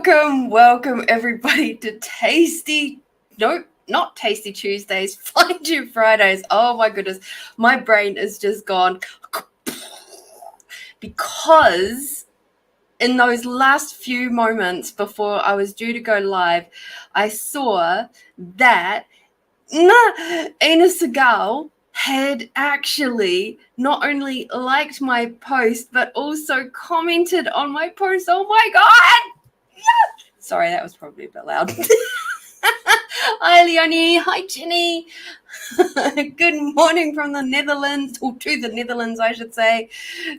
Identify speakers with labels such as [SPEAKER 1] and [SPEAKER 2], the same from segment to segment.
[SPEAKER 1] Welcome everybody to not Tasty Tuesdays, Find You Fridays. Oh my goodness, my brain is just gone because in those last few moments before I was due to go live, I saw that Aina Segal had actually not only liked my post but also commented on my post. Oh my god! Sorry, that was probably a bit loud. Hi, Leonie. Hi, Jenny. Good morning from the Netherlands, or to the Netherlands, I should say.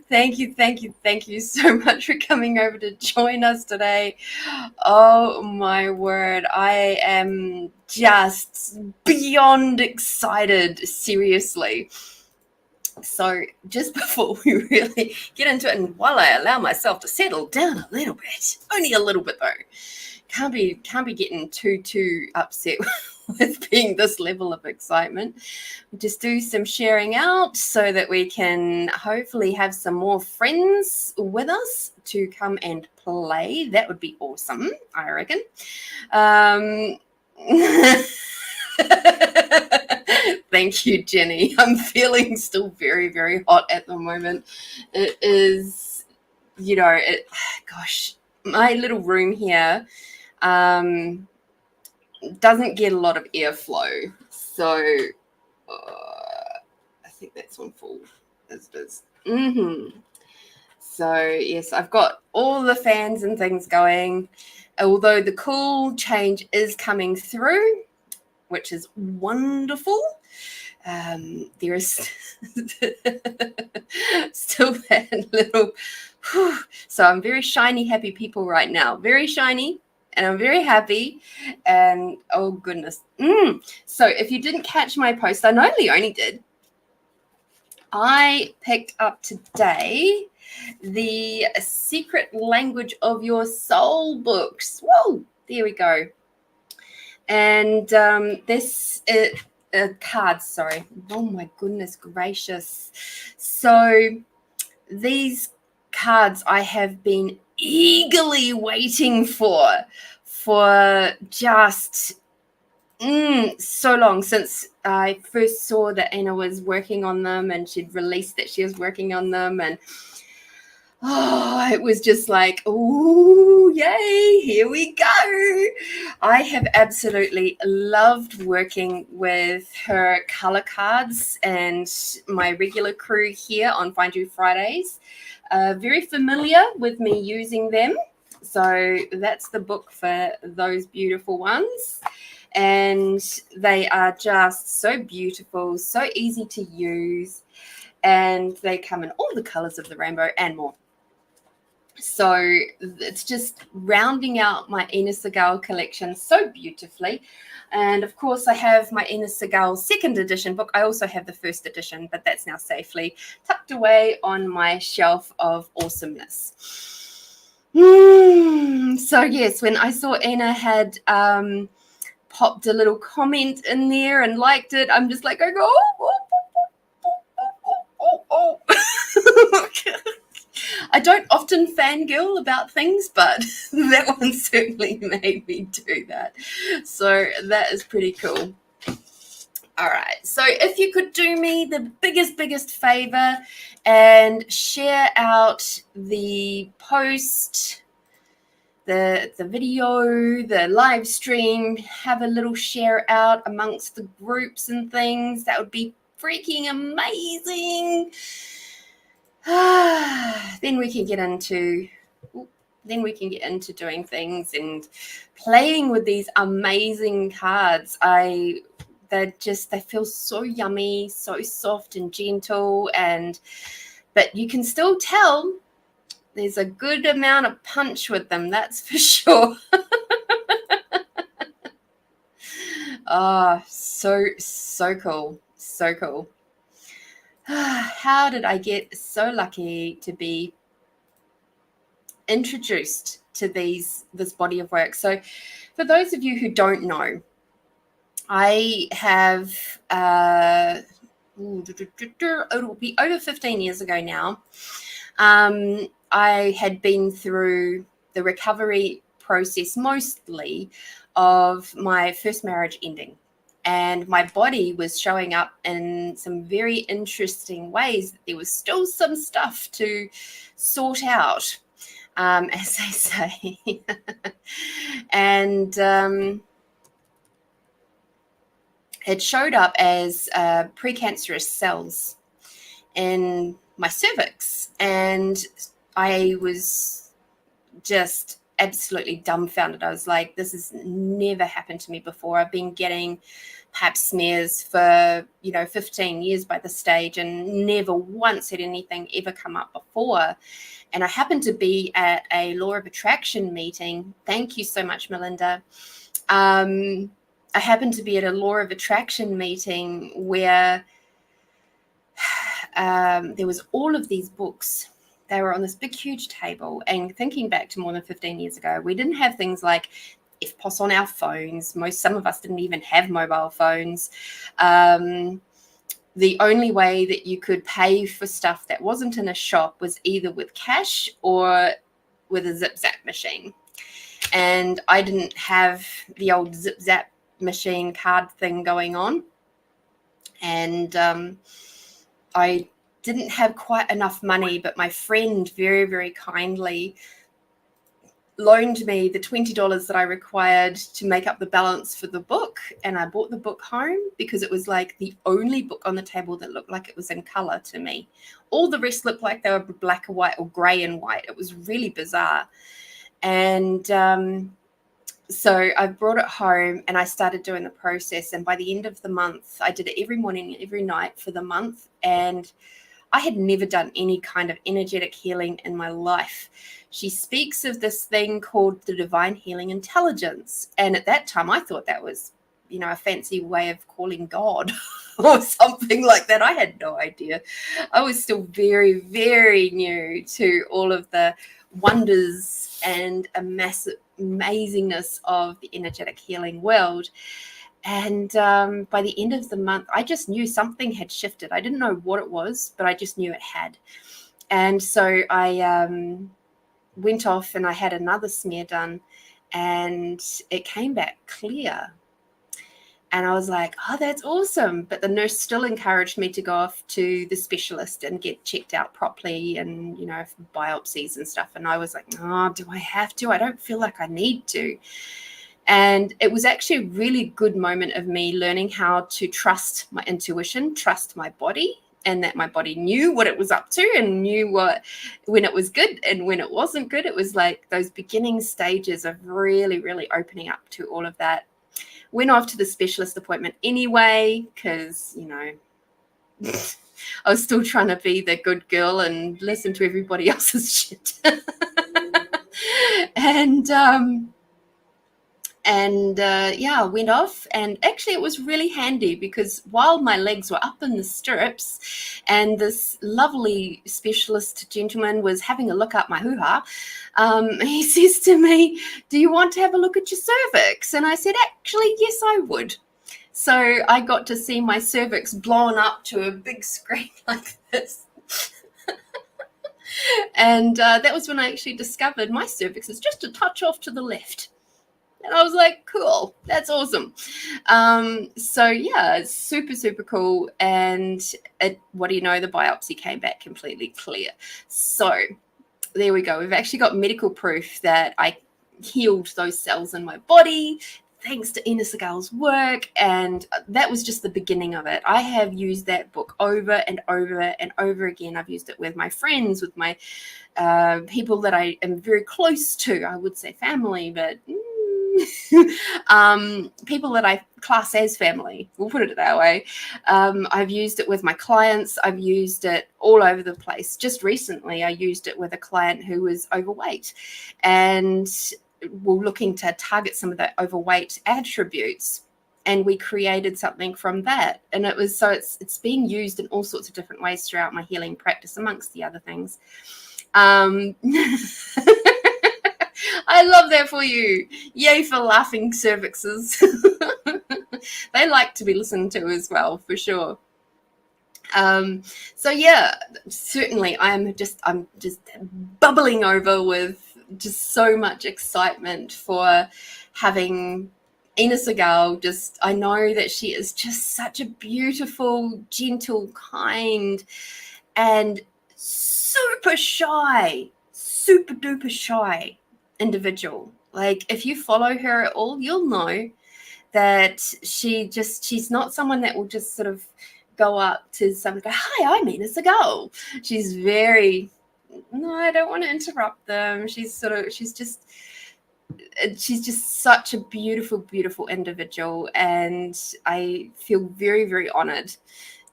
[SPEAKER 1] Thank you so much for coming over to join us today. Oh, my word. I am just beyond excited, seriously. So just before we really get into it, and while I allow myself to settle down a little bit, only a little bit though, can't be getting too upset with being this level of excitement. Just do some sharing out so that we can hopefully have some more friends with us to come and play. That would be awesome, I reckon. Thank you, Jenny. I'm feeling still very, very hot at the moment. It is, gosh, my little room here doesn't get a lot of airflow. So I think that's on full as it is. So yes, I've got all the fans and things going, although the cool change is coming through, which is wonderful. There is still that little so I'm very shiny happy people right now, very shiny, and I'm very happy, and oh goodness. So if you didn't catch my post, I know Leonie did, I picked up today the Secret Language of Your Soul books. Whoa, there we go. And this is cards, sorry. Oh my goodness gracious. So these cards I have been eagerly waiting for just so long, since I first saw that Anna was working on them and she'd released that she was working on them, and it was just like, oh, yay, here we go. I have absolutely loved working with her color cards and my regular crew here on Find You Fridays. Very familiar with me using them. So that's the book for those beautiful ones. And they are just so beautiful, so easy to use. And they come in all the colors of the rainbow and more. So it's just rounding out my Ina Segal collection so beautifully. And of course, I have my Ina Segal second edition book. I also have the first edition, but that's now safely tucked away on my shelf of awesomeness. So yes, when I saw Ina had popped a little comment in there and liked it, I'm just like, oh. I don't often fangirl about things, but that one certainly made me do that. So that is pretty cool. All right. So if you could do me the biggest favor and share out the post, the video, the live stream, have a little share out amongst the groups and things, that would be freaking amazing. Then we can get into doing things and playing with these amazing cards. They feel so yummy, so soft and gentle, but you can still tell there's a good amount of punch with them, that's for sure. So cool. So cool. How did I get so lucky to be introduced to this body of work? So for those of you who don't know, I have it'll be over 15 years ago now. I had been through the recovery process mostly of my first marriage ending. And my body was showing up in some very interesting ways. There was still some stuff to sort out, as they say. And it showed up as precancerous cells in my cervix. And I was just absolutely dumbfounded. I was like, this has never happened to me before. I've been getting pap smears for 15 years by this stage, and never once had anything ever come up before. And I happened to be at a law of attraction meeting. Thank you so much, Melinda. I happened to be at a law of attraction meeting where there was all of these books. They were on this big, huge table. And thinking back to more than 15 years ago, we didn't have things like FPOS on our phones. Some of us didn't even have mobile phones. The only way that you could pay for stuff that wasn't in a shop was either with cash or with a zip-zap machine. And I didn't have the old zip-zap machine card thing going on. And I didn't have quite enough money, but my friend very, very kindly loaned me the $20 that I required to make up the balance for the book. And I bought the book home because it was like the only book on the table that looked like it was in color to me. All the rest looked like they were black and white or gray and white. It was really bizarre. And so I brought it home and I started doing the process. And by the end of the month, I did it every morning, every night for the month. And I had never done any kind of energetic healing in my life. She speaks of this thing called the divine healing intelligence. And at that time, I thought that was, a fancy way of calling God or something like that. I had no idea. I was still very, very new to all of the wonders and amazingness of the energetic healing world. And by the end of the month, I just knew something had shifted. I didn't know what it was, but I just knew it had. And so I went off and I had another smear done, and it came back clear. And I was like, oh, that's awesome. But the nurse still encouraged me to go off to the specialist and get checked out properly and, biopsies and stuff. And I was like, oh, do I have to? I don't feel like I need to. And it was actually a really good moment of me learning how to trust my intuition, trust my body, and that my body knew what it was up to and knew when it was good and when it wasn't good. It was like those beginning stages of really, really opening up to all of that. Went off to the specialist appointment anyway, because, I was still trying to be the good girl and listen to everybody else's shit. I went off, and actually it was really handy because while my legs were up in the stirrups and this lovely specialist gentleman was having a look up my hoo-ha, he says to me, do you want to have a look at your cervix? And I said, actually, yes, I would. So I got to see my cervix blown up to a big screen like this. And that was when I actually discovered my cervix is just a touch off to the left. And I was like, cool, that's awesome. It's super, super cool. And what do you know? The biopsy came back completely clear. So there we go. We've actually got medical proof that I healed those cells in my body thanks to Ina Segal's work. And that was just the beginning of it. I have used that book over and over and over again. I've used it with my friends, with my people that I am very close to. I would say family, but people that I class as family, we'll put it that way. I've used it with my clients. I've used it all over the place. Just recently, I used it with a client who was overweight, and we're looking to target some of the overweight attributes. And we created something from that. And it's being used in all sorts of different ways throughout my healing practice, amongst the other things. I love that for you. Yay for laughing cervixes. They like to be listened to as well, for sure. Certainly I'm just bubbling over with just so much excitement for having Ina Segal. Just, I know that she is just such a beautiful, gentle, kind, and super duper shy individual. Like, if you follow her at all, you'll know that she's not someone that will just sort of go up to someone and go, "Hi, I'm Ina Segal." She's very, no, I don't want to interrupt them. She's just such a beautiful, beautiful individual. And I feel very, very honored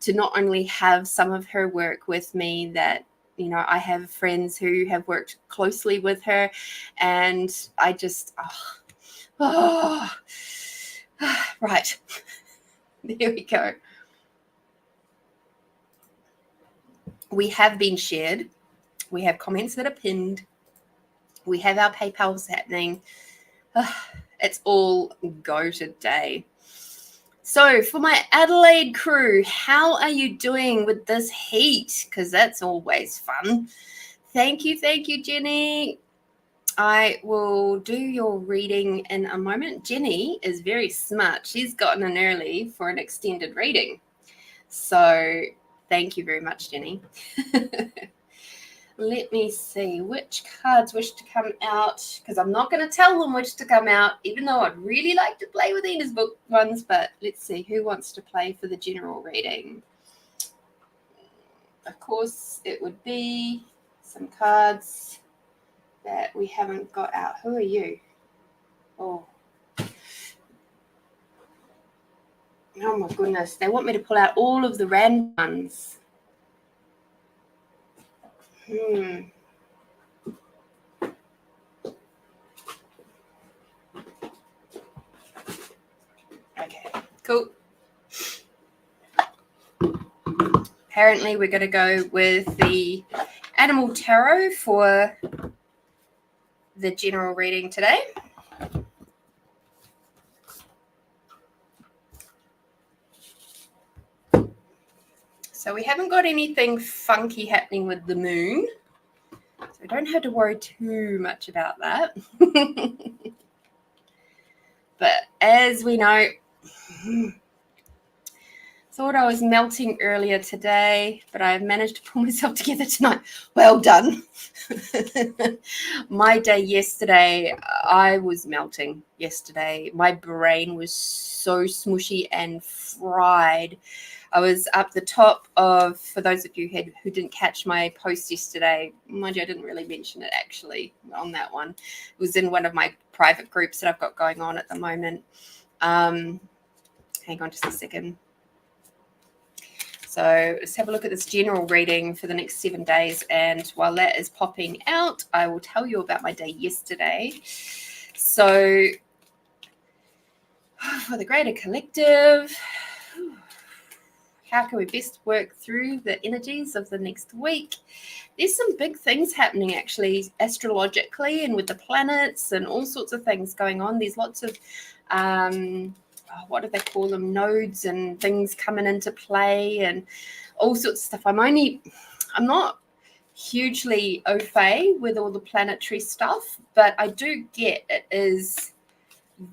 [SPEAKER 1] to not only have some of her work with me, that, you know, I have friends who have worked closely with her, and I just, right. There we go. We have been shared. We have comments that are pinned. We have our PayPal's happening. It's all go today. So for my Adelaide crew, how are you doing with this heat? Because that's always fun. Thank you, Jenny. I will do your reading in a moment. Jenny is very smart. She's gotten in early for an extended reading. So thank you very much, Jenny. Let me see which cards wish to come out, because I'm not going to tell them which to come out, even though I'd really like to play with Ina's book ones. But let's see who wants to play for the general reading. Of course, it would be some cards that we haven't got out. Who are you? Oh my goodness. They want me to pull out all of the random ones. Okay, cool. Apparently we're going to go with the Animal Tarot for the general reading today. So we haven't got anything funky happening with the moon, so we don't have to worry too much about that. But as we know, thought I was melting earlier today, but I've managed to pull myself together tonight. Well done. My day yesterday, I was melting yesterday. My brain was so smushy and fried. I was up the top of, for those of you who didn't catch my post yesterday, mind you, I didn't really mention it actually on that one. It was in one of my private groups that I've got going on at the moment. Hang on just a second. So let's have a look at this general reading for the next 7 days. And while that is popping out, I will tell you about my day yesterday. So for the greater collective, how can we best work through the energies of the next week? There's some big things happening actually astrologically and with the planets and all sorts of things going on. There's lots of what do they call them, nodes and things coming into play and all sorts of stuff. I'm not hugely au fait with all the planetary stuff, but I do get it is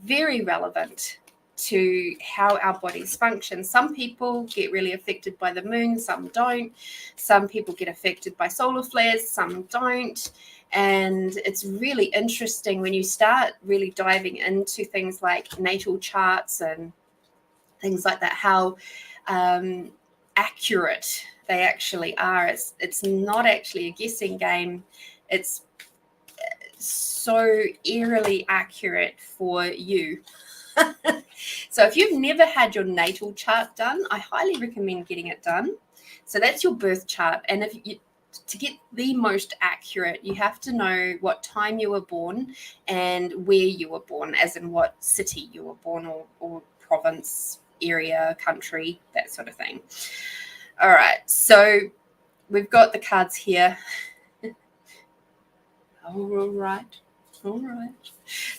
[SPEAKER 1] very relevant to how our bodies function. Some people get really affected by the moon, some don't. Some people get affected by solar flares, some don't. And it's really interesting when you start really diving into things like natal charts and things like that, how accurate they actually are. It's not actually a guessing game. It's so eerily accurate for you. So if you've never had your natal chart done, I highly recommend getting it done. So that's your birth chart. And to get the most accurate, you have to know what time you were born and where you were born, as in what city you were born or province, area, country, that sort of thing. All right, so we've got the cards here. All right.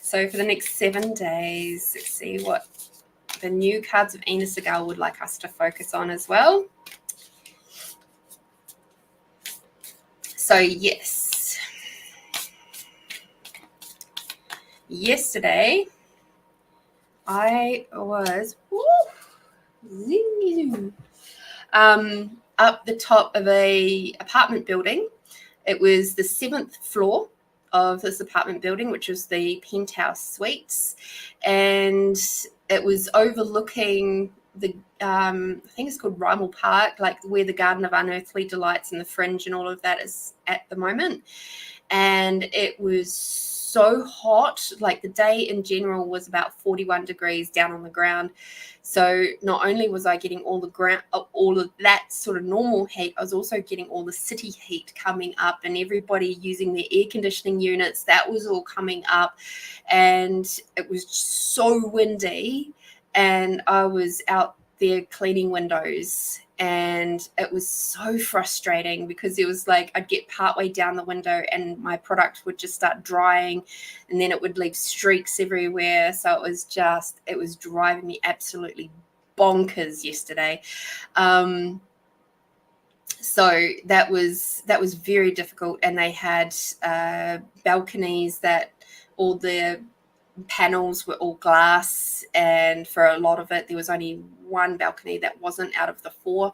[SPEAKER 1] So for the next 7 days, let's see what the new cards of Ina Segal would like us to focus on as well. So yes, yesterday I was up the top of a apartment building. It was the 7th floor of this apartment building, which was the penthouse suites, and it was overlooking the I think it's called Rymel Park, like where the Garden of Unearthly Delights and the Fringe and all of that is at the moment. And it was so hot. Like the day in general was about 41 degrees down on the ground. So not only was I getting all of that sort of normal heat, I was also getting all the city heat coming up, and everybody using their air conditioning units. That was all coming up, and it was so windy. And I was out there cleaning windows, and it was so frustrating because it was like I'd get partway down the window and my product would just start drying, and then it would leave streaks everywhere. So it was driving me absolutely bonkers yesterday. So that was very difficult, and they had balconies that all the panels were all glass, and for a lot of it there was only one balcony that wasn't out of the 4.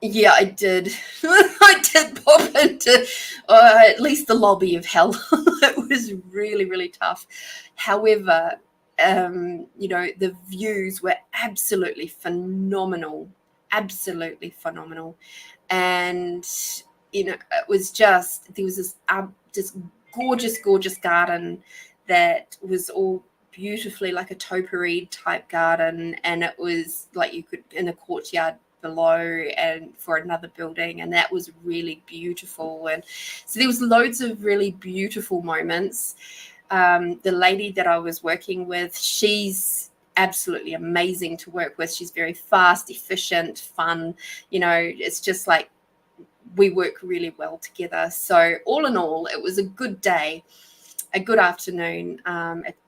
[SPEAKER 1] Yeah, I did. I did pop into at least the lobby of hell. It was really, really tough. However, the views were absolutely phenomenal, and it was there was this gorgeous garden that was all beautifully like a topiary type garden, and it was like you could in a courtyard below and for another building, and that was really beautiful. And so there was loads of really beautiful moments. The lady that I was working with, she's absolutely amazing to work with. She's very fast, efficient, fun. It's just like we work really well together. So all in all, it was a good day, a good afternoon.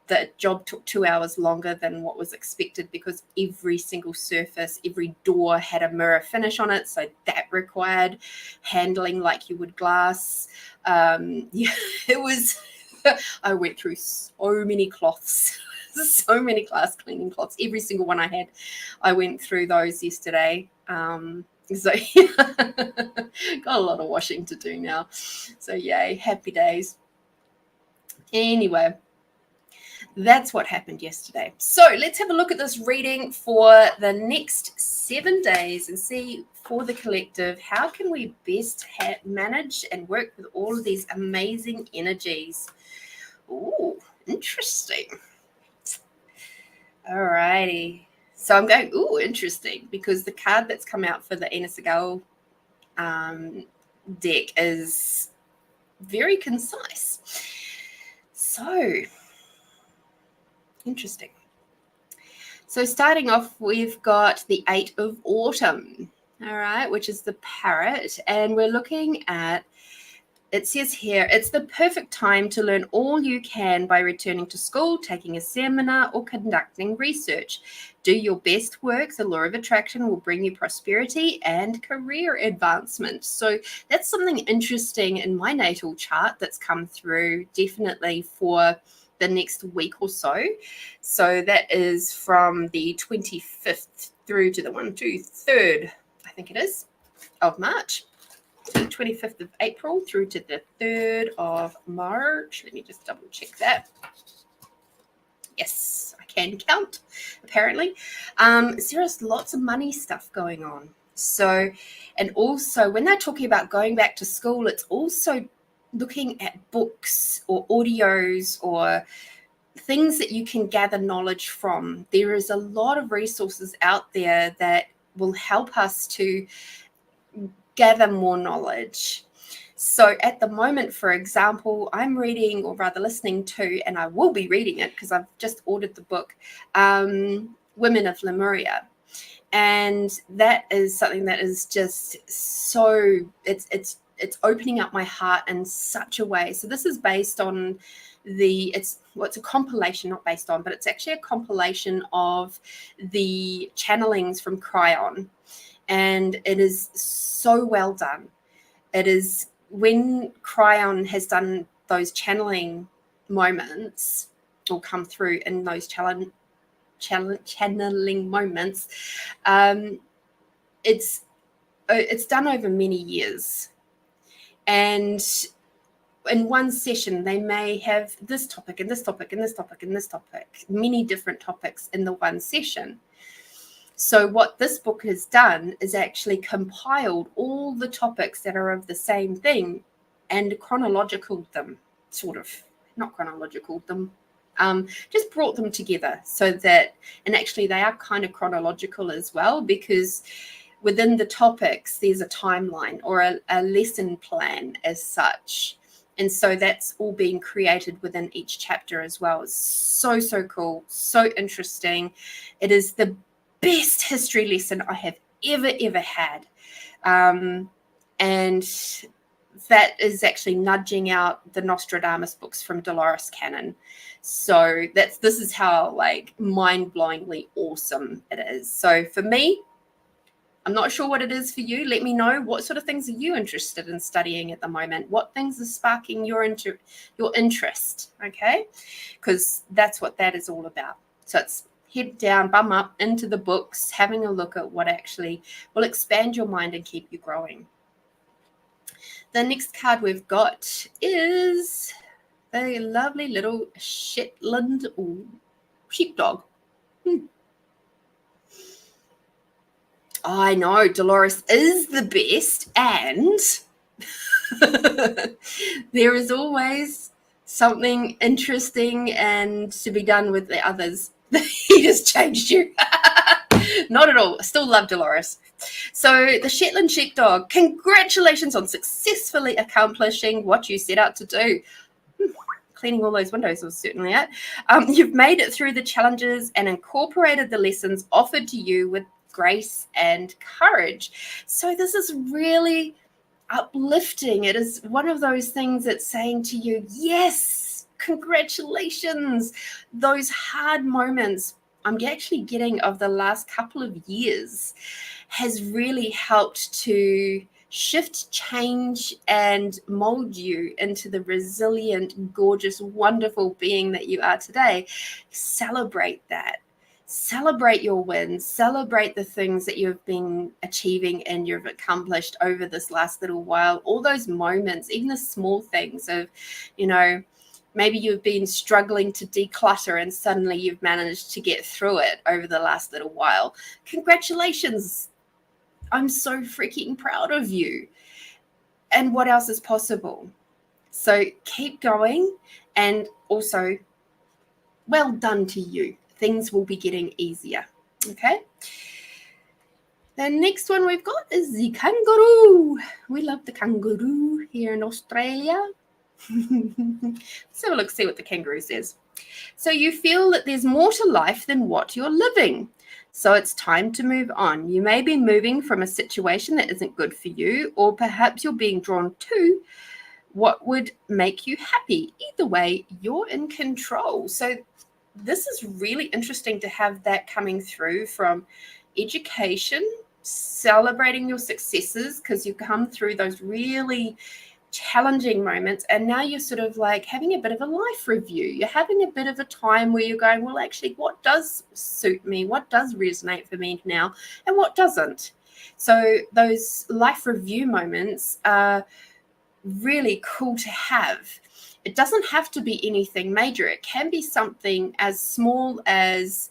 [SPEAKER 1] The job took 2 hours longer than what was expected because every single surface, every door had a mirror finish on it. So that required handling like you would glass. It was, I went through so many cloths, so many glass cleaning cloths. Every single one I had, I went through those yesterday. So got a lot of washing to do now. So yay, happy days. Anyway, that's what happened yesterday. So let's have a look at this reading for the next 7 days and see for the collective, how can we best manage and work with all of these amazing energies? Ooh, interesting. All righty. So I'm going, interesting, because the card that's come out for the Ina Segal deck is very concise. So interesting. So starting off, we've got the 8 of Autumn, all right, which is the parrot. And we're looking at, it says here, it's the perfect time to learn all you can by returning to school, taking a seminar, or conducting research. Do your best work. The law of attraction will bring you prosperity and career advancement. So that's something interesting in my natal chart that's come through definitely for the next week or so. So that is from the 25th through to the 3rd, I think it is, of March. So the 25th of April through to the 3rd of March. Let me just double check that. Yes, I can count, apparently. There's lots of money stuff going on. So, and also when they're talking about going back to school, it's also looking at books or audios or things that you can gather knowledge from. There is a lot of resources out there that will help us to gather more knowledge. So at the moment, for example, I'm reading, or rather listening to, and I will be reading it because I've just ordered the book, Women of Lemuria. And that is something that is just so, it's opening up my heart in such a way. So this is based on it's a compilation, not based on, but it's actually a compilation of the channelings from Cryon. And it is so well done. It is when Cryon has done those channeling moments will come through in those channeling moments. It's done over many years, and in one session they may have this topic and this topic and this topic and this topic, many different topics in the one session. So what this book has done is actually compiled all the topics that are of the same thing and chronological them, sort of, not chronological them, just brought them together so that, and actually they are kind of chronological as well, because within the topics there's a timeline or a lesson plan as such. And so that's all being created within each chapter as well. It's so, so cool, so interesting. It is the best history lesson I have ever had. And that is actually nudging out the Nostradamus books from Dolores Cannon. So this is how like mind-blowingly awesome it is. So for me, I'm not sure what it is for you. Let me know, what sort of things are you interested in studying at the moment? What things are sparking your interest, okay? Because that's what that is all about. So it's head down, bum up into the books, having a look at what actually will expand your mind and keep you growing. The next card we've got is the lovely little Shetland sheepdog. I know, Dolores is the best, and there is always something interesting and to be done with the others. He just changed you. Not at all. I still love Dolores. So the Shetland sheepdog, congratulations on successfully accomplishing what you set out to do. Cleaning all those windows was certainly it. You've made it through the challenges and incorporated the lessons offered to you with grace and courage. So this is really uplifting. It is one of those things that's saying to you, yes, congratulations. Those hard moments I'm actually getting of the last couple of years has really helped to shift, change, and mold you into the resilient, gorgeous, wonderful being that you are today. Celebrate that. Celebrate your wins, celebrate the things that you've been achieving and you've accomplished over this last little while. All those moments, even the small things of, maybe you've been struggling to declutter and suddenly you've managed to get through it over the last little while. Congratulations. I'm so freaking proud of you. And what else is possible? So keep going, and also well done to you. Things will be getting easier. Okay. The next one we've got is the kangaroo. We love the kangaroo here in Australia. Let's have a look, see what the kangaroo says. So you feel that there's more to life than what you're living. So it's time to move on. You may be moving from a situation that isn't good for you, or perhaps you're being drawn to what would make you happy. Either way, you're in control. So this is really interesting to have that coming through from education, celebrating your successes because you come through those really challenging moments, and now you're sort of like having a bit of a life review. You're having a bit of a time where you're going, well, actually, what does suit me? What does resonate for me now? And what doesn't? So those life review moments are really cool to have. It doesn't have to be anything major. It can be something as small as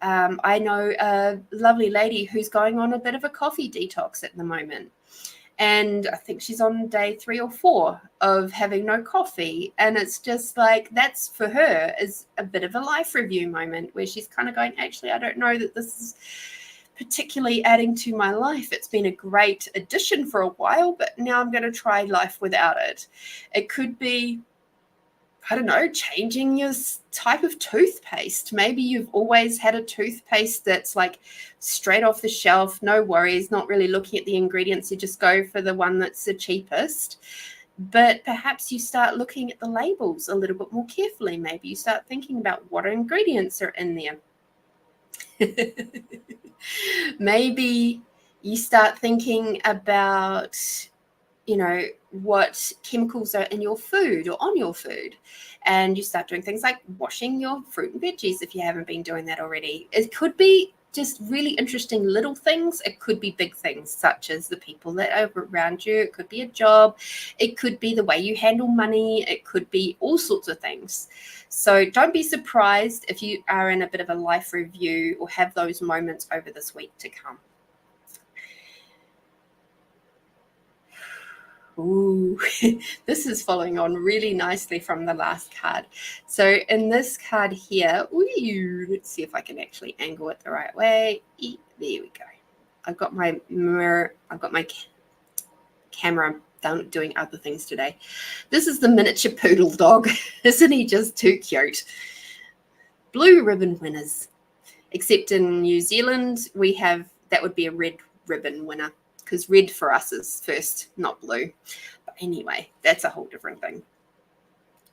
[SPEAKER 1] I know a lovely lady who's going on a bit of a coffee detox at the moment. And I think she's on day 3 or 4 of having no coffee. And it's just like, that's for her is a bit of a life review moment where she's kind of going, actually, I don't know that this is particularly adding to my life. It's been a great addition for a while, but now I'm going to try life without it. It could be, I don't know, changing your type of toothpaste. Maybe you've always had a toothpaste that's like straight off the shelf, no worries, not really looking at the ingredients. You just go for the one that's the cheapest. But perhaps you start looking at the labels a little bit more carefully. Maybe you start thinking about what ingredients are in there. Maybe you start thinking about, what chemicals are in your food or on your food. And you start doing things like washing your fruit and veggies if you haven't been doing that already. It could be just really interesting little things. It could be big things, such as the people that are around you. It could be a job. It could be the way you handle money. It could be all sorts of things. So don't be surprised if you are in a bit of a life review or have those moments over this week to come. Ooh, this is following on really nicely from the last card. So in this card here, let's see if I can actually angle it the right way. There we go. I've got my mirror. I've got my camera doing other things today. This is the miniature poodle dog. Isn't he just too cute? Blue ribbon winners. Except in New Zealand, we have, that would be a red ribbon winner, because red for us is first, not blue. But anyway, that's a whole different thing.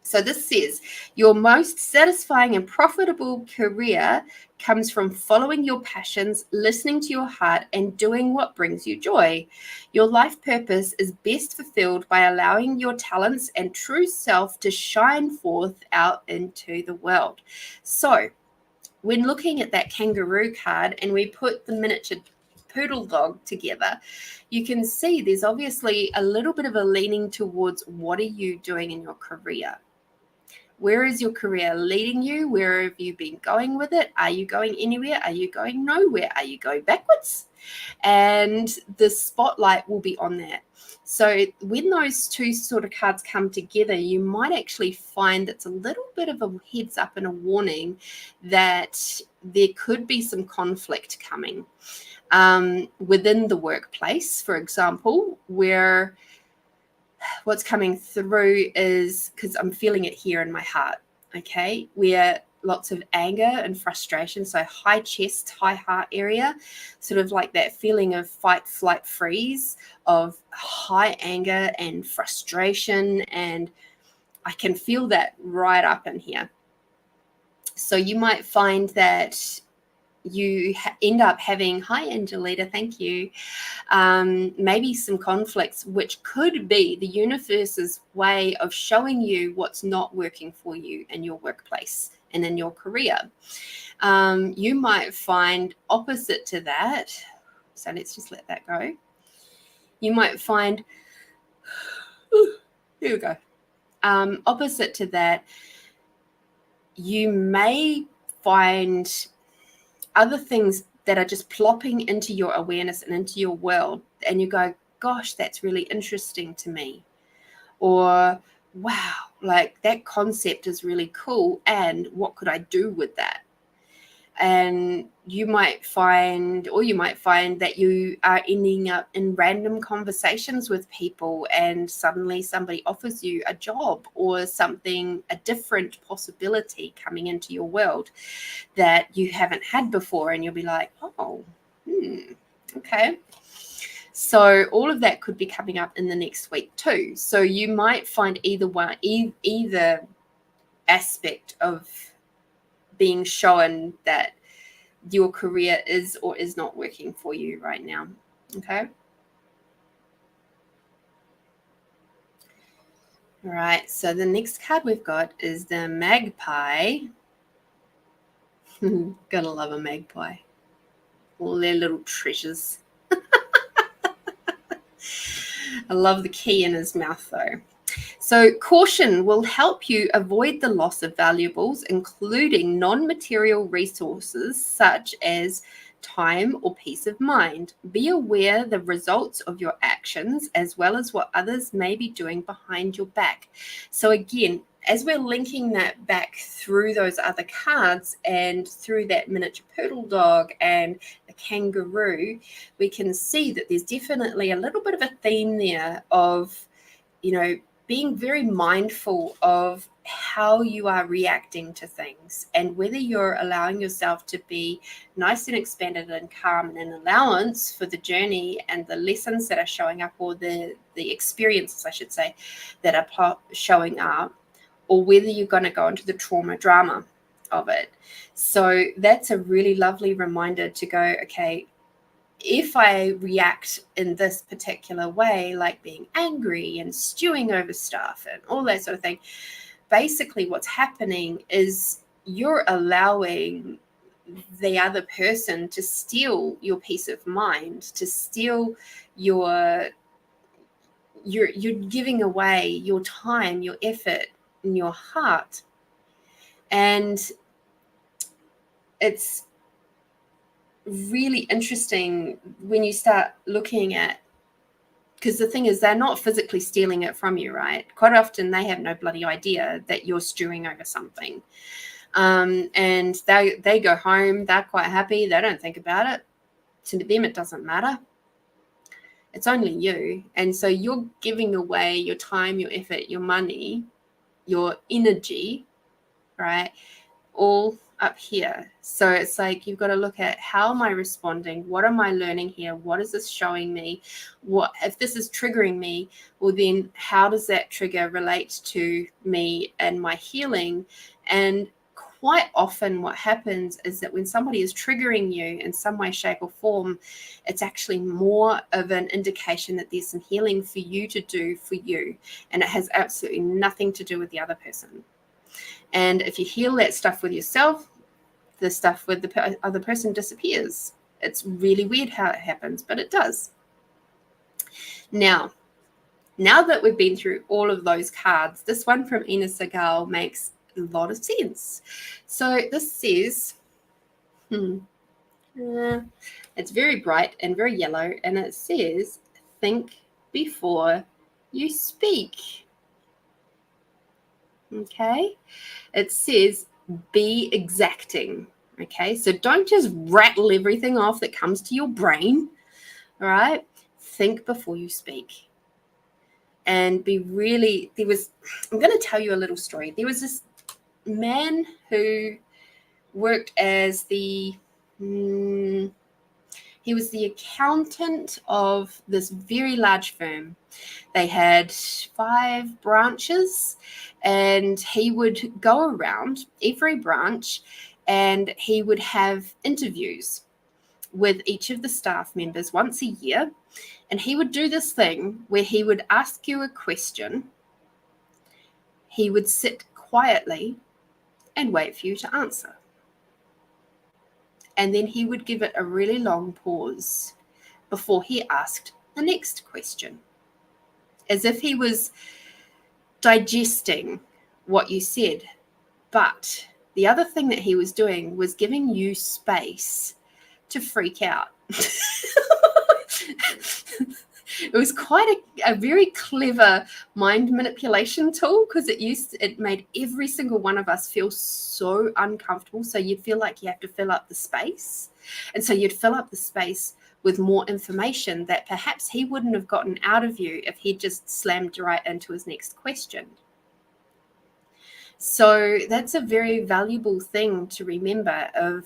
[SPEAKER 1] So this says, your most satisfying and profitable career comes from following your passions, listening to your heart, and doing what brings you joy. Your life purpose is best fulfilled by allowing your talents and true self to shine forth out into the world. So when looking at that kangaroo card and we put the miniature poodle dog together, you can see there's obviously a little bit of a leaning towards what are you doing in your career? Where is your career leading you? Where have you been going with it? Are you going anywhere? Are you going nowhere? Are you going backwards? And the spotlight will be on that. So when those two sort of cards come together, you might actually find it's a little bit of a heads up and a warning that there could be some conflict coming within the workplace, for example, where what's coming through is, because I'm feeling it here in my heart, okay, where lots of anger and frustration, so high chest, high heart area, sort of like that feeling of fight, flight, freeze, of high anger and frustration, and I can feel that right up in here. So you might find that you end up having, hi Angelita, thank you, maybe some conflicts, which could be the universe's way of showing you what's not working for you in your workplace and in your career. You might find opposite to that, so let's just let that go. You might find, here we go, opposite to that, you may find other things that are just plopping into your awareness and into your world, and you go, gosh, that's really interesting to me, or wow, like that concept is really cool, and what could I do with that? And you might find that you are ending up in random conversations with people, and suddenly somebody offers you a job or something, a different possibility coming into your world that you haven't had before, and you'll be like, oh, okay. So all of that could be coming up in the next week too. So you might find either aspect of being shown that your career is or is not working for you right now. Okay. All right. So the next card we've got is the magpie. Gotta love a magpie. All their little treasures. I love the key in his mouth though. So caution will help you avoid the loss of valuables, including non-material resources such as time or peace of mind. Be aware the results of your actions as well as what others may be doing behind your back. So again, as we're linking that back through those other cards and through that miniature poodle dog and the kangaroo, we can see that there's definitely a little bit of a theme there of, being very mindful of how you are reacting to things and whether you're allowing yourself to be nice and expanded and calm and an allowance for the journey and the lessons that are showing up, or the experiences, I should say, that are showing up, or whether you're going to go into the trauma drama of it. So that's a really lovely reminder to go, okay, if I react in this particular way, like being angry and stewing over stuff and all that sort of thing, basically what's happening is you're allowing the other person to steal your peace of mind, to steal you're giving away your time, your effort, and your heart. And it's really interesting when you start looking at, because the thing is, they're not physically stealing it from you, right? Quite often they have no bloody idea that you're stewing over something. And they go home, they're quite happy, they don't think about it. To them, it doesn't matter. It's only you. And so you're giving away your time, your effort, your money, your energy, right? All up here. So it's like you've got to look at, how am I responding? What am I learning here? What is this showing me? What if this is triggering me? Well, then how does that trigger relate to me and my healing? And quite often what happens is that when somebody is triggering you in some way, shape, or form, it's actually more of an indication that there's some healing for you to do for you, and it has absolutely nothing to do with the other person. And if you heal that stuff with yourself, the stuff with the other person disappears. It's really weird how it happens, but it does. Now that we've been through all of those cards, this one from Ina Segal makes a lot of sense. So this says, it's very bright and very yellow, and it says, think before you speak. Okay, it says be exacting. Okay, so don't just rattle everything off that comes to your brain. All right, think before you speak. And be really, I'm going to tell you a little story. There was this man who worked as he was the accountant of this very large firm. They had 5 branches, and he would go around every branch and he would have interviews with each of the staff members once a year. And he would do this thing where he would ask you a question. He would sit quietly and wait for you to answer. And then he would give it a really long pause before he asked the next question, as if he was digesting what you said. But the other thing that he was doing was giving you space to freak out. It was quite a very clever mind manipulation tool, because it made every single one of us feel so uncomfortable. So you'd feel like you have to fill up the space. And so you'd fill up the space with more information that perhaps he wouldn't have gotten out of you if he just slammed right into his next question. So that's a very valuable thing to remember, of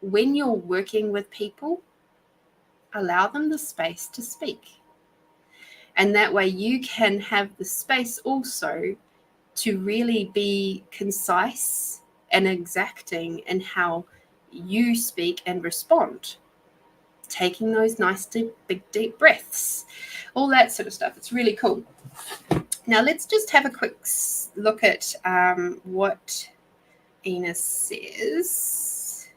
[SPEAKER 1] when you're working with people, allow them the space to speak. And that way you can have the space also to really be concise and exacting in how you speak and respond. Taking those nice, big, deep breaths, all that sort of stuff. It's really cool. Now let's just have a quick look at what Ina says.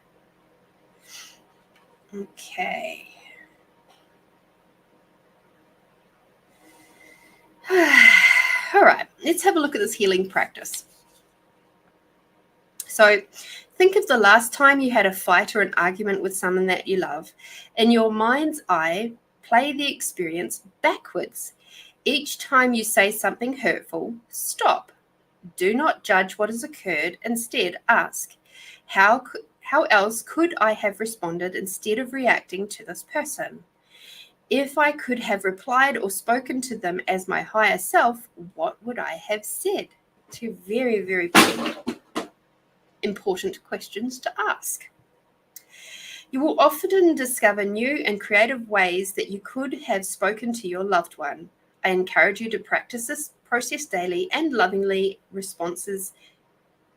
[SPEAKER 1] Okay. All right, let's have a look at this healing practice. So think of the last time you had a fight or an argument with someone that you love. In your mind's eye, play the experience backwards. Each time you say something hurtful, stop. Do not judge what has occurred. Instead, ask, how else could I have responded instead of reacting to this person? If I could have replied or spoken to them as my higher self, what would I have said? 2 very, very important questions to ask. You will often discover new and creative ways that you could have spoken to your loved one. I encourage you to practice this process daily and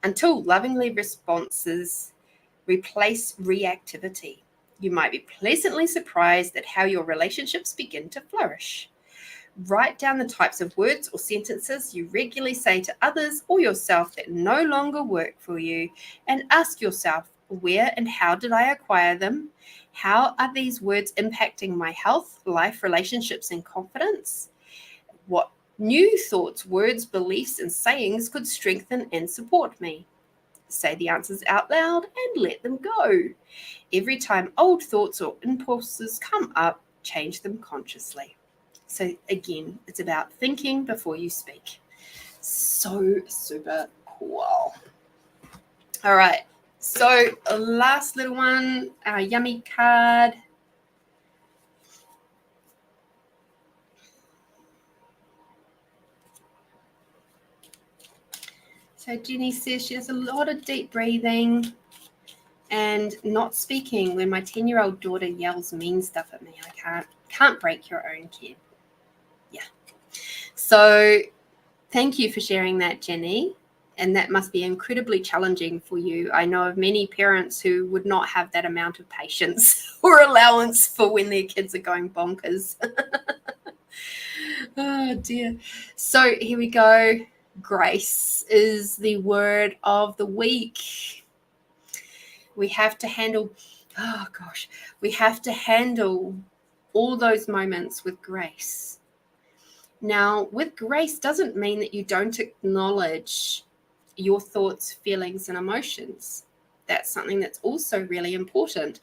[SPEAKER 1] until lovingly responses replace reactivity. You might be pleasantly surprised at how your relationships begin to flourish. Write down the types of words or sentences you regularly say to others or yourself that no longer work for you, and ask yourself, where and how did I acquire them? How are these words impacting my health, life, relationships, and confidence? What new thoughts, words, beliefs, and sayings could strengthen and support me? Say the answers out loud and let them go. Every time old thoughts or impulses come up, change them consciously. So again, it's about thinking before you speak. So super cool. All right. So last little one, our yummy card. So Jenny says she does a lot of deep breathing and not speaking when my 10-year-old daughter yells mean stuff at me. I can't break your own kid. Yeah. So thank you for sharing that, Jenny. And that must be incredibly challenging for you. I know of many parents who would not have that amount of patience or allowance for when their kids are going bonkers. Oh, dear. So here we go. Grace is the word of the week. We have to handle, we have to handle all those moments with grace. Now, with grace doesn't mean that you don't acknowledge your thoughts, feelings, and emotions. That's something that's also really important.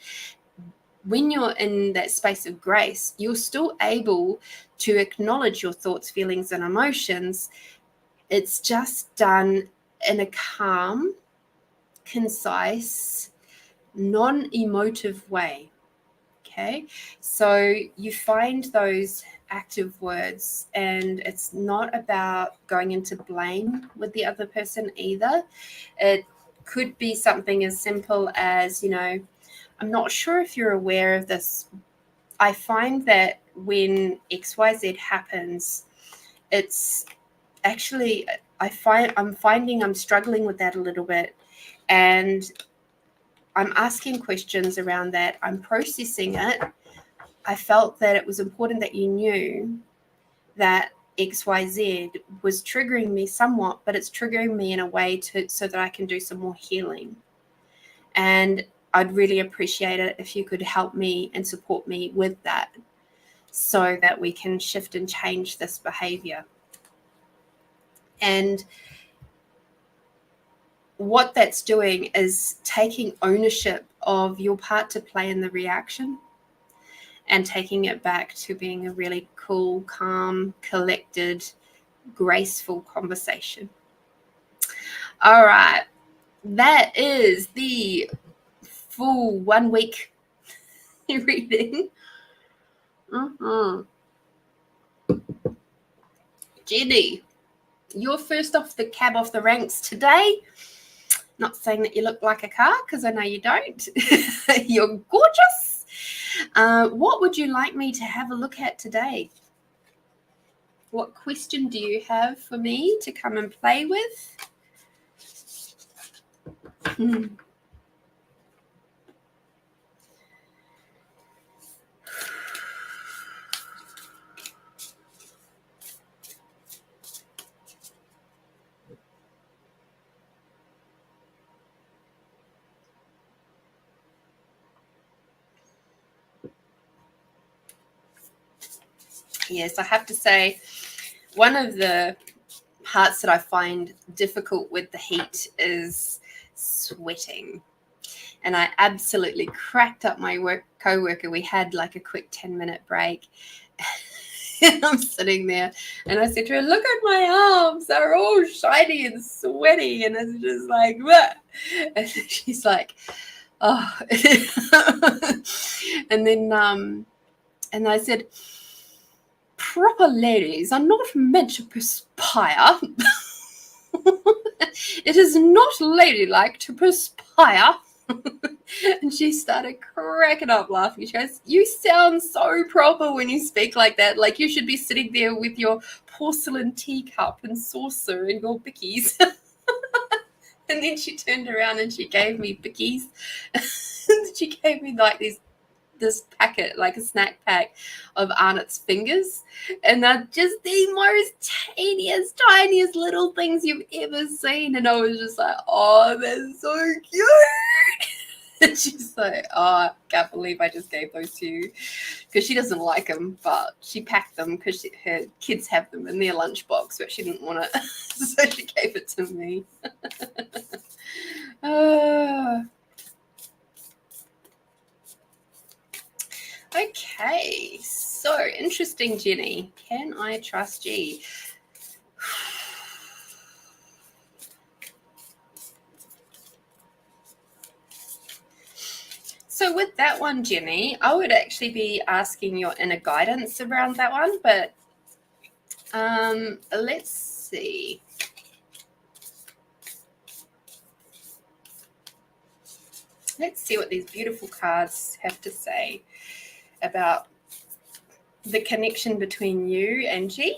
[SPEAKER 1] When you're in that space of grace, you're still able to acknowledge your thoughts, feelings, and emotions. It's just done in a calm, concise, non-emotive way. Okay, so you find those active words, and it's not about going into blame with the other person either. It could be something as simple as, I'm not sure if you're aware of this. I find that when XYZ happens, it's actually, I'm finding I'm struggling with that a little bit, and I'm asking questions around that. I'm processing it. I felt that it was important that you knew that XYZ was triggering me somewhat, but it's triggering me in a way so that I can do some more healing. And I'd really appreciate it if you could help me and support me with that so that we can shift and change this behavior. And what that's doing is taking ownership of your part to play in the reaction and taking it back to being a really cool, calm, collected, graceful conversation. All right. That is the full 1 week reading. Jenny, you're first off the cab off the ranks today. Not saying that you look like a car, because I know you don't. You're gorgeous. What would you like me to have a look at today? What question do you have for me to come and play with? Yes, I have to say, one of the parts that I find difficult with the heat is sweating. And I absolutely cracked up my co-worker. We had like a quick 10-minute break. And I'm sitting there and I said to her, look at my arms. They're all shiny and sweaty. And it's just like, what? And she's like, oh. And then and I said, proper ladies are not meant to perspire. It is not ladylike to perspire. And she started cracking up laughing. She goes, you sound so proper when you speak like that. Like you should be sitting there with your porcelain teacup and saucer and your bickies. And then she turned around and she gave me bickies. She gave me like these this packet, like a snack pack of Arnott's fingers, and they're just the most tiniest little things you've ever seen. And I was just like, oh, that's so cute. And she's like, oh, I can't believe I just gave those to you, because she doesn't like them, but she packed them because her kids have them in their lunchbox, but she didn't want it, so she gave it to me. Okay, so interesting, Jenny. Can I trust G? So with that one, Jenny, I would actually be asking your inner guidance around that one, but let's see. Let's see what these beautiful cards have to say about the connection between you and G.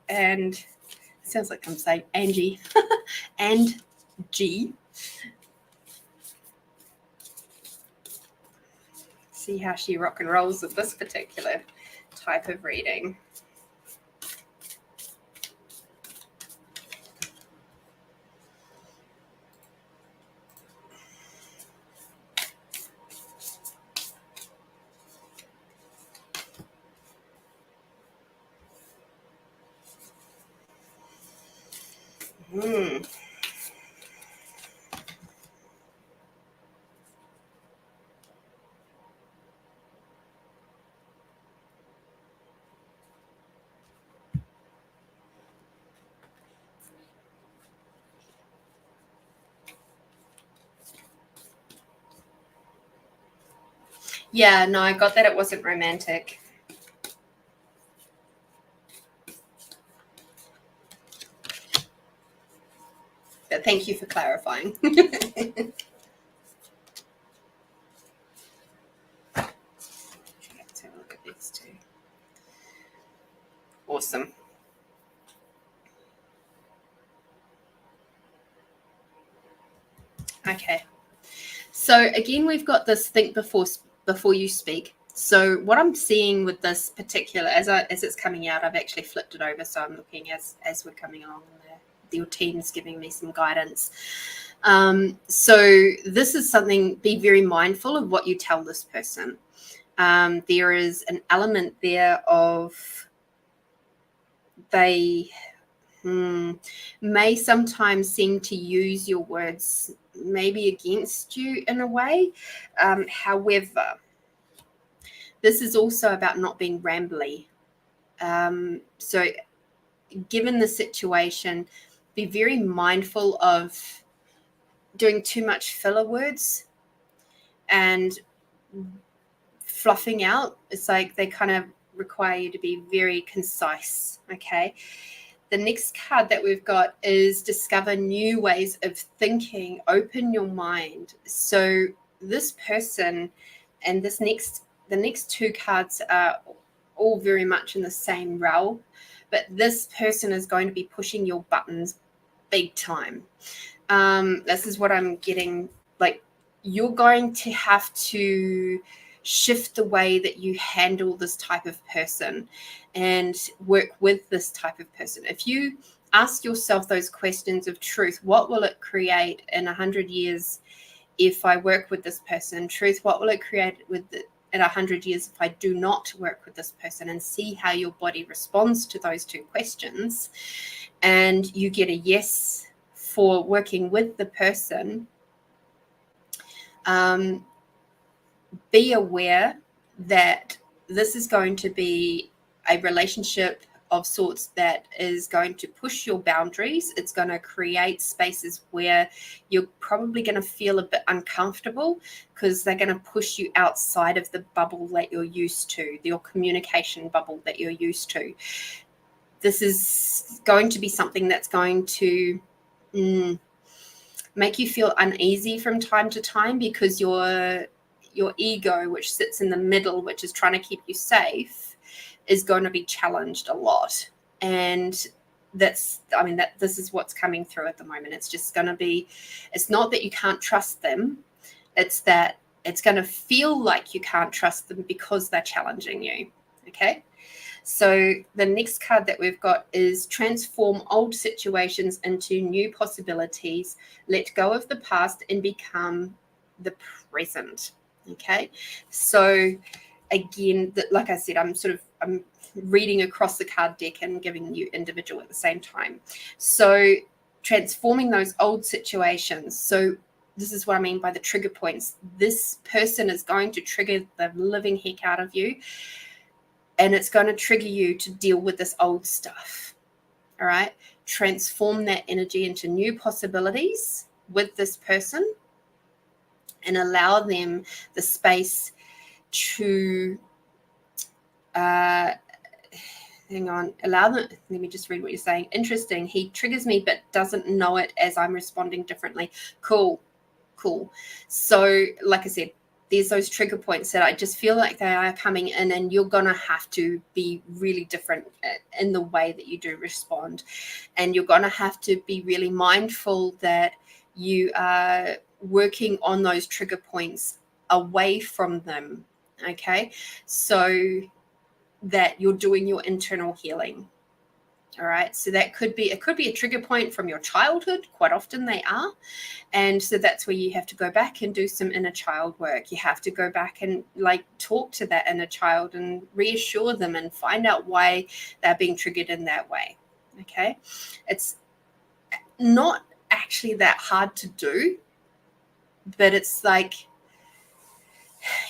[SPEAKER 1] And it sounds like I'm saying Angie and G. See how she rock and rolls with this particular type of reading. Yeah, no, I got that it wasn't romantic. But thank you for clarifying. Let's have a look at these two. Awesome. Okay. So again, we've got this think before you speak. So what I'm seeing with this particular, as it's coming out, I've actually flipped it over, so I'm looking as we're coming along, and your team's giving me some guidance. So this is something, be very mindful of what you tell this person. There is an element there of they may sometimes seem to use your words maybe against you in a way. However, this is also about not being rambly. So given the situation, be very mindful of doing too much filler words and fluffing out. It's like they kind of require you to be very concise, okay? The next card that we've got is discover new ways of thinking, open your mind. So this person and the next two cards are all very much in the same realm, but this person is going to be pushing your buttons big time. This is what I'm getting. Like, you're going to have to shift the way that you handle this type of person and work with this type of person. If you ask yourself those questions of truth, what will it create in 100 years if I work with this person? Truth, what will it create in 100 years if I do not work with this person? And see how your body responds to those two questions. And you get a yes for working with the person. Be aware that this is going to be a relationship of sorts that is going to push your boundaries. It's going to create spaces where you're probably going to feel a bit uncomfortable because they're going to push you outside of the bubble that you're used to, your communication bubble that you're used to. This is going to be something that's going to make you feel uneasy from time to time, because your ego, which sits in the middle, which is trying to keep you safe, is going to be challenged a lot. And this is what's coming through at the moment. It's just going to be, it's not that you can't trust them. It's that It's going to feel like you can't trust them because they're challenging you. Okay. So the next card that we've got is transform old situations into new possibilities, let go of the past and become the present. Okay. So again, like I said, I'm reading across the card deck and giving you individual at the same time. So transforming those old situations. So this is what I mean by the trigger points. This person is going to trigger the living heck out of you, and it's going to trigger you to deal with this old stuff. All right. Transform that energy into new possibilities with this person and allow them the space to hang on, allow them, let me just read what you're saying. Interesting. He triggers me but doesn't know it as I'm responding differently. Cool. So like I said, there's those trigger points that I just feel like they are coming in, and you're going to have to be really different in the way that you do respond. And you're going to have to be really mindful that you are working on those trigger points away from them. Okay. So that you're doing your internal healing. All right. So it could be a trigger point from your childhood. Quite often they are. And so that's where you have to go back and do some inner child work. You have to go back and like talk to that inner child and reassure them and find out why they're being triggered in that way. Okay. It's not actually that hard to do, but it's like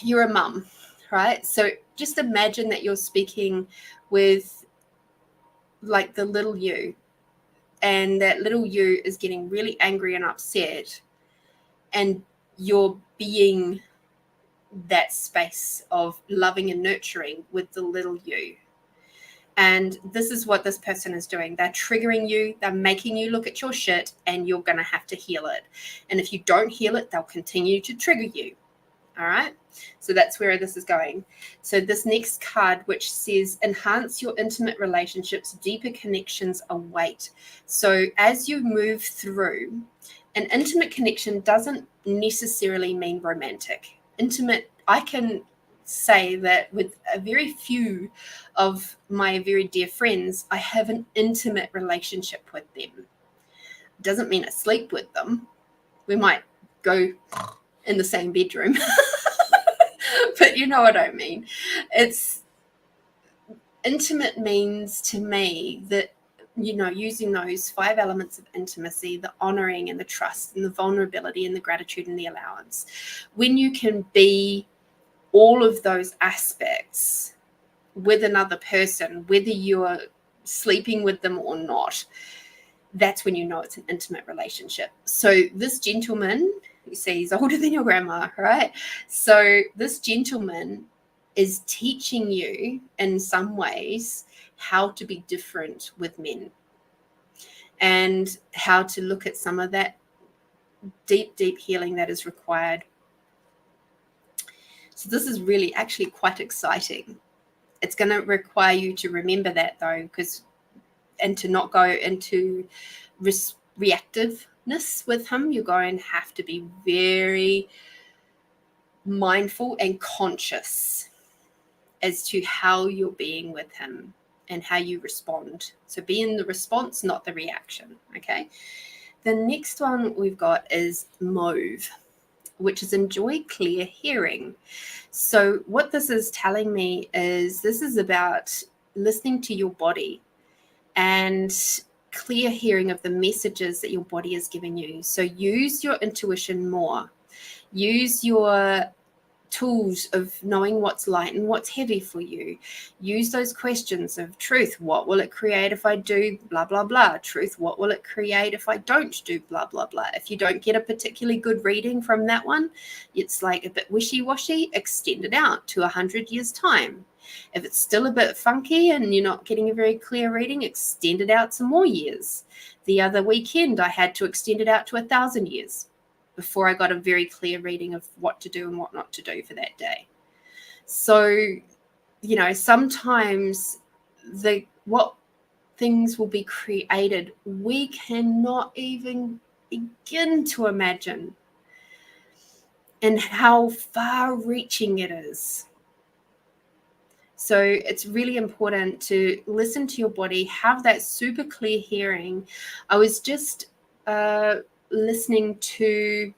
[SPEAKER 1] you're a mum, right? So just imagine that you're speaking with like the little you, and that little you is getting really angry and upset, and you're being that space of loving and nurturing with the little you. And this is what this person is doing. They're triggering you. They're making you look at your shit, and you're going to have to heal it. And if you don't heal it, they'll continue to trigger you. All right. So that's where this is going. So this next card, which says enhance your intimate relationships, deeper connections await. So as you move through, an intimate connection doesn't necessarily mean romantic. Intimate, I can say that with a very few of my very dear friends, I have an intimate relationship with them. Doesn't mean I sleep with them. We might go in the same bedroom. But you know what I mean. It's intimate means to me that, you know, using those 5 elements of intimacy, the honoring and the trust and the vulnerability and the gratitude and the allowance, when you can be all of those aspects with another person, whether you're sleeping with them or not, that's when you know it's an intimate relationship. So this gentleman, you see, he's older than your grandma, right? So this gentleman is teaching you in some ways how to be different with men and how to look at some of that deep, deep healing that is required. So this is really actually quite exciting. It's going to require you to remember that though, and to not go into reactiveness with him. You're going to have to be very mindful and conscious as to how you're being with him and how you respond. So be in the response, not the reaction. Okay. The next one we've got is mauve, which is enjoy clear hearing. So what this is telling me is this is about listening to your body and clear hearing of the messages that your body is giving you. So use your intuition more. Use your tools of knowing what's light and what's heavy for you. Use those questions of truth. What will it create if I do blah, blah, blah? Truth. What will it create if I don't do blah, blah, blah? If you don't get a particularly good reading from that one, it's like a bit wishy-washy, extend it out to 100 years time. If it's still a bit funky and you're not getting a very clear reading, extend it out some more years. The other weekend, I had to extend it out to 1,000 years before I got a very clear reading of what to do and what not to do for that day. So, you know, sometimes what things will be created, we cannot even begin to imagine. and how far-reaching it is. So it's really important to listen to your body, have that super clear hearing. I was just listening to,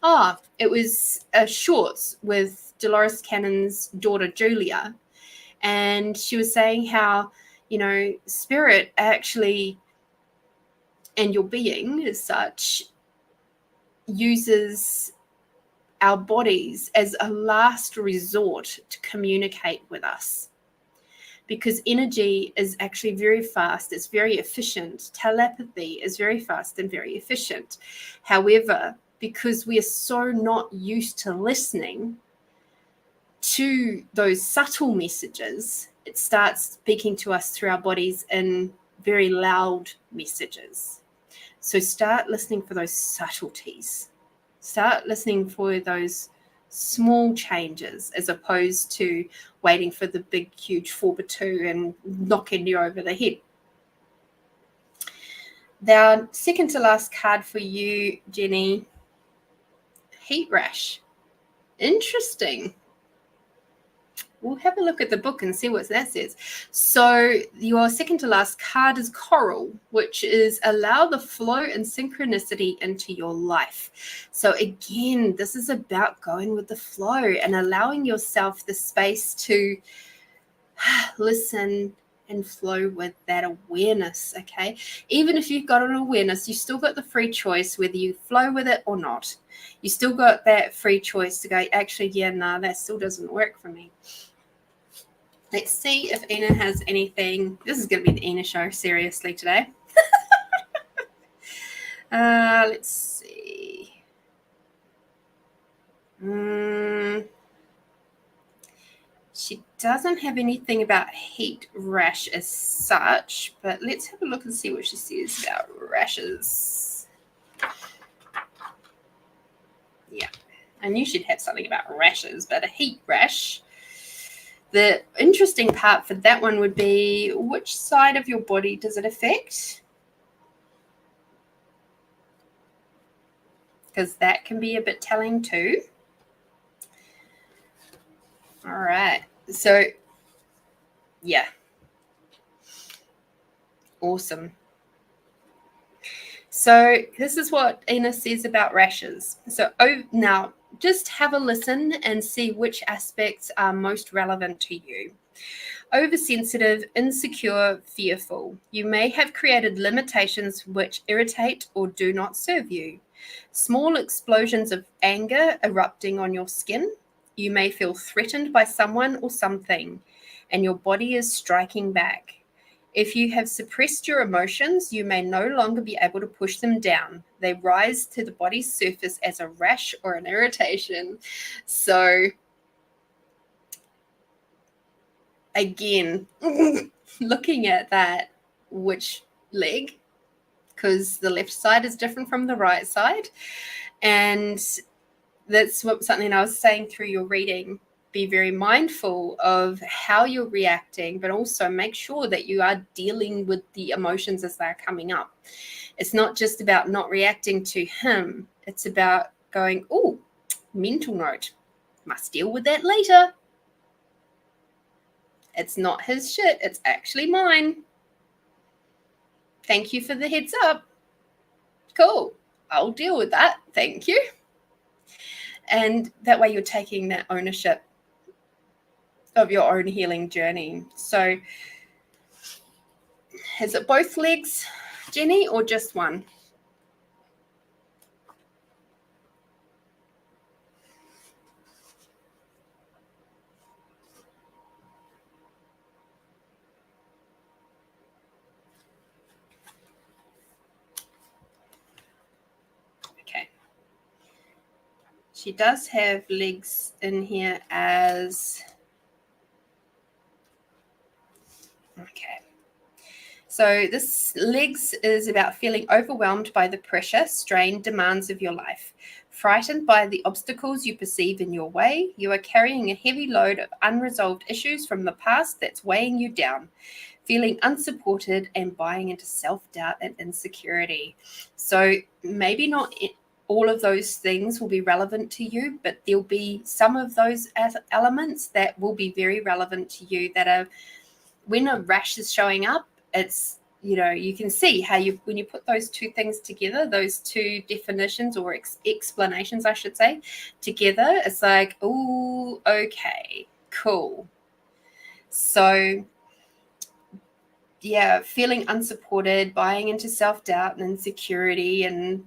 [SPEAKER 1] it was Shorts with Dolores Cannon's daughter, Julia. And she was saying how, spirit actually, and your being as such, uses our bodies as a last resort to communicate with us, because energy is actually very fast, it's very efficient. Telepathy is very fast and very efficient. However, because we are so not used to listening to those subtle messages, it starts speaking to us through our bodies in very loud messages. So start listening for those subtleties. Start listening for those small changes, as opposed to waiting for the big, huge 4x2 and knocking you over the head. The second to last card for you, Jenny, heat rash. Interesting. We'll have a look at the book and see what that says. So your second to last card is Coral, which is allow the flow and synchronicity into your life. So again, this is about going with the flow and allowing yourself the space to listen and flow with that awareness, okay? Even if you've got an awareness, you still got the free choice whether you flow with it or not. You still got that free choice to go, actually, yeah, nah, that still doesn't work for me. Let's see if Ina has anything. This is going to be the Ina show, seriously, today. Let's see. She doesn't have anything about heat rash as such, but let's have a look and see what she says about rashes. Yeah, I knew she'd have something about rashes, but a heat rash. The interesting part for that one would be, which side of your body does it affect? Because that can be a bit telling too. All right. So, yeah. Awesome. So this is what Ina says about rashes. So now, just have a listen and see which aspects are most relevant to you. Oversensitive, insecure, fearful. You may have created limitations which irritate or do not serve you. Small explosions of anger erupting on your skin. You may feel threatened by someone or something, and your body is striking back. If you have suppressed your emotions, you may no longer be able to push them down. They rise to the body's surface as a rash or an irritation. So, again, looking at that, which leg, because the left side is different from the right side. And that's something I was saying through your reading. Be very mindful of how you're reacting, but also make sure that you are dealing with the emotions as they're coming up. It's not just about not reacting to him. It's about going, oh, mental note, must deal with that later. It's not his shit. It's actually mine. Thank you for the heads up. Cool. I'll deal with that. Thank you. And that way you're taking that ownership of your own healing journey. So is it both legs, Jenny, or just one? Okay. She does have legs in here as... Okay. So this legs is about feeling overwhelmed by the pressure, strain, demands of your life. Frightened by the obstacles you perceive in your way, you are carrying a heavy load of unresolved issues from the past that's weighing you down. Feeling unsupported and buying into self-doubt and insecurity. So maybe not all of those things will be relevant to you, but there'll be some of those elements that will be very relevant to you that are, when a rash is showing up, it's, you can see how when you put those two things together, those two definitions or explanations, I should say, together, it's like, oh, okay, cool. So yeah, feeling unsupported, buying into self-doubt and insecurity, and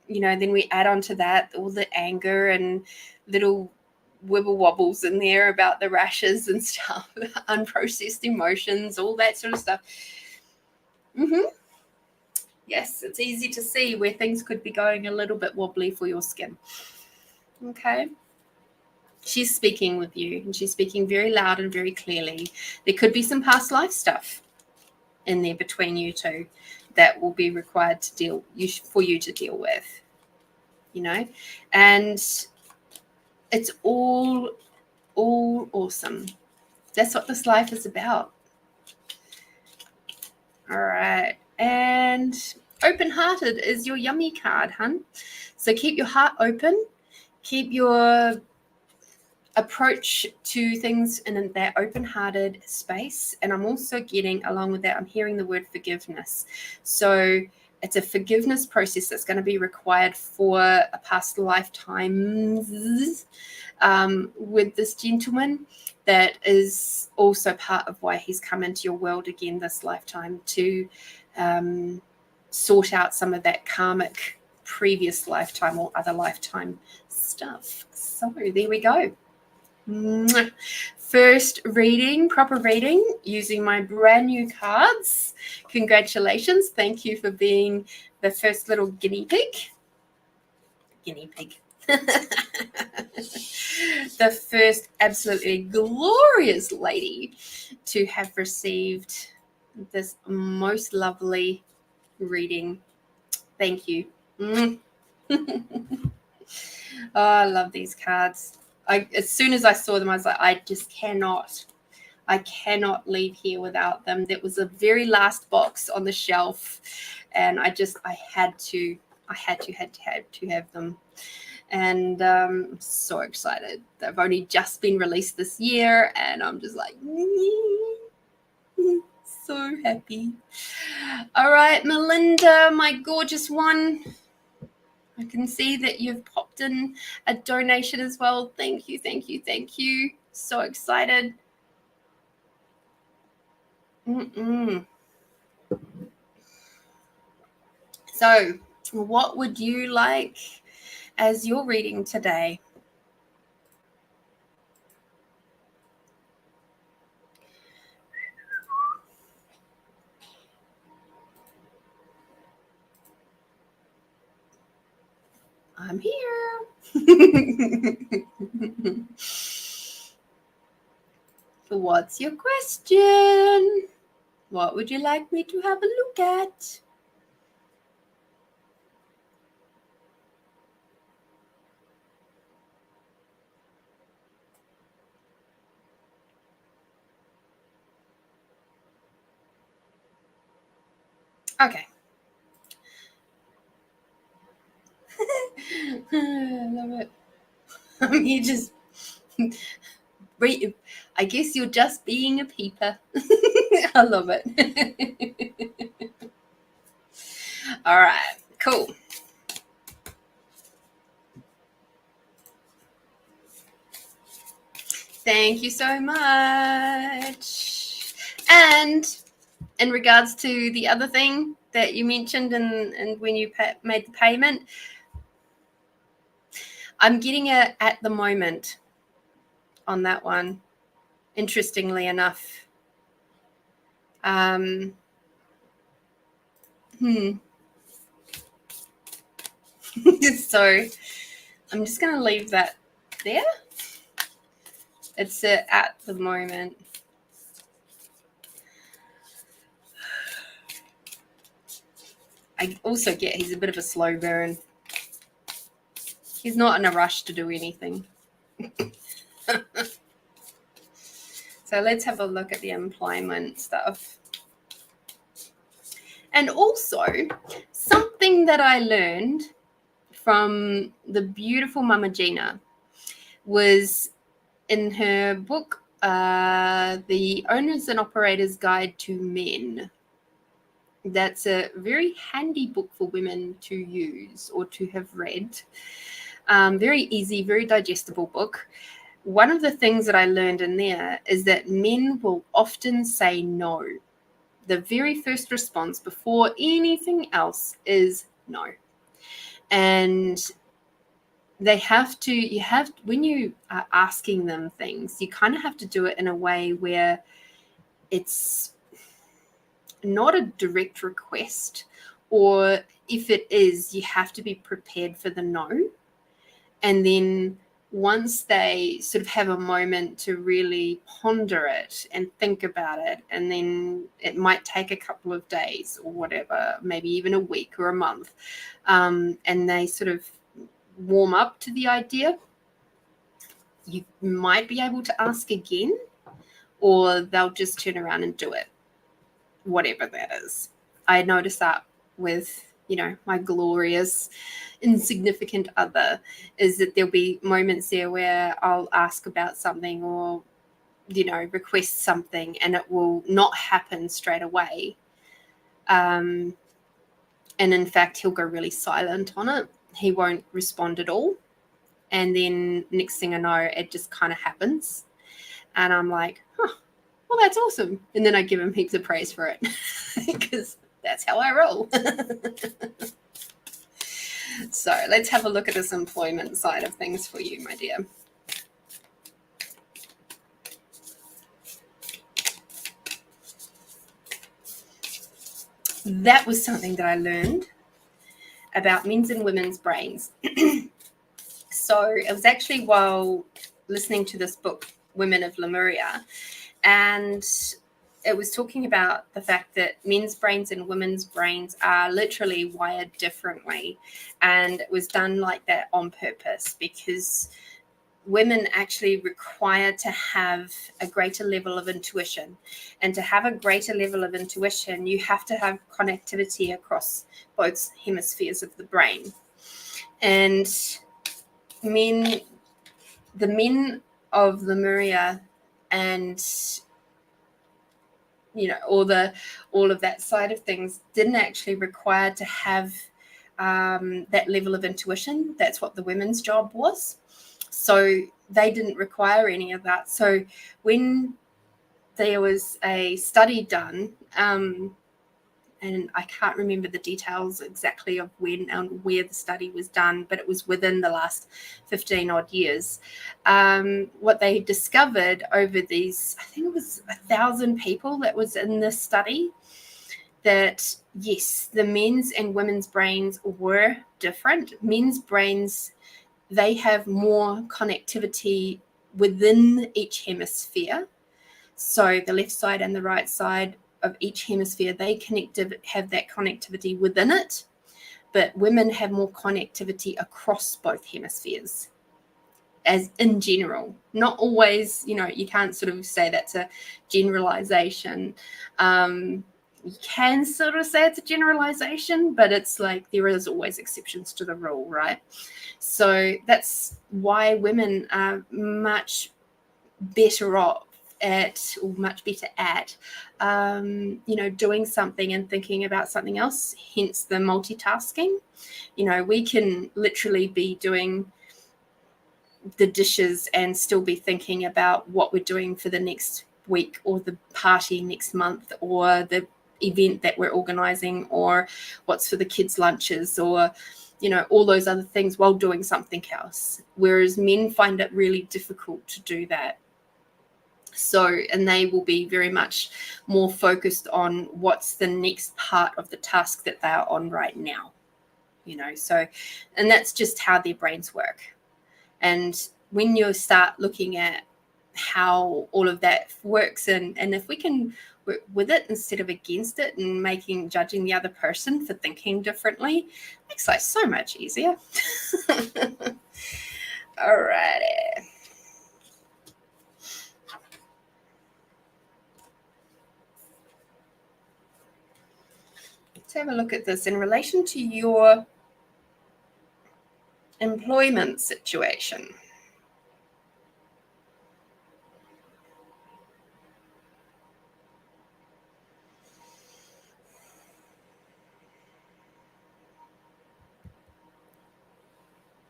[SPEAKER 1] then we add on to that all the anger and little wibble wobbles in there about the rashes and stuff, unprocessed emotions, all that sort of stuff. Yes, it's easy to see where things could be going a little bit wobbly for your skin. Okay. She's speaking with you, and she's speaking very loud and very clearly. There could be some past life stuff in there between you two that will be required to for you to deal with, and it's all awesome. That's what this life is about. All right. And open-hearted is your yummy card, hun. So keep your heart open, keep your approach to things in that open-hearted space. And I'm also getting, along with that, I'm hearing the word forgiveness. So it's a forgiveness process that's going to be required for a past lifetimes with this gentleman. That is also part of why he's come into your world again this lifetime, to sort out some of that karmic previous lifetime or other lifetime stuff. So there we go. First reading, proper reading, using my brand new cards. Congratulations. Thank you for being the first little guinea pig. The first absolutely glorious lady to have received this most lovely reading. Thank you. Oh, I love these cards. As soon as I saw them, I was like, I cannot leave here without them. That was the very last box on the shelf, and I had to have them. And I'm so excited. They've only just been released this year, and I'm just like, so happy. All right, Melinda, my gorgeous one. I can see that you've popped in a donation as well. Thank you, thank you, thank you. So excited. So, what would you like as your reading today? I'm here. What's your question? What would you like me to have a look at? Okay. I love it. You just, I guess you're just being a peeper. I love it. All right, cool. Thank you so much. And in regards to the other thing that you mentioned and when you made the payment, I'm getting it at the moment on that one, interestingly enough. So I'm just going to leave that there. It's at the moment. I also get he's a bit of a slow burn. He's not in a rush to do anything. So let's have a look at the employment stuff. And also, something that I learned from the beautiful Mama Gina was in her book, The Owners and Operators Guide to Men. That's a very handy book for women to use or to have read. Very easy, very digestible book. One of the things that I learned in there is that men will often say no. The very first response before anything else is no. And when you are asking them things, you kind of have to do it in a way where it's not a direct request, or if it is, you have to be prepared for the no. And then once they sort of have a moment to really ponder it and think about it, and then it might take a couple of days or whatever, maybe even a week or a month, and they sort of warm up to the idea, you might be able to ask again, or they'll just turn around and do it, whatever that is. I noticed that with, my glorious insignificant other, is that there'll be moments there where I'll ask about something or, request something, and it will not happen straight away. And in fact, he'll go really silent on it. He won't respond at all. And then next thing I know, it just kind of happens. And I'm like, well, that's awesome. And then I give him heaps of praise for it because that's how I roll. So let's have a look at this employment side of things for you, my dear. That was something that I learned about men's and women's brains. So it was actually while listening to this book, Women of Lemuria, and it was talking about the fact that men's brains and women's brains are literally wired differently. And it was done like that on purpose because women actually require to have a greater level of intuition. And to have a greater level of intuition, you have to have connectivity across both hemispheres of the brain. And the men of Lemuria and all of that side of things didn't actually require to have that level of intuition. That's what the women's job was. So they didn't require any of that. So when there was a study done, and I can't remember the details exactly of when and where the study was done, but it was within the last 15 odd years. What they discovered over these, I think it was 1,000 people that was in this study, that yes, the men's and women's brains were different. Men's brains, they have more connectivity within each hemisphere. So the left side and the right side of each hemisphere, they have that connectivity within it, but women have more connectivity across both hemispheres, as in general. Not always, you can't sort of say that's a generalization. You can sort of say it's a generalization, but it's like there is always exceptions to the rule, right? So that's why women are much better off doing something and thinking about something else, hence the multitasking. We can literally be doing the dishes and still be thinking about what we're doing for the next week or the party next month or the event that we're organizing or what's for the kids' lunches or all those other things while doing something else, whereas men find it really difficult to do that. So, and they will be very much more focused on what's the next part of the task that they are on right now, so, and that's just how their brains work. And when you start looking at how all of that works, and if we can work with it instead of against it and judging the other person for thinking differently, makes life so much easier. Alrighty. Let's have a look at this in relation to your employment situation.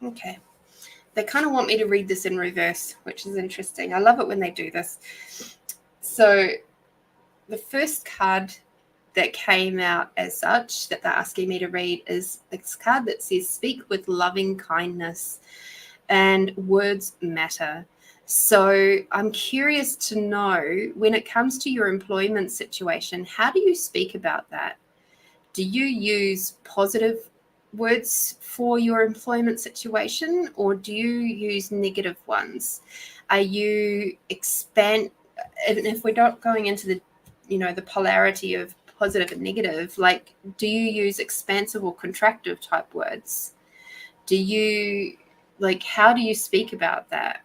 [SPEAKER 1] Okay. They kind of want me to read this in reverse, which is interesting. I love it when they do this. So the first card that came out as such that they're asking me to read is this card that says, speak with loving kindness and words matter. So I'm curious to know, when it comes to your employment situation, how do you speak about that? Do you use positive words for your employment situation, or do you use negative ones? Are you and if we're not going into the, the polarity of positive and negative, like, do you use expansive or contractive type words? Do you, like, how do you speak about that?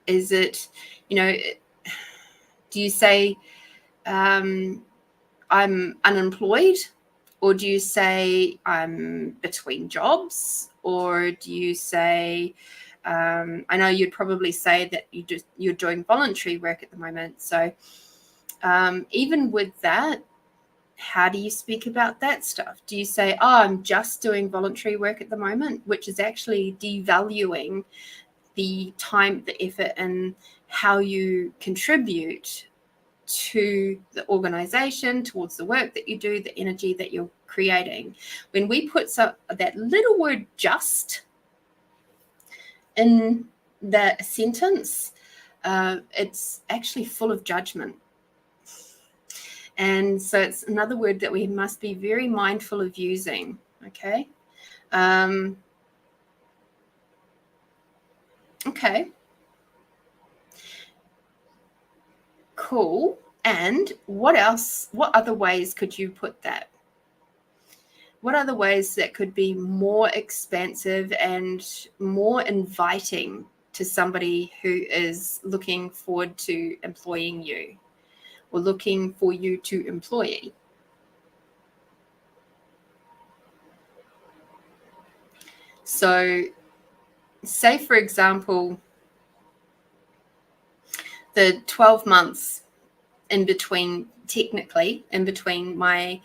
[SPEAKER 1] Is it, do you say, I'm unemployed? Or do you say I'm between jobs? Or do you say, I know you'd probably say that you're doing voluntary work at the moment. So even with that, how do you speak about that stuff? Do you say, oh, I'm just doing voluntary work at the moment, which is actually devaluing the time, the effort, and how you contribute to the organization, towards the work that you do, the energy that you're creating? When we put that little word just in that sentence, it's actually full of judgment. And so it's another word that we must be very mindful of using. Okay. Okay. Cool. And what else? What other ways could you put that? What other ways that could be more expansive and more inviting to somebody who is looking forward to employing you or looking for you to employ? So, say, for example, the 12 months technically in between my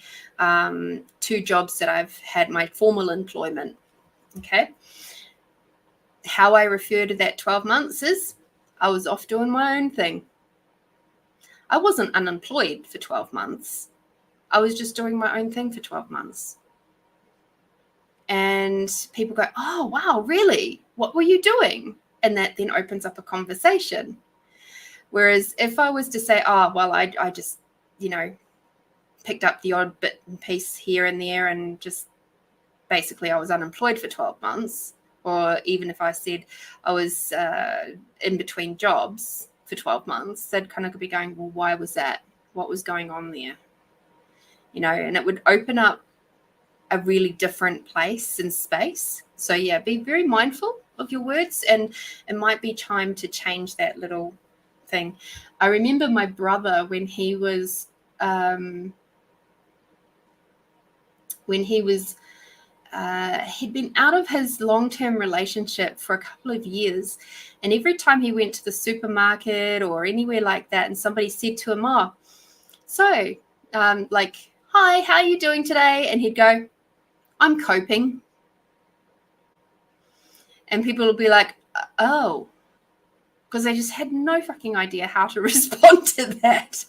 [SPEAKER 1] 2 jobs that I've had, my formal employment. Okay. How I refer to that 12 months is I was off doing my own thing. I wasn't unemployed for 12 months. I was just doing my own thing for 12 months. And people go, oh, wow, really? What were you doing? And that then opens up a conversation. Whereas if I was to say, oh, well, I just, picked up the odd bit and piece here and there, and just basically I was unemployed for 12 months. Or even if I said I was in between jobs for 12 months, they'd kind of be going, well, why was that? What was going on there? And it would open up a really different place and space. So yeah, be very mindful of your words, and it might be time to change that little thing. I remember my brother when he was he'd been out of his long-term relationship for a couple of years, and every time he went to the supermarket or anywhere like that, and somebody said to him, oh, so like, hi, how are you doing today? And he'd go, I'm coping. And people will be like, oh, because they just had no fucking idea how to respond to that.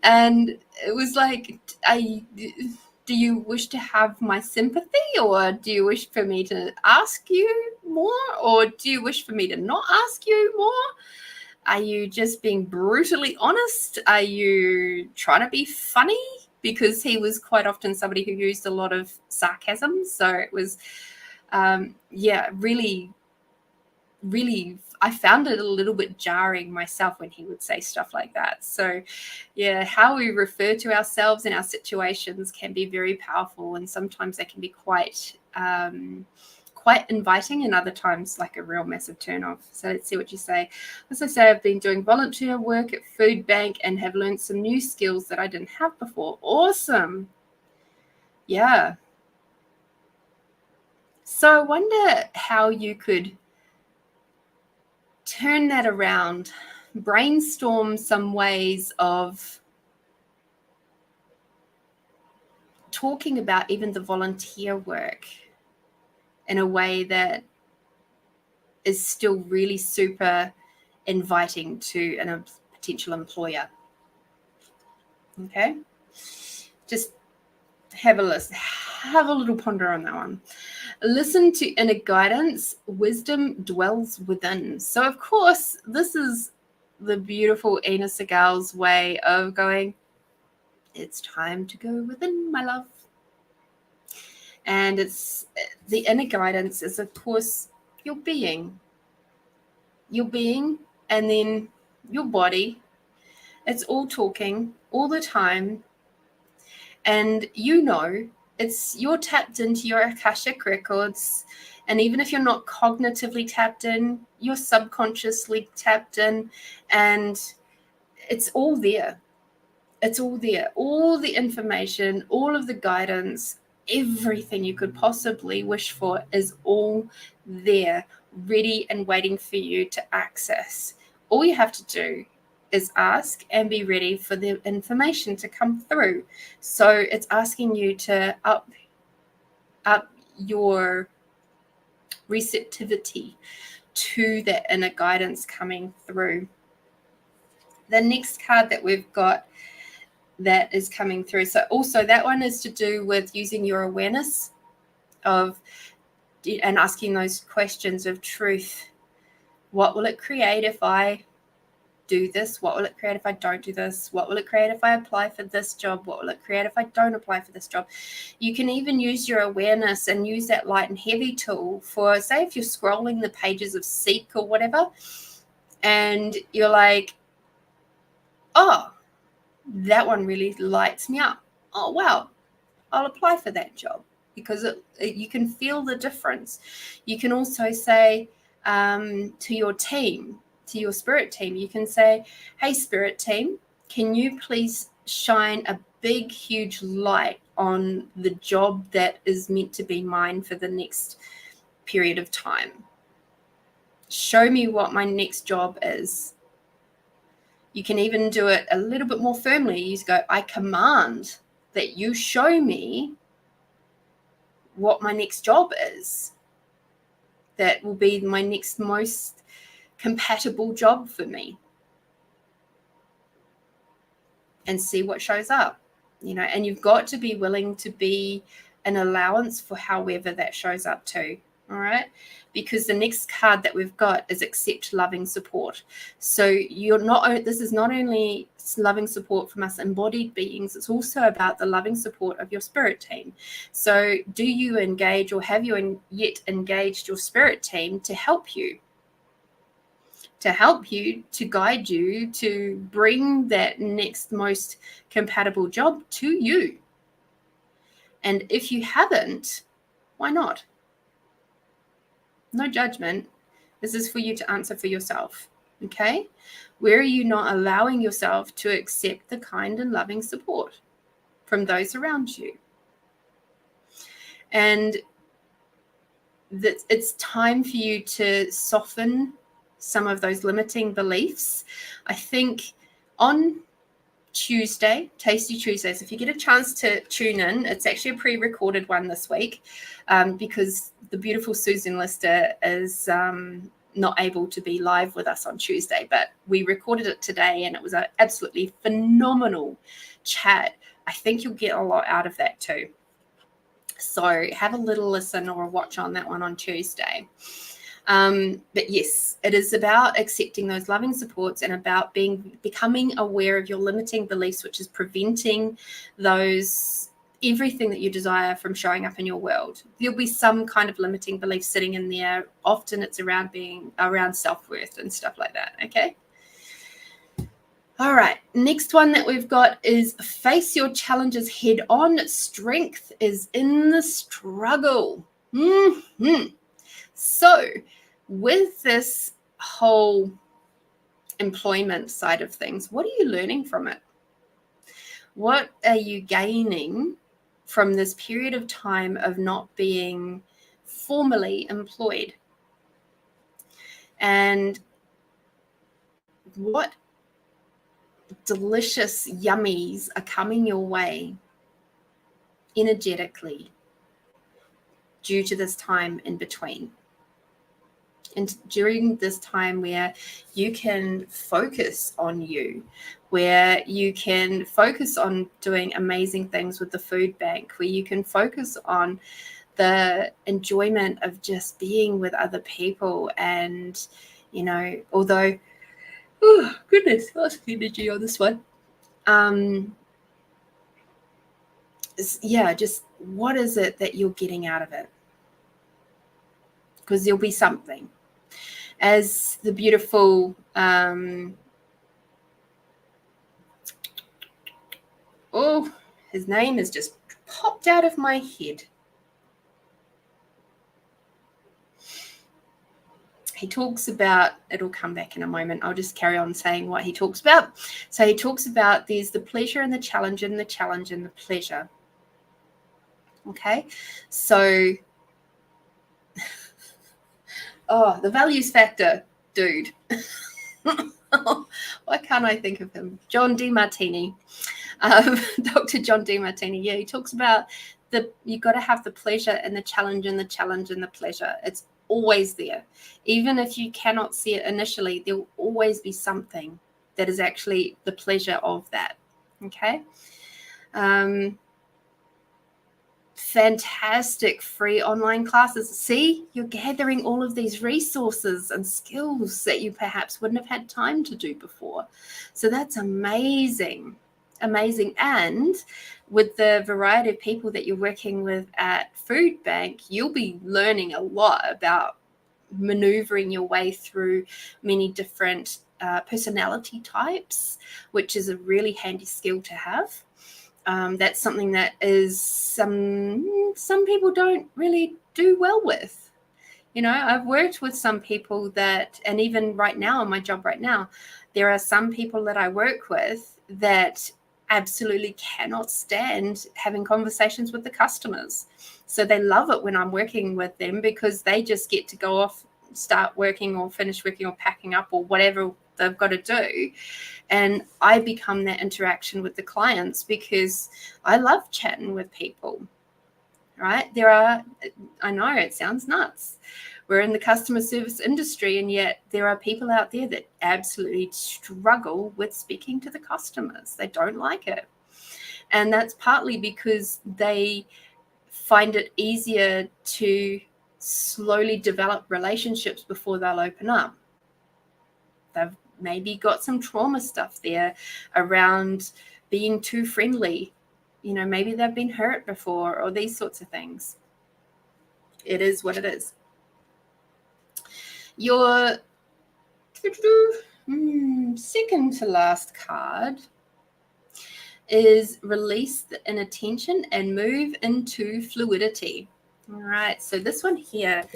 [SPEAKER 1] And it was like, do you wish to have my sympathy, or do you wish for me to ask you more, or do you wish for me to not ask you more? Are you just being brutally honest? Are you trying to be funny? Because he was quite often somebody who used a lot of sarcasm. So it was, really, really, I found it a little bit jarring myself when he would say stuff like that. So yeah, how we refer to ourselves in our situations can be very powerful, and sometimes they can be quite inviting, and other times like a real massive turn off. So let's see what you say. As I say, I've been doing volunteer work at food bank and have learned some new skills that I didn't have before. Awesome. Yeah. So I wonder how you could turn that around, brainstorm some ways of talking about even the volunteer work in a way that is still really super inviting to a potential employer. Okay, just have a list, have a little ponder on that one. Listen to inner guidance. Wisdom dwells within. So of course, this is the beautiful Ina Segal's way of going, it's time to go within, my love. And it's the inner guidance is, of course, your being, and then your body. It's all talking all the time. And you're tapped into your Akashic records. And even if you're not cognitively tapped in, you're subconsciously tapped in, and it's all there. It's all there. All the information, all of the guidance, everything you could possibly wish for is all there, ready and waiting for you to access. All you have to do is ask and be ready for the information to come through. So it's asking you to up your receptivity to that inner guidance coming through. The next card that we've got that is coming through. So also that one is to do with using your awareness of and asking those questions of truth. What will it create if I do this? What will it create if I don't do this? What will it create if I apply for this job? What will it create if I don't apply for this job? You can even use your awareness and use that light and heavy tool for, say, if you're scrolling the pages of Seek or whatever, and you're like, oh, that one really lights me up. Oh, wow, I'll apply for that job, because you can feel the difference. You can also say to your team, to your spirit team, you can say, hey, spirit team, can you please shine a big, huge light on the job that is meant to be mine for the next period of time? Show me what my next job is. You can even do it a little bit more firmly. You go, I command that you show me what my next job is. That will be my next most compatible job for me. And see what shows up, and you've got to be willing to be an allowance for however that shows up too. All right. Because the next card that we've got is accept loving support. So this is not only loving support from us embodied beings, it's also about the loving support of your spirit team. So do you engage, or have you yet engaged your spirit team to help you? To guide you, to bring that next most compatible job to you. And if you haven't, why not? No judgment. This is for you to answer for yourself. Okay? Where are you not allowing yourself to accept the kind and loving support from those around you? And that it's time for you to soften some of those limiting beliefs. I think on Tuesday, Tasty Tuesdays, if you get a chance to tune in, it's actually a pre-recorded one this week, because the beautiful Susan Lister is not able to be live with us on Tuesday, but we recorded it today, and it was an absolutely phenomenal chat. I think you'll get a lot out of that too. So have a little listen or a watch on that one on Tuesday. But yes, it is about accepting those loving supports and about becoming aware of your limiting beliefs, which is preventing everything that you desire from showing up in your world. There'll be some kind of limiting belief sitting in there. Often it's around self-worth and stuff like that. Okay. All right. Next one that we've got is face your challenges head on. Strength is in the struggle. Mm-hmm. So with this whole employment side of things, what are you learning from it? What are you gaining from this period of time of not being formerly employed. And what delicious yummies are coming your way energetically due to this time in between. And during this time where you can focus on you, where you can focus on doing amazing things with the food bank, where you can focus on the enjoyment of just being with other people. And, you know, although, oh goodness, lots of energy on this one. Yeah, just what is it that you're getting out of it? Because there'll be something. As the beautiful his name has just popped out of my head. He talks about, it'll come back in a moment, I'll just carry on saying what he talks about. So he talks about there's the pleasure and the challenge and the challenge and the pleasure. Okay, so the values factor, dude. Why can't I think of him? John DeMartini. Dr. John DeMartini. Yeah, he talks about you got to have the pleasure and the challenge and the challenge and the pleasure. It's always there. Even if you cannot see it initially, there will always be something that is actually the pleasure of that. Okay. Fantastic free online classes. See, you're gathering all of these resources and skills that you perhaps wouldn't have had time to do before. So that's amazing. Amazing. And with the variety of people that you're working with at Food Bank, you'll be learning a lot about maneuvering your way through many different personality types, which is a really handy skill to have. That's something that is some people don't really do well with. You know, I've worked with some people that, and even right now in my job right now, there are some people that I work with that absolutely cannot stand having conversations with the customers. So they love it when I'm working with them because they just get to go off, start working or finish working or packing up or whatever they've got to do. And I become that interaction with the clients because I love chatting with people, right? I know it sounds nuts. We're in the customer service industry, and yet there are people out there that absolutely struggle with speaking to the customers. They don't like it. And that's partly because they find it easier to slowly develop relationships before they'll open up. They've maybe got some trauma stuff there around being too friendly. You know, maybe they've been hurt before or these sorts of things. It is what it is. Your second to last card is release the inner tension and move into fluidity. All right, so this one here,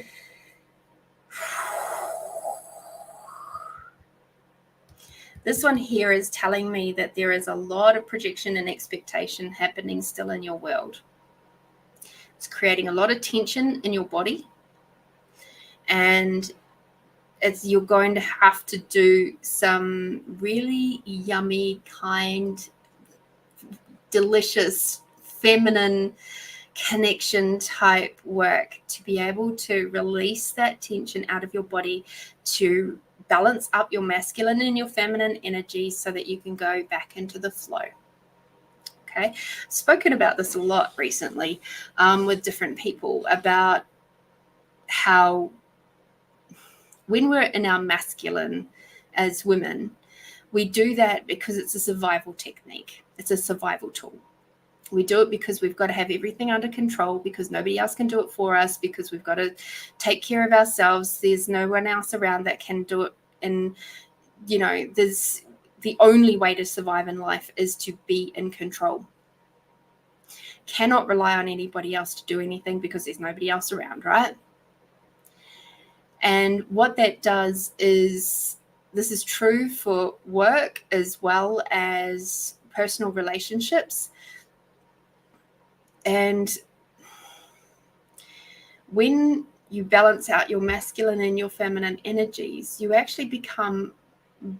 [SPEAKER 1] is telling me that there is a lot of projection and expectation happening still in your world. It's creating a lot of tension in your body, and you're going to have to do some really yummy, kind, delicious, feminine connection type work to be able to release that tension out of your body, to balance up your masculine and your feminine energy so that you can go back into the flow. Okay, spoken about this a lot recently with different people about how when we're in our masculine as women, we do that because it's a survival technique. It's a survival tool. We do it because we've got to have everything under control, because nobody else can do it for us, because we've got to take care of ourselves. There's no one else around that can do it. And, you know, the only way to survive in life is to be in control. Cannot rely on anybody else to do anything because there's nobody else around, right? And what that does is, this is true for work as well as personal relationships. And when you balance out your masculine and your feminine energies, you actually become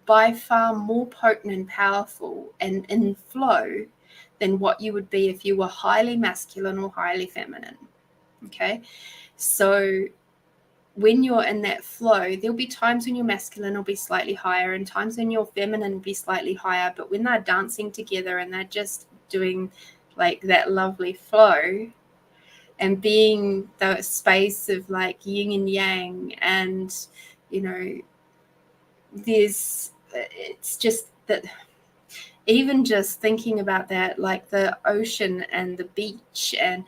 [SPEAKER 1] by far more potent and powerful and in flow than what you would be if you were highly masculine or highly feminine. Okay, so when you're in that flow, there'll be times when your masculine will be slightly higher and times when your feminine will be slightly higher. But when they're dancing together and they're just doing like that lovely flow and being the space of like yin and yang, and it's just that, even just thinking about that, like the ocean and the beach, and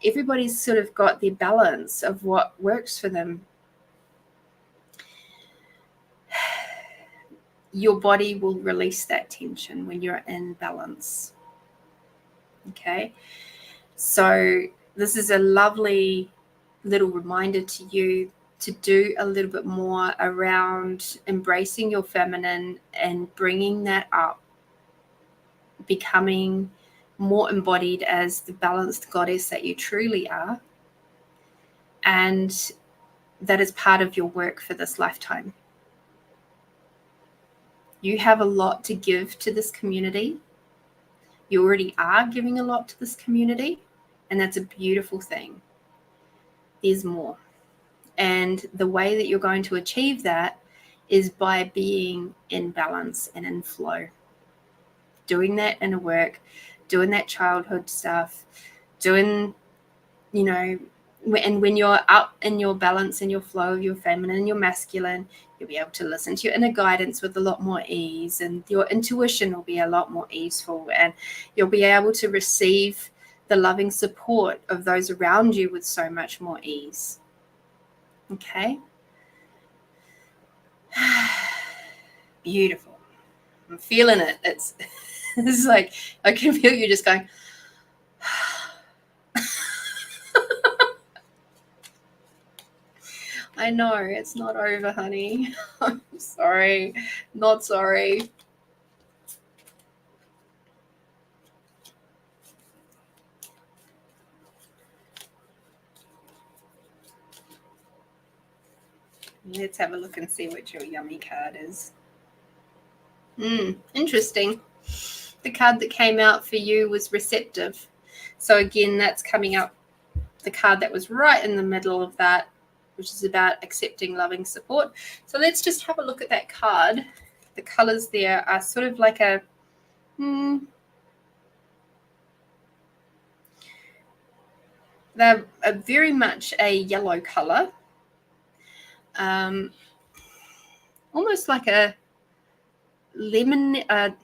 [SPEAKER 1] everybody's sort of got their balance of what works for them. Your body will release that tension when you're in balance. Okay, so this is a lovely little reminder to you to do a little bit more around embracing your feminine and bringing that up, becoming more embodied as the balanced goddess that you truly are. And that is part of your work for this lifetime. You have a lot to give to this community. You already are giving a lot to this community, and that's a beautiful thing. There's more. And the way that you're going to achieve that is by being in balance and in flow. Doing that inner work, doing that childhood stuff, doing, and when you're up in your balance and your flow of your feminine and your masculine, you'll be able to listen to your inner guidance with a lot more ease, and your intuition will be a lot more easeful, and you'll be able to receive the loving support of those around you with so much more ease. Okay? Beautiful. I'm feeling it. It's like I can feel you just going. I know it's not over, honey. I'm sorry. Not sorry. Let's have a look and see what your yummy card is. Interesting. The card that came out for you was receptive. So again, that's coming up, the card that was right in the middle of that, which is about accepting loving support. So let's just have a look at that card. The colors there are sort of like they're very much a yellow color. Almost like a lemon, a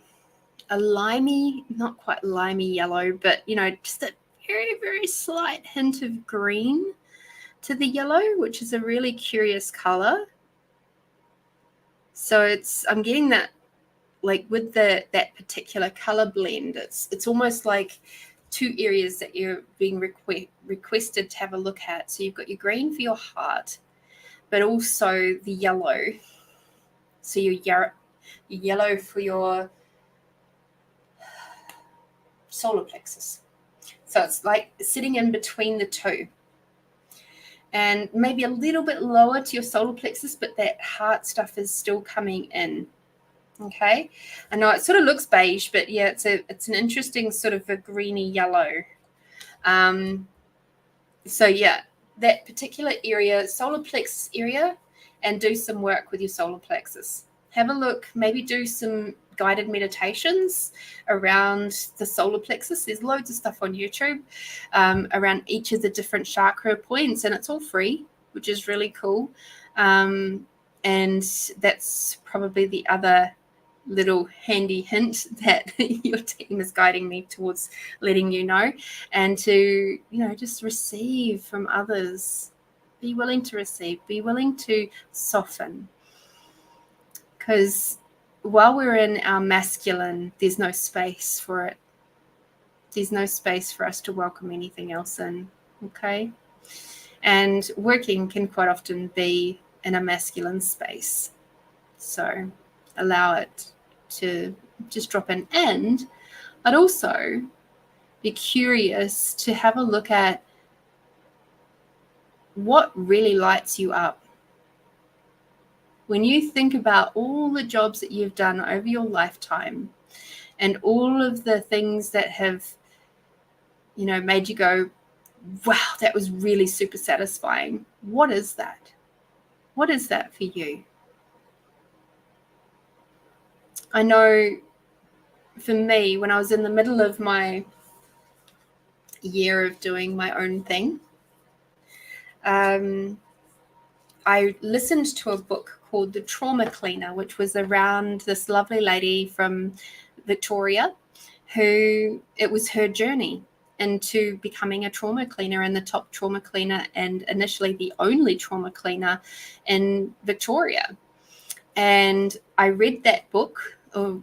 [SPEAKER 1] limey, not quite limey yellow, but just a very, very slight hint of green to the yellow, which is a really curious color. So I'm getting that, like with that particular color blend, it's almost like two areas that you're being requested to have a look at. So you've got your green for your heart, but also the yellow. So your yellow for your solar plexus. So it's like sitting in between the two. And maybe a little bit lower to your solar plexus, but that heart stuff is still coming in. Okay, I know it sort of looks beige, but yeah, it's an interesting sort of a greeny yellow. So yeah, that particular area, solar plexus area, and do some work with your solar plexus. Have a look, maybe do some guided meditations around the solar plexus. There's loads of stuff on YouTube around each of the different chakra points, and it's all free, which is really cool. And that's probably the other little handy hint that your team is guiding me towards letting you know, and to just receive from others. Be willing to receive, be willing to soften, because while we're in our masculine, there's no space for it. There's no space for us to welcome anything else in. Okay, and working can quite often be in a masculine space, so allow it to just drop in, but also be curious to have a look at what really lights you up? When you think about all the jobs that you've done over your lifetime and all of the things that have, made you go, wow, that was really super satisfying. What is that? What is that for you? I know for me, when I was in the middle of my year of doing my own thing, I listened to a book called The Trauma Cleaner, which was around this lovely lady from Victoria who it was her journey into becoming a trauma cleaner and the top trauma cleaner and initially the only trauma cleaner in Victoria. And I read that book, or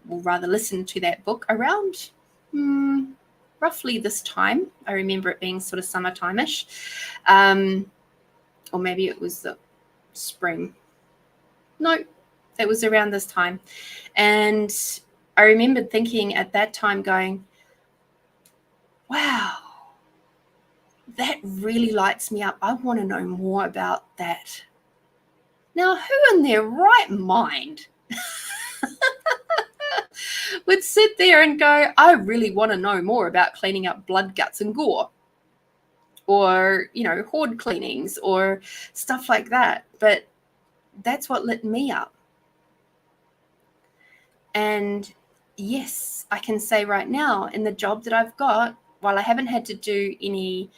[SPEAKER 1] rather listened to that book around roughly this time. I remember it being sort of summertime-ish. Or maybe it was the spring. No, it was around this time. And I remembered thinking at that time going, wow, that really lights me up. I want to know more about that. Now, who in their right mind would sit there and go, I really want to know more about cleaning up blood, guts, and gore? Or, hoard cleanings or stuff like that. But that's what lit me up. And yes, I can say right now in the job that I've got, while I haven't had to do any,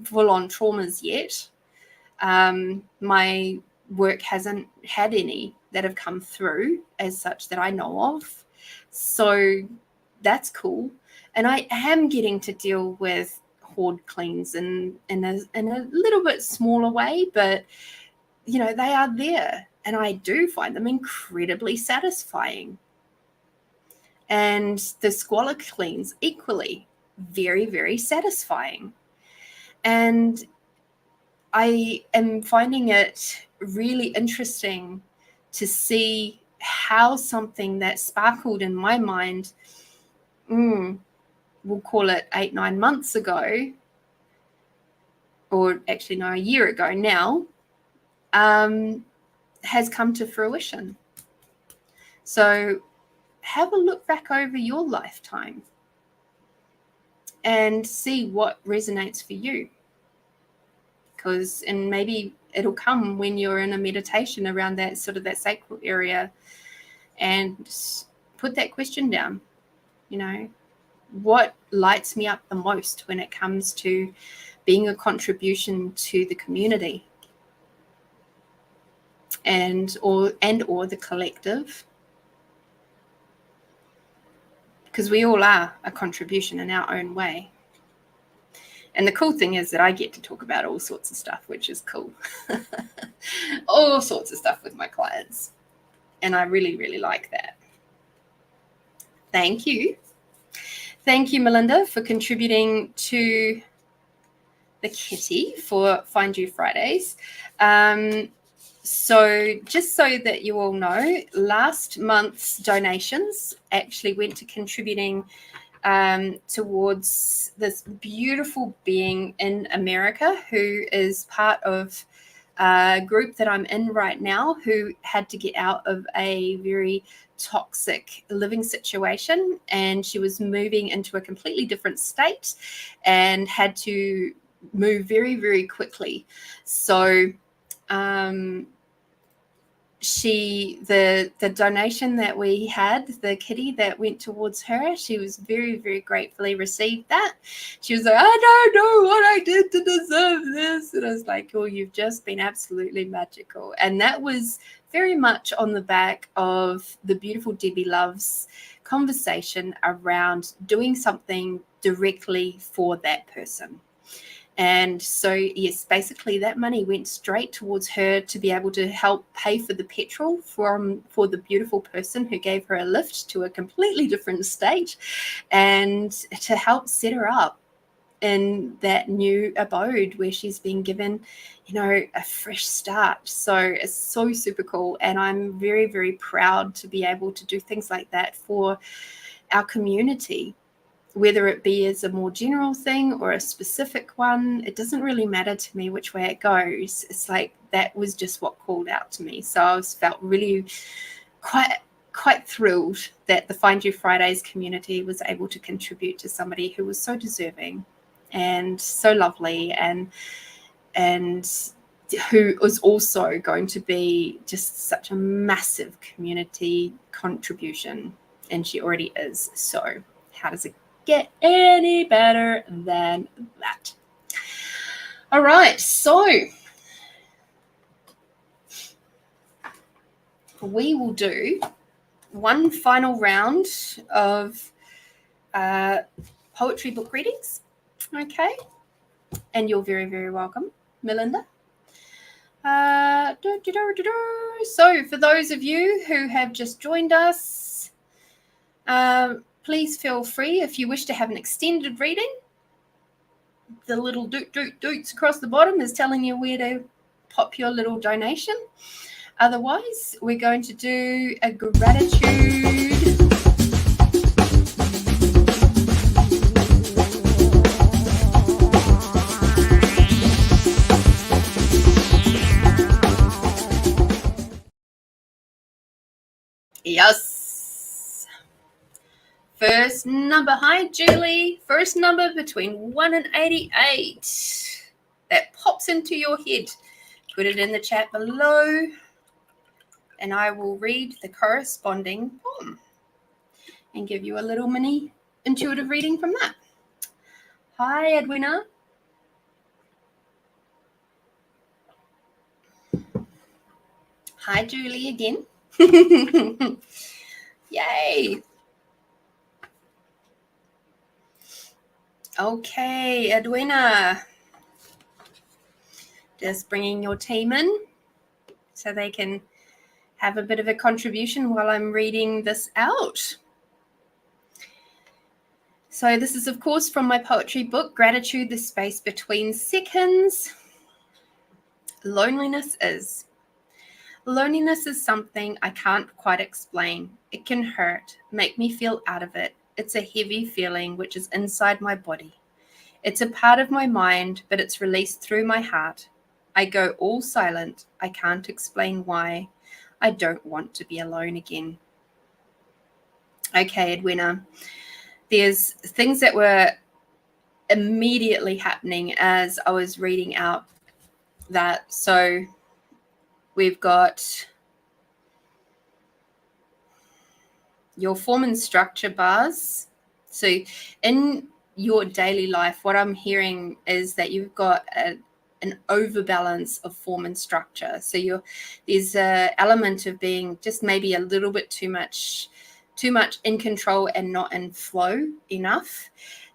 [SPEAKER 1] full-on traumas yet, my work hasn't had any that have come through as such that I know of. So that's cool. And I am getting to deal with hoard cleans in a little bit smaller way, but they are there and I do find them incredibly satisfying. And the squalor cleans equally very, very satisfying. And I am finding it really interesting to see how something that sparkled in my mind, we'll call it 8-9 months ago, or actually no, a year ago now, has come to fruition. So have a look back over your lifetime and see what resonates for you. And maybe it'll come when you're in a meditation around that sort of that sacral area, and put that question down. What lights me up the most when it comes to being a contribution to the community and or the collective? Because we all are a contribution in our own way. And the cool thing is that I get to talk about all sorts of stuff, which is cool. All sorts of stuff with my clients. And I really, really like that. Thank you. Thank you, Melinda, for contributing to the kitty for Find You Fridays. So just so that you all know, last month's donations actually went to contributing towards this beautiful being in America who is part of a group that I'm in right now, who had to get out of a very toxic living situation, and she was moving into a completely different state and had to move very, very quickly. So the donation that we had, the kitty that went towards her, she was very, very gratefully received that. She was like, I don't know what I did to deserve this. And I was like, oh, you've just been absolutely magical. And that was very much on the back of the beautiful Debbie Love's conversation around doing something directly for that person. And so, yes, basically that money went straight towards her to be able to help pay for the petrol for the beautiful person who gave her a lift to a completely different state, and to help set her up in that new abode where she's been given, a fresh start. So it's so super cool. And I'm very, very proud to be able to do things like that for our community. whether it be as a more general thing or a specific one, it doesn't really matter to me which way it goes. It's like that was just what called out to me. So I felt really quite thrilled that the Find You Fridays community was able to contribute to somebody who was so deserving and so lovely, and who was also going to be just such a massive community contribution. And she already is. So how does it get any better than that? All right, so we will do one final round of poetry book readings. Okay, and you're very, very welcome, Melinda. So for those of you who have just joined us, please feel free, if you wish to have an extended reading. The little doots across the bottom is telling you where to pop your little donation. Otherwise, we're going to do a gratitude. Yes. First number. Hi, Julie. First number between 1 and 88. That pops into your head. Put it in the chat below, and I will read the corresponding poem and give you a little mini intuitive reading from that. Hi, Edwina. Hi, Julie again. Yay. Okay, Edwina. Just bringing your team in so they can have a bit of a contribution while I'm reading this out. So this is, of course, from my poetry book, Gratitude, the Space Between Seconds. Loneliness is. Loneliness is something I can't quite explain. It can hurt, make me feel out of it. It's a heavy feeling which is inside my body. It's a part of my mind, but it's released through my heart. I go all silent. I can't explain why. I don't want to be alone again. Okay, Edwina. There's things that were immediately happening as I was reading out that. So we've got your form and structure bars. So in your daily life, what I'm hearing is that you've got an overbalance of form and structure. So there's an element of being just maybe a little bit too much in control and not in flow enough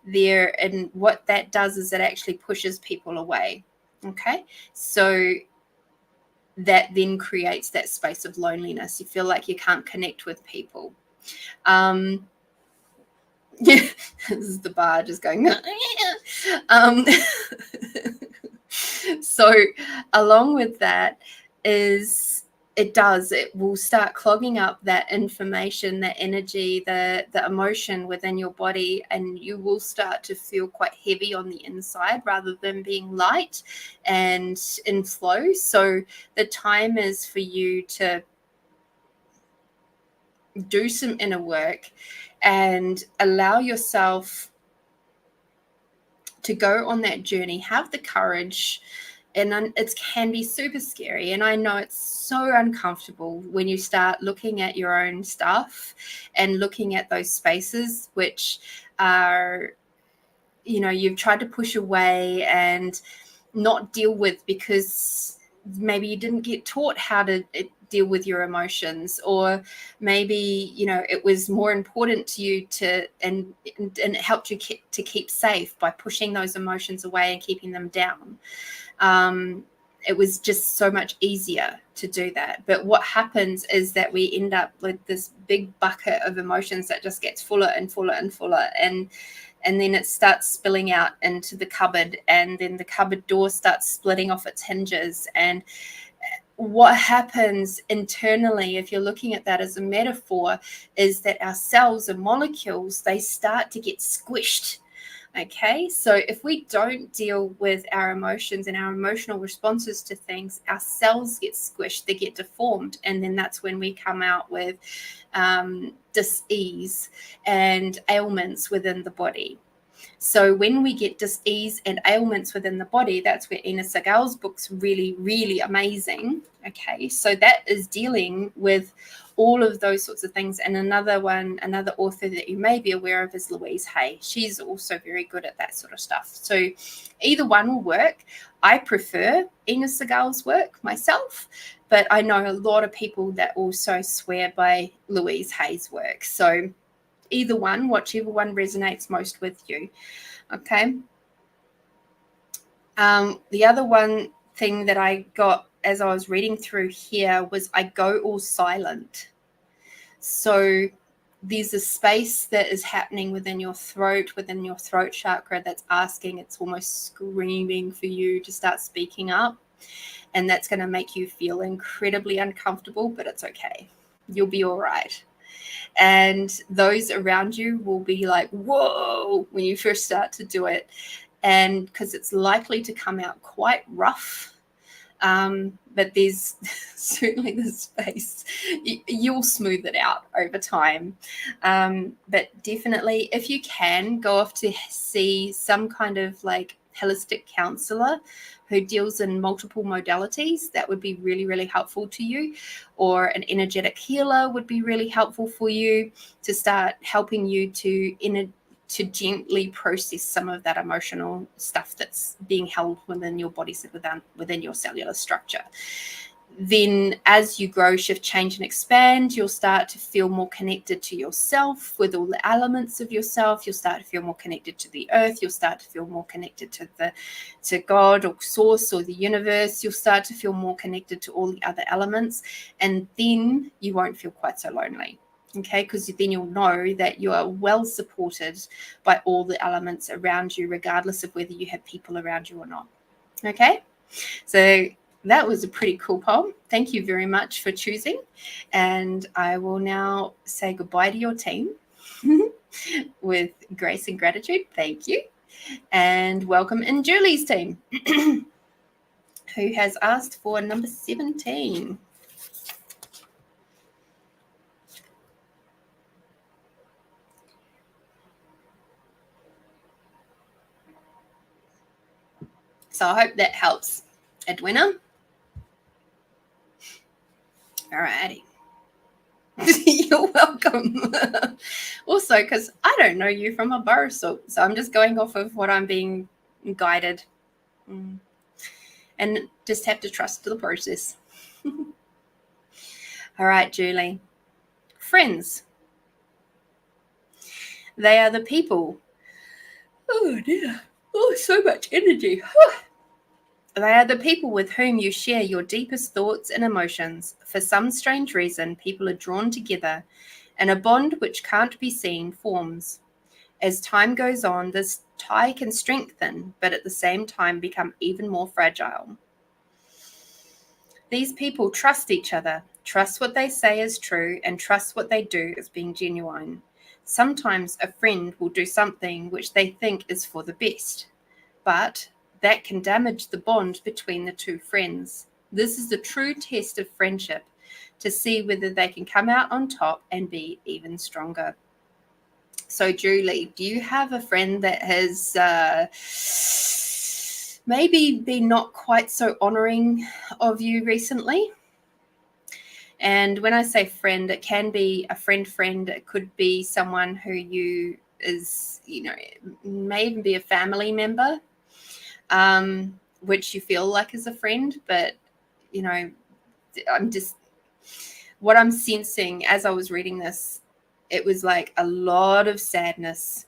[SPEAKER 1] there. And what that does is it actually pushes people away. Okay, so that then creates that space of loneliness. You feel like you can't connect with people. Yeah, this is the bar just going. So along with that is it will start clogging up that information, that energy, the emotion within your body, and you will start to feel quite heavy on the inside rather than being light and in flow. So the time is for you to do some inner work and allow yourself to go on that journey. Have the courage. And it can be super scary. And I know it's so uncomfortable when you start looking at your own stuff and looking at those spaces which are, you've tried to push away and not deal with because maybe you didn't get taught how to deal with your emotions, or maybe it was more important to you and it helped you to keep safe by pushing those emotions away and keeping them down. It was just so much easier to do that. But what happens is that we end up with this big bucket of emotions that just gets fuller and fuller and fuller, and then it starts spilling out into the cupboard, and then the cupboard door starts splitting off its hinges, and what happens internally, if you're looking at that as a metaphor, is that our cells and molecules, they start to get squished. Okay, so if we don't deal with our emotions and our emotional responses to things, our cells get squished, they get deformed, and then that's when we come out with dis-ease and ailments within the body. So when we get dis-ease and ailments within the body, that's where Ina Segal's book's really, really amazing. Okay, so that is dealing with all of those sorts of things. And another author that you may be aware of is Louise Hay. She's also very good at that sort of stuff. So either one will work. I prefer Ina Segal's work myself, but I know a lot of people that also swear by Louise Hay's work. So either one, whichever one resonates most with you. Okay. The other one thing that I got as I was reading through here was I go all silent. So there's a space that is happening within your throat chakra, that's asking, it's almost screaming for you to start speaking up. And that's going to make you feel incredibly uncomfortable, but it's okay. You'll be all right. And those around you will be like, whoa, when you first start to do it. And because it's likely to come out quite rough. But there's certainly the space. You'll smooth it out over time. But definitely, if you can, go off to see some kind of like holistic counselor who deals in multiple modalities. That would be really, really helpful to you. Or an energetic healer would be really helpful for you to start helping you to gently process some of that emotional stuff that's being held within your body, within your cellular structure. Then as you grow, shift, change, and expand, you'll start to feel more connected to yourself with all the elements of yourself. You'll start to feel more connected to the earth. You'll start to feel more connected to God or source or the universe. You'll start to feel more connected to all the other elements. And then you won't feel quite so lonely. Okay, because then you'll know that you are well supported by all the elements around you, regardless of whether you have people around you or not. Okay, so that was a pretty cool poem. Thank you very much for choosing. And I will now say goodbye to your team with grace and gratitude. Thank you. And welcome in Julie's team, who has asked for number 17. So I hope that helps, Edwina. All righty. You're welcome. Also, because I don't know you from a bar, so I'm just going off of what I'm being guided. And just have to trust the process. All right, Julie. Friends. They are the people. Oh, dear. Oh, so much energy. They are the people with whom you share your deepest thoughts and emotions. For some strange reason, people are drawn together, and a bond which can't be seen forms. As time goes on, this tie can strengthen, but at the same time become even more fragile. These people trust each other, trust what they say is true, and trust what they do as being genuine. Sometimes a friend will do something which they think is for the best, but that can damage the bond between the two friends. This is the true test of friendship, to see whether they can come out on top and be even stronger. So, Julie, do you have a friend that has maybe been not quite so honoring of you recently? And when I say friend, it can be a friend. It could be someone who you is, may even be a family member, which you feel like is a friend. But, what I'm sensing as I was reading this, it was like a lot of sadness.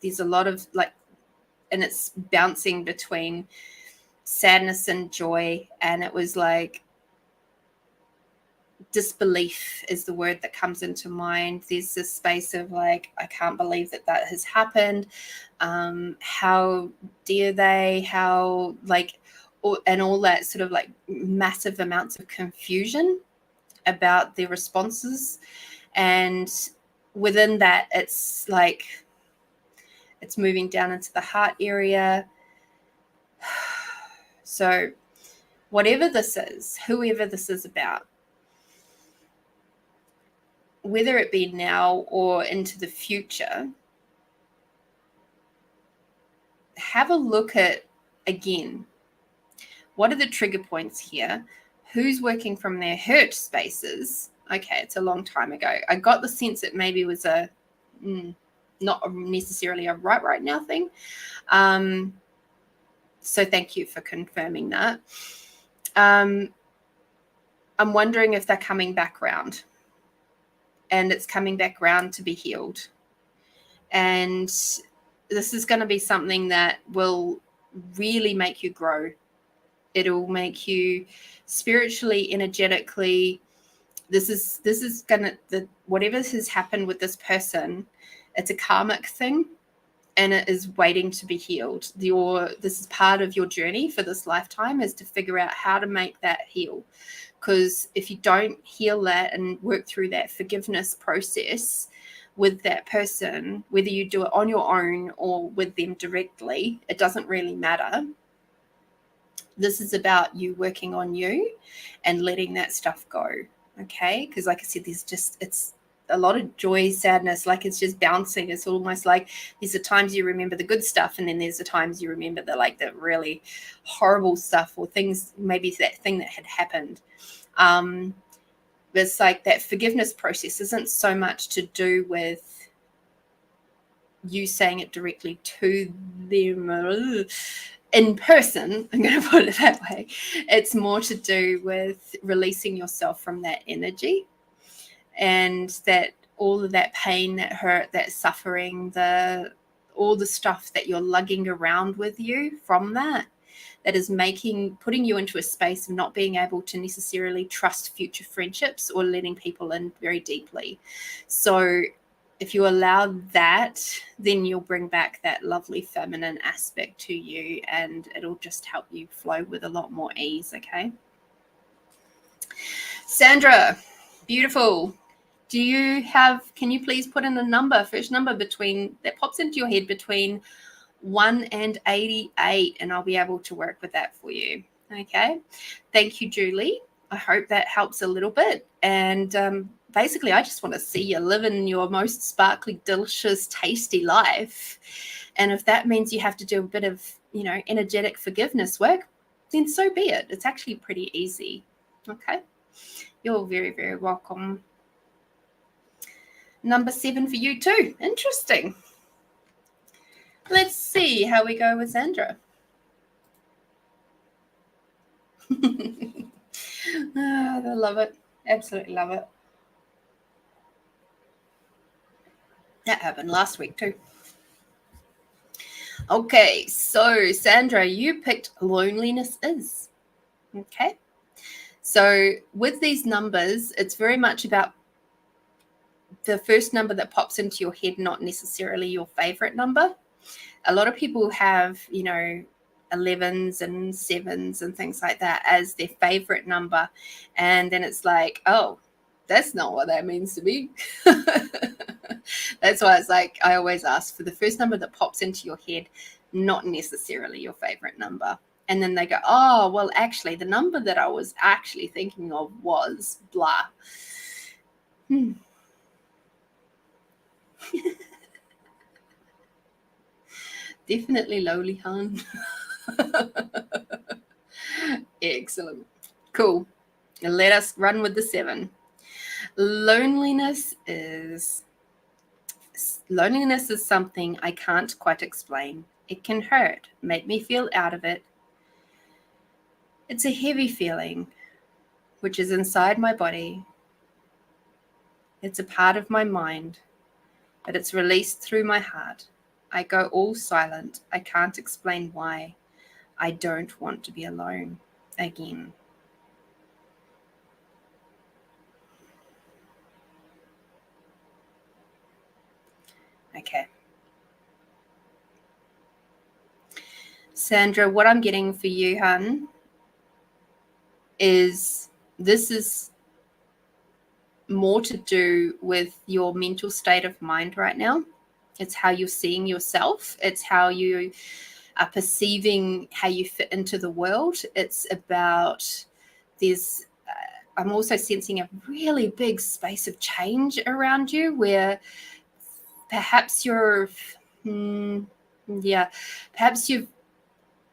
[SPEAKER 1] There's a lot of and it's bouncing between sadness and joy. And it was like, disbelief is the word that comes into mind. There's this space of like, I can't believe that has happened. How dare they? How and all that sort of like massive amounts of confusion about their responses. And within that, it's like it's moving down into the heart area. So whatever this is, whoever this is about, whether it be now or into the future, have a look at, again, what are the trigger points here? Who's working from their hurt spaces? Okay, it's a long time ago. I got the sense it maybe was a not necessarily a right now thing. So thank you for confirming that. I'm wondering if they're coming back round, and it's coming back round to be healed. And this is going to be something that will really make you grow. It'll make you spiritually, energetically. This is gonna, whatever has happened with this person, it's a karmic thing, and it is waiting to be healed. This is part of your journey for this lifetime, is to figure out how to make that heal. Because if you don't heal that and work through that forgiveness process with that person, whether you do it on your own or with them directly, it doesn't really matter. This is about you working on you and letting that stuff go. Okay? Because like I said, it's a lot of joy, sadness, like it's just bouncing. It's almost like there's the times you remember the good stuff, and then there's the times you remember the really horrible stuff, or things, maybe that thing that had happened. It's like that forgiveness process isn't so much to do with you saying it directly to them in person, I'm going to put it that way. It's more to do with releasing yourself from that energy, and that all of that pain, that hurt, that suffering, all the stuff that you're lugging around with you from that is putting you into a space of not being able to necessarily trust future friendships or letting people in very deeply. So if you allow that, then you'll bring back that lovely feminine aspect to you, and it'll just help you flow with a lot more ease. Okay. Sandra, beautiful. Can you please put in a number, first number that pops into your head between 1 and 88, and I'll be able to work with that for you. Okay. Thank you, Julie. I hope that helps a little bit. And basically, I just want to see you living your most sparkly, delicious, tasty life. And if that means you have to do a bit of, energetic forgiveness work, then so be it. It's actually pretty easy. Okay. You're very, very welcome. Number 7 for you too. Interesting. Let's see how we go with Sandra. I love it. Absolutely love it. That happened last week too. Okay, so Sandra, you picked loneliness is. Okay. So with these numbers, it's very much about the first number that pops into your head, not necessarily your favorite number. A lot of people have, 11s and 7s and things like that as their favorite number. And then it's like, oh, that's not what that means to me. That's why it's like, I always ask for the first number that pops into your head, not necessarily your favorite number. And then they go, oh, well, actually, the number that I was actually thinking of was blah. Definitely lowly, hun. Excellent. Cool. Let us run with the 7. Loneliness is something I can't quite explain. It can hurt, make me feel out of it. It's a heavy feeling, which is inside my body. It's a part of my mind, but it's released through my heart. I go all silent. I can't explain why. I don't want to be alone again. Okay. Sandra, what I'm getting for you, hun, is this is more to do with your mental state of mind right now. It's how you're seeing yourself. It's how you are perceiving how you fit into the world. It's about there's I'm also sensing a really big space of change around you where perhaps perhaps you've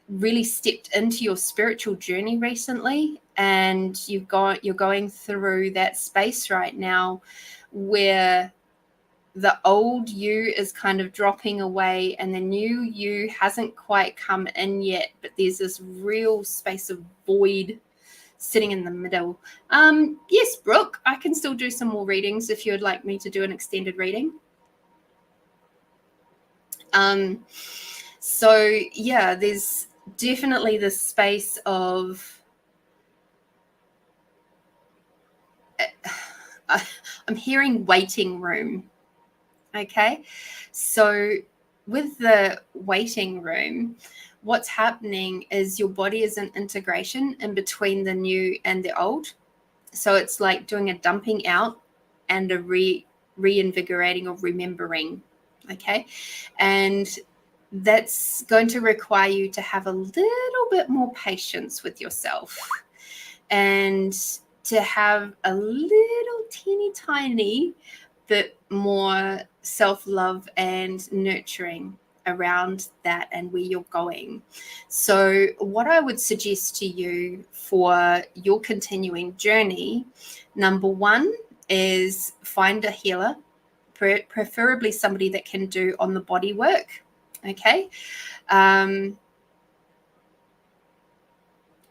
[SPEAKER 1] really stepped into your spiritual journey recently, and you're going through that space right now where the old you is kind of dropping away and the new you hasn't quite come in yet, but there's this real space of void sitting in the middle. Yes, Brooke, I can still do some more readings if you would like me to do an extended reading. So yeah, there's definitely this space of I'm hearing waiting room. Okay, so with the waiting room, what's happening is your body is in integration in between the new and the old. So it's like doing a dumping out and a reinvigorating or remembering. Okay, and that's going to require you to have a little bit more patience with yourself and to have a little teeny tiny bit more self-love and nurturing around that and where you're going. So what I would suggest to you for your continuing journey, number one is find a healer, preferably somebody that can do on the body work. Okay.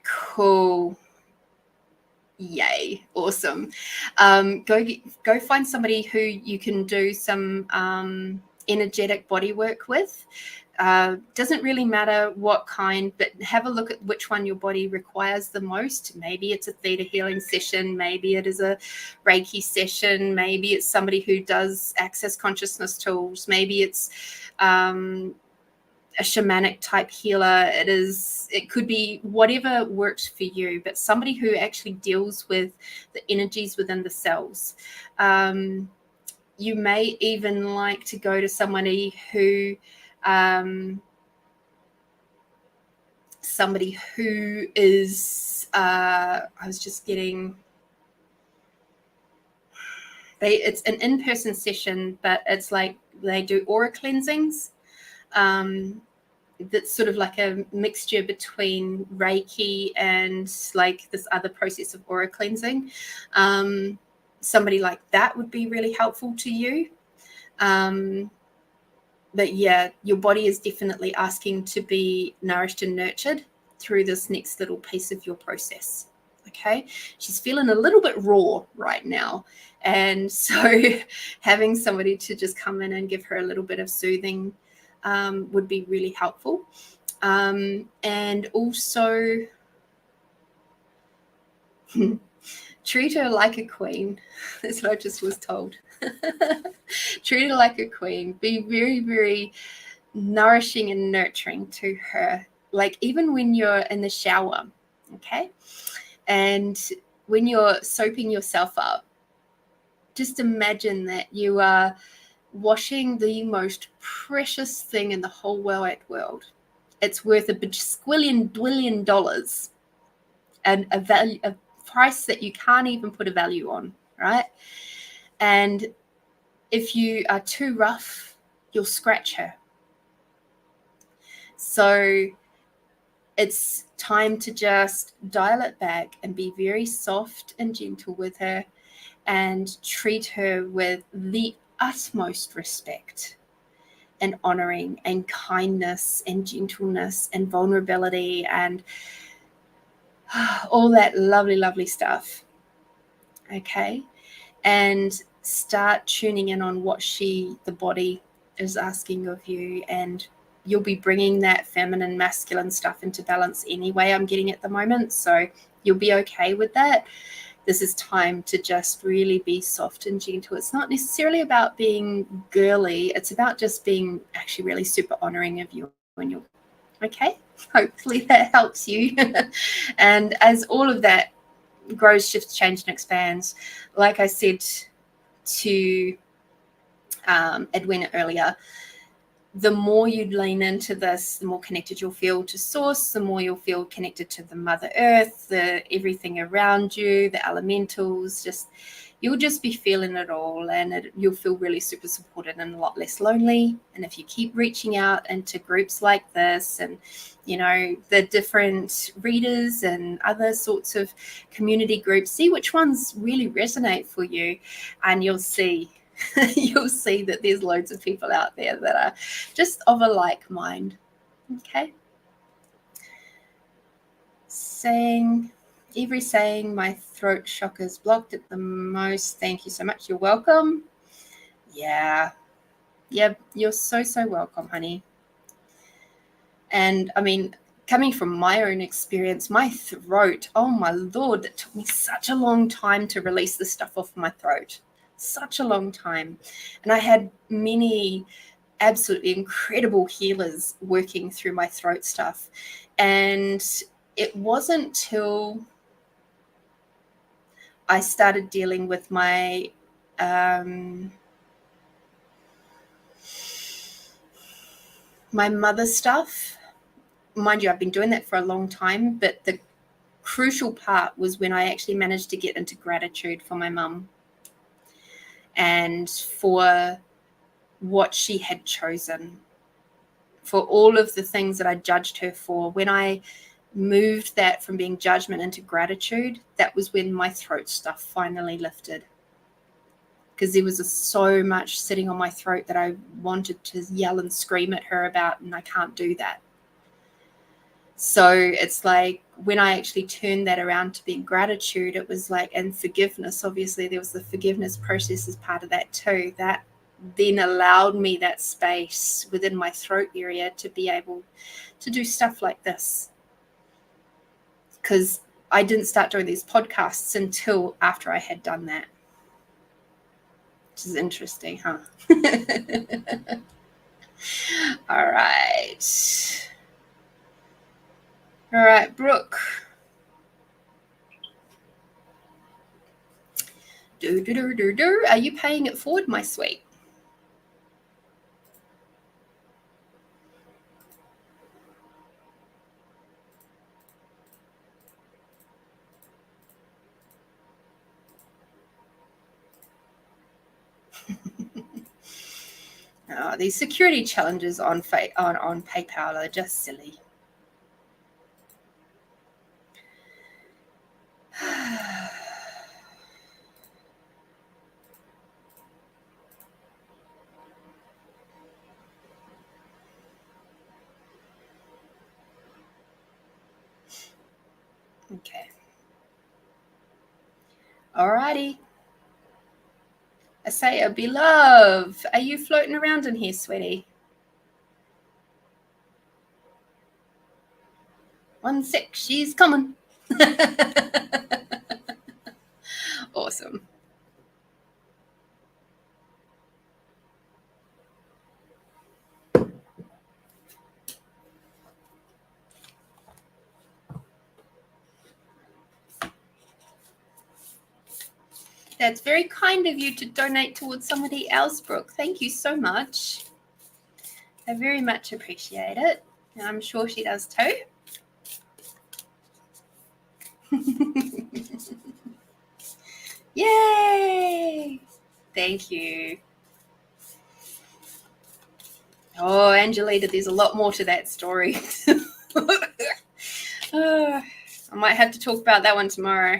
[SPEAKER 1] Cool. Yay. Awesome. Go find somebody who you can do some energetic body work with. Doesn't really matter what kind, but have a look at which one your body requires the most. Maybe it's a theta healing session. Maybe it is a Reiki session. Maybe it's somebody who does access consciousness tools. Maybe it's a shamanic type healer. It could be whatever works for you, but somebody who actually deals with the energies within the cells. You may even like to go to somebody who is I was just getting it's an in-person session, but it's like they do aura cleansings. That's sort of like a mixture between Reiki and like this other process of aura cleansing. Somebody like that would be really helpful to you. But yeah, your body is definitely asking to be nourished and nurtured through this next little piece of your process. Okay, she's feeling a little bit raw right now, and so having somebody to just come in and give her a little bit of soothing would be really helpful. And also treat her like a queen. That's what I just was told. Treat her like a queen. Be very, very nourishing and nurturing to her. Like even when you're in the shower, okay? And when you're soaping yourself up, just imagine that you are washing the most precious thing in the whole wide world. It's worth a bajillion dollars and a price that you can't even put a value on, right? And if you are too rough, you'll scratch her. So it's time to just dial it back and be very soft and gentle with her and treat her with the utmost respect and honoring and kindness and gentleness and vulnerability and all that lovely, lovely stuff. Okay. And start tuning in on what the body is asking of you, and you'll be bringing that feminine, masculine stuff into balance anyway, I'm getting at the moment. So you'll be okay with that. This is time to just really be soft and gentle. It's not necessarily about being girly. It's about just being actually really super honoring of you when you're okay. hopefully that helps you. And as all of that grows, shifts, changes, and expands, like I said to Edwina earlier, the more you lean into this, the more connected you'll feel to source, the more you'll feel connected to the Mother Earth, everything around you, the elementals. You'll just be feeling it all, and you'll feel really super supported and a lot less lonely. And if you keep reaching out into groups like this, and the different readers and other sorts of community groups, see which ones really resonate for you, and you'll see that there's loads of people out there that are just of a like mind. Okay. Every saying my throat chakras blocked at the most. Thank you so much. You're welcome. Yeah, you're so welcome, honey. And I mean, coming from my own experience, my throat, oh my Lord, it took me such a long time to release the stuff off my throat. Such a long time. And I had many absolutely incredible healers working through my throat stuff. And it wasn't till I started dealing with my my mother stuff. Mind you, I've been doing that for a long time, but the crucial part was when I actually managed to get into gratitude for my mum and for what she had chosen, for all of the things that I judged her for. When I moved that from being judgment into gratitude, that was when my throat stuff finally lifted, because there was so much sitting on my throat that I wanted to yell and scream at her about, and I can't do that. So it's like when I actually turned that around to being gratitude, it was like, and forgiveness, obviously there was the forgiveness process as part of that too, that then allowed me that space within my throat area to be able to do stuff like this. Because I didn't start doing these podcasts until after I had done that. Which is interesting, huh? All right. All right, Brooke. Are you paying it forward, my sweet? Oh, these security challenges on PayPal are just silly. Okay. Alrighty. Asaya, beloved, are you floating around in here, sweetie? 1 sec, she's coming. Awesome. That's very kind of you to donate towards somebody else, Brooke. Thank you so much. I very much appreciate it. And I'm sure she does too. Yay! Thank you. Oh, Angelita, there's a lot more to that story. I might have to talk about that one tomorrow.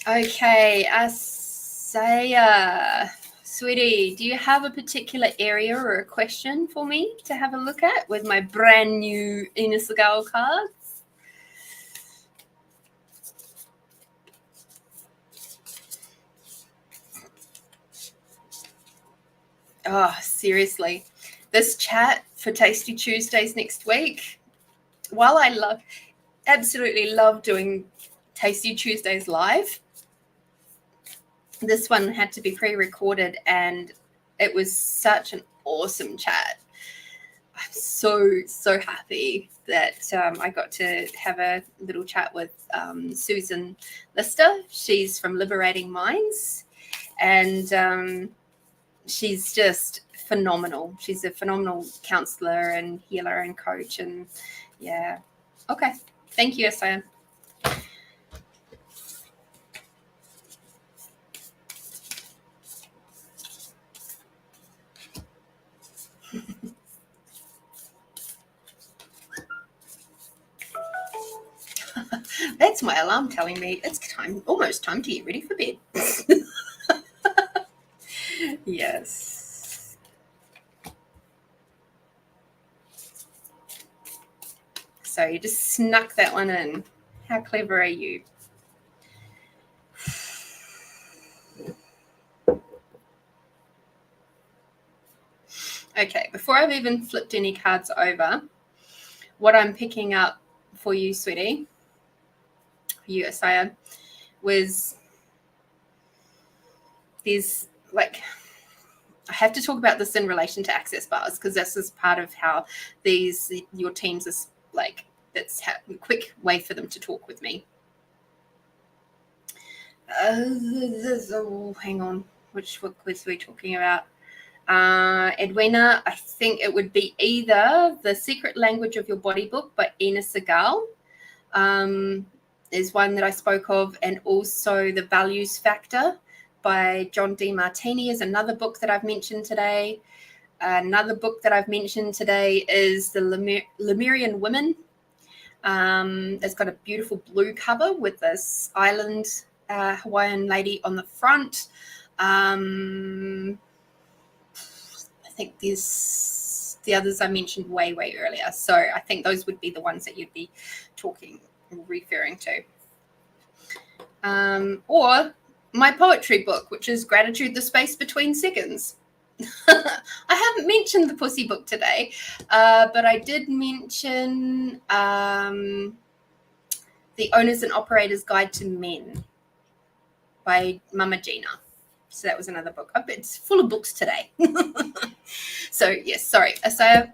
[SPEAKER 1] Okay, Asaya, sweetie, do you have a particular area or a question for me to have a look at with my brand new Inner Segal cards? Oh, seriously, this chat for Tasty Tuesdays next week, while I absolutely love doing Tasty Tuesdays live, this one had to be pre-recorded, and it was such an awesome chat. I'm so happy that I got to have a little chat with Susan Lister. She's from Liberating Minds, and she's just phenomenal. She's a phenomenal counselor and healer and coach, and yeah. Okay, thank you, Asaya. That's my alarm telling me it's time, almost time to get ready for bed. Yes. So you just snuck that one in. How clever are you? Okay, before I've even flipped any cards over, what I'm picking up for you, sweetie, for you, Asaya, was there's like, I have to talk about this in relation to access bars, because this is part of how your teams is like, that's a quick way for them to talk with me. Hang on, which book was we talking about? Edwina, I think it would be either The Secret Language of Your Body book by Ina Segal, is one that I spoke of, and also The Values Factor by John D. Martini is another book that I've mentioned today. Another book that I've mentioned today is The Lemurian Women. It's got a beautiful blue cover with this island Hawaiian lady on the front. I think there's the others I mentioned way earlier. So I think those would be the ones that you'd be referring to. Or my poetry book, which is Gratitude, the Space Between Seconds. I haven't mentioned the Pussy book today, but I did mention The Owners and Operators Guide to Men by Mama Gina. So that was another book. It's full of books today. So yes, sorry, Asaya.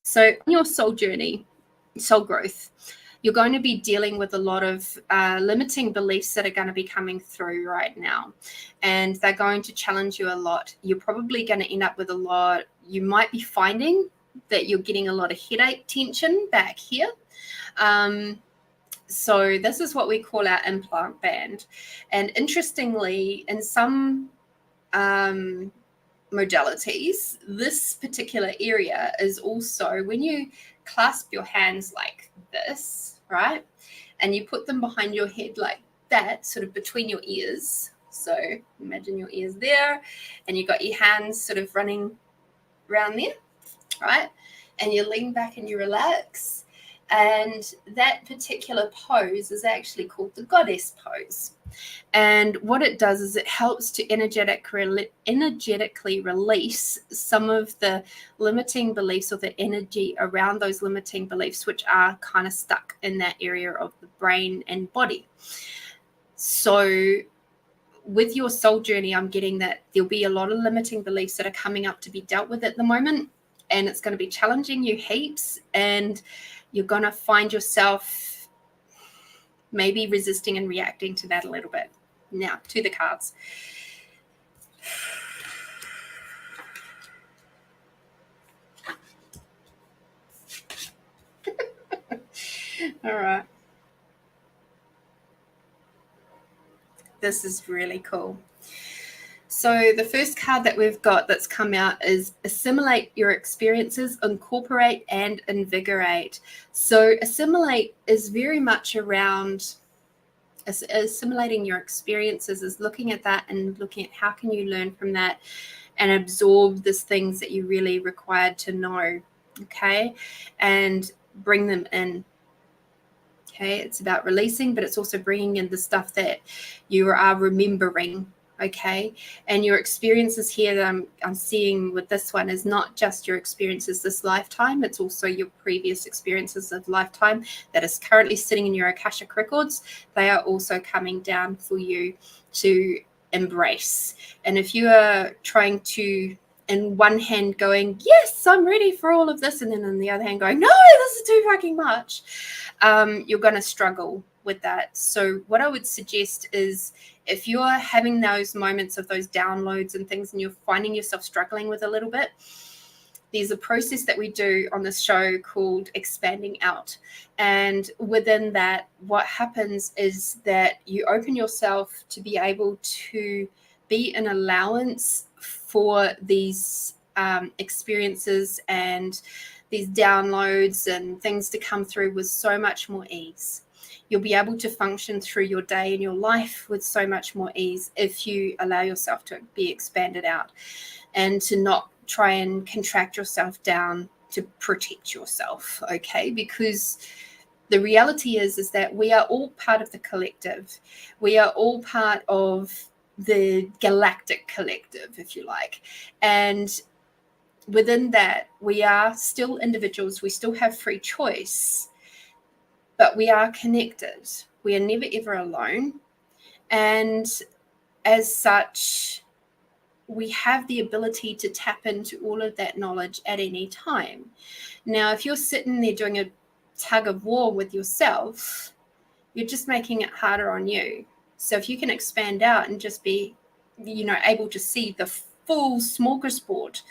[SPEAKER 1] So on your soul journey, soul growth, you're going to be dealing with a lot of limiting beliefs that are going to be coming through right now. And they're going to challenge you a lot. You're probably going to end up with a lot. You might be finding that you're getting a lot of headache tension back here. So this is what we call our implant band. And interestingly, in some modalities, this particular area is also when you clasp your hands like this, right? And you put them behind your head like that, sort of between your ears. So imagine your ears there, and you got your hands sort of running around there, right? And you lean back and you relax. And that particular pose is actually called the goddess pose. And what it does is it helps to energetically release some of the limiting beliefs, or the energy around those limiting beliefs, which are kind of stuck in that area of the brain and body. So with your soul journey, I'm getting that there'll be a lot of limiting beliefs that are coming up to be dealt with at the moment. And it's going to be challenging you heaps. And you're going to find yourself maybe resisting and reacting to that a little bit. Now, to the cards. All right. This is really cool. So the first card that we've got that's come out is assimilate your experiences, incorporate and invigorate. So assimilate is very much around assimilating your experiences, is looking at that and looking at how can you learn from that and absorb these things that you really required to know, okay, and bring them in. Okay, it's about releasing, but it's also bringing in the stuff that you are remembering. okay? And your experiences here that I'm seeing with this one is not just your experiences this lifetime, it's also your previous experiences of lifetime that is currently sitting in your Akashic records. They are also coming down for you to embrace. And if you are trying to, in one hand going, yes, I'm ready for all of this, and then on the other hand going, no, this is too fucking much, you're going to struggle with that. So what I would suggest is, if you're having those moments of those downloads and things and you're finding yourself struggling with a little bit, there's a process that we do on this show called expanding out. And within that, what happens is that you open yourself to be able to be an allowance for these experiences and these downloads and things to come through with so much more ease. You'll be able to function through your day and your life with so much more ease if you allow yourself to be expanded out and to not try and contract yourself down to protect yourself, okay? Because the reality is that we are all part of the collective. We are all part of the galactic collective, if you like. And within that, we are still individuals. We still have free choice, but we are connected. We are never, ever alone. And as such, we have the ability to tap into all of that knowledge at any time. Now, if you're sitting there doing a tug of war with yourself, you're just making it harder on you. So if you can expand out and just be, able to see the full smorgasbord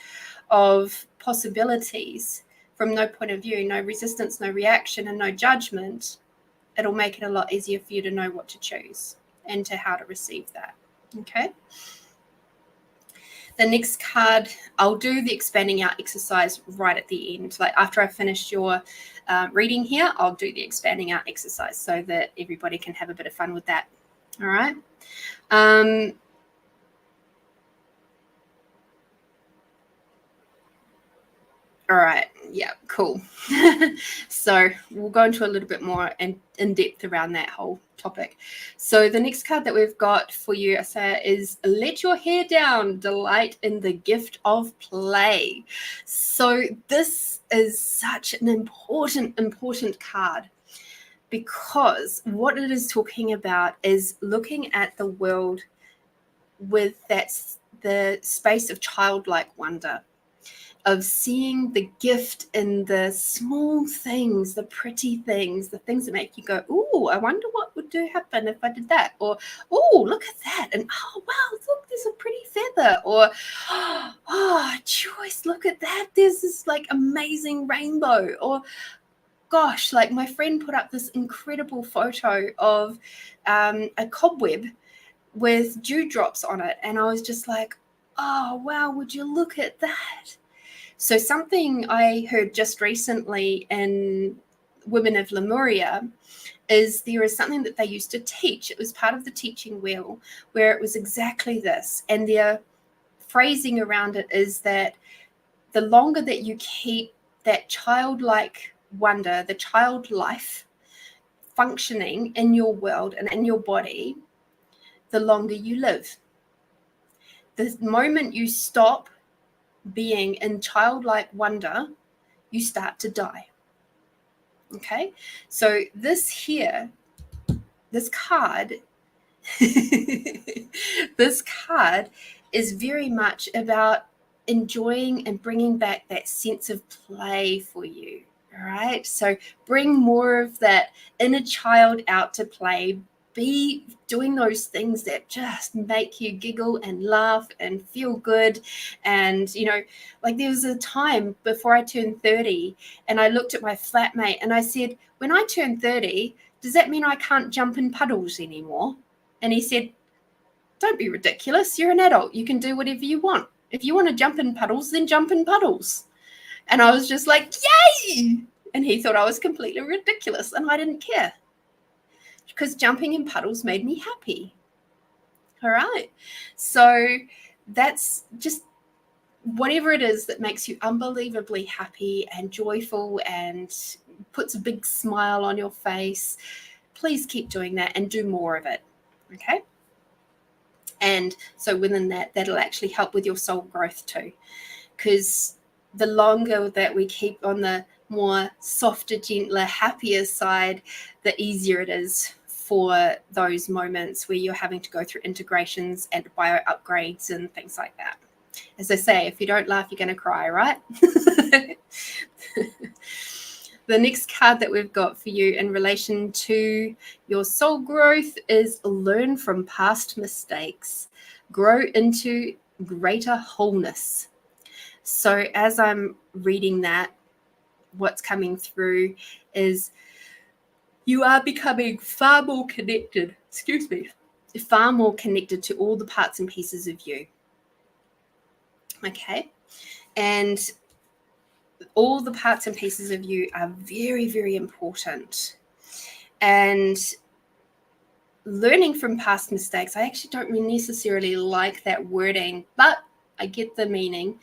[SPEAKER 1] of possibilities from no point of view, no resistance, no reaction, and no judgment, it'll make it a lot easier for you to know what to choose and to how to receive that. Okay. The next card, I'll do the expanding out exercise right at the end. Like after I finish your reading here, I'll do the expanding out exercise so that everybody can have a bit of fun with that. All right. All right. Yeah, cool. So we'll go into a little bit more in depth around that whole topic. So the next card that we've got for you, Asaya, is Let Your Hair Down, Delight in the Gift of Play. So this is such an important card, because what it is talking about is looking at the world with the space of childlike wonder, of seeing the gift in the small things, the pretty things, the things that make you go, oh, I wonder what would happen if I did that. Or, oh, look at that. And, oh, wow, look, there's a pretty feather. Or, oh, Joyce, look at that. There's this like amazing rainbow. Or, gosh, like my friend put up this incredible photo of a cobweb with dewdrops on it. And I was just like, oh, wow, would you look at that? So something I heard just recently in Women of Lemuria is there is something that they used to teach. It was part of the teaching wheel where it was exactly this. And their phrasing around it is that the longer that you keep that childlike wonder, the child life functioning in your world and in your body, the longer you live. The moment you stop being in childlike wonder, you start to die. Okay, so this card this card is very much about enjoying and bringing back that sense of play for you. All right, so bring more of that inner child out to play. Be doing those things that just make you giggle and laugh and feel good. And, like there was a time before I turned 30 and I looked at my flatmate and I said, when I turn 30, does that mean I can't jump in puddles anymore? And he said, don't be ridiculous. You're an adult. You can do whatever you want. If you want to jump in puddles, then jump in puddles. And I was just like, yay! And he thought I was completely ridiculous and I didn't care, because jumping in puddles made me happy. All right. So that's just whatever it is that makes you unbelievably happy and joyful and puts a big smile on your face. Please keep doing that and do more of it. Okay. And so within that, that'll actually help with your soul growth too. Because the longer that we keep on the more softer, gentler, happier side, the easier it is for those moments where you're having to go through integrations and bio upgrades and things like that. As I say, if you don't laugh, you're going to cry, right? The next card that we've got for you in relation to your soul growth is learn from past mistakes, grow into greater wholeness. So as I'm reading that, what's coming through is you are becoming far more connected to all the parts and pieces of you. Okay. And all the parts and pieces of you are very, very important. And learning from past mistakes, I actually don't necessarily like that wording, but I get the meaning.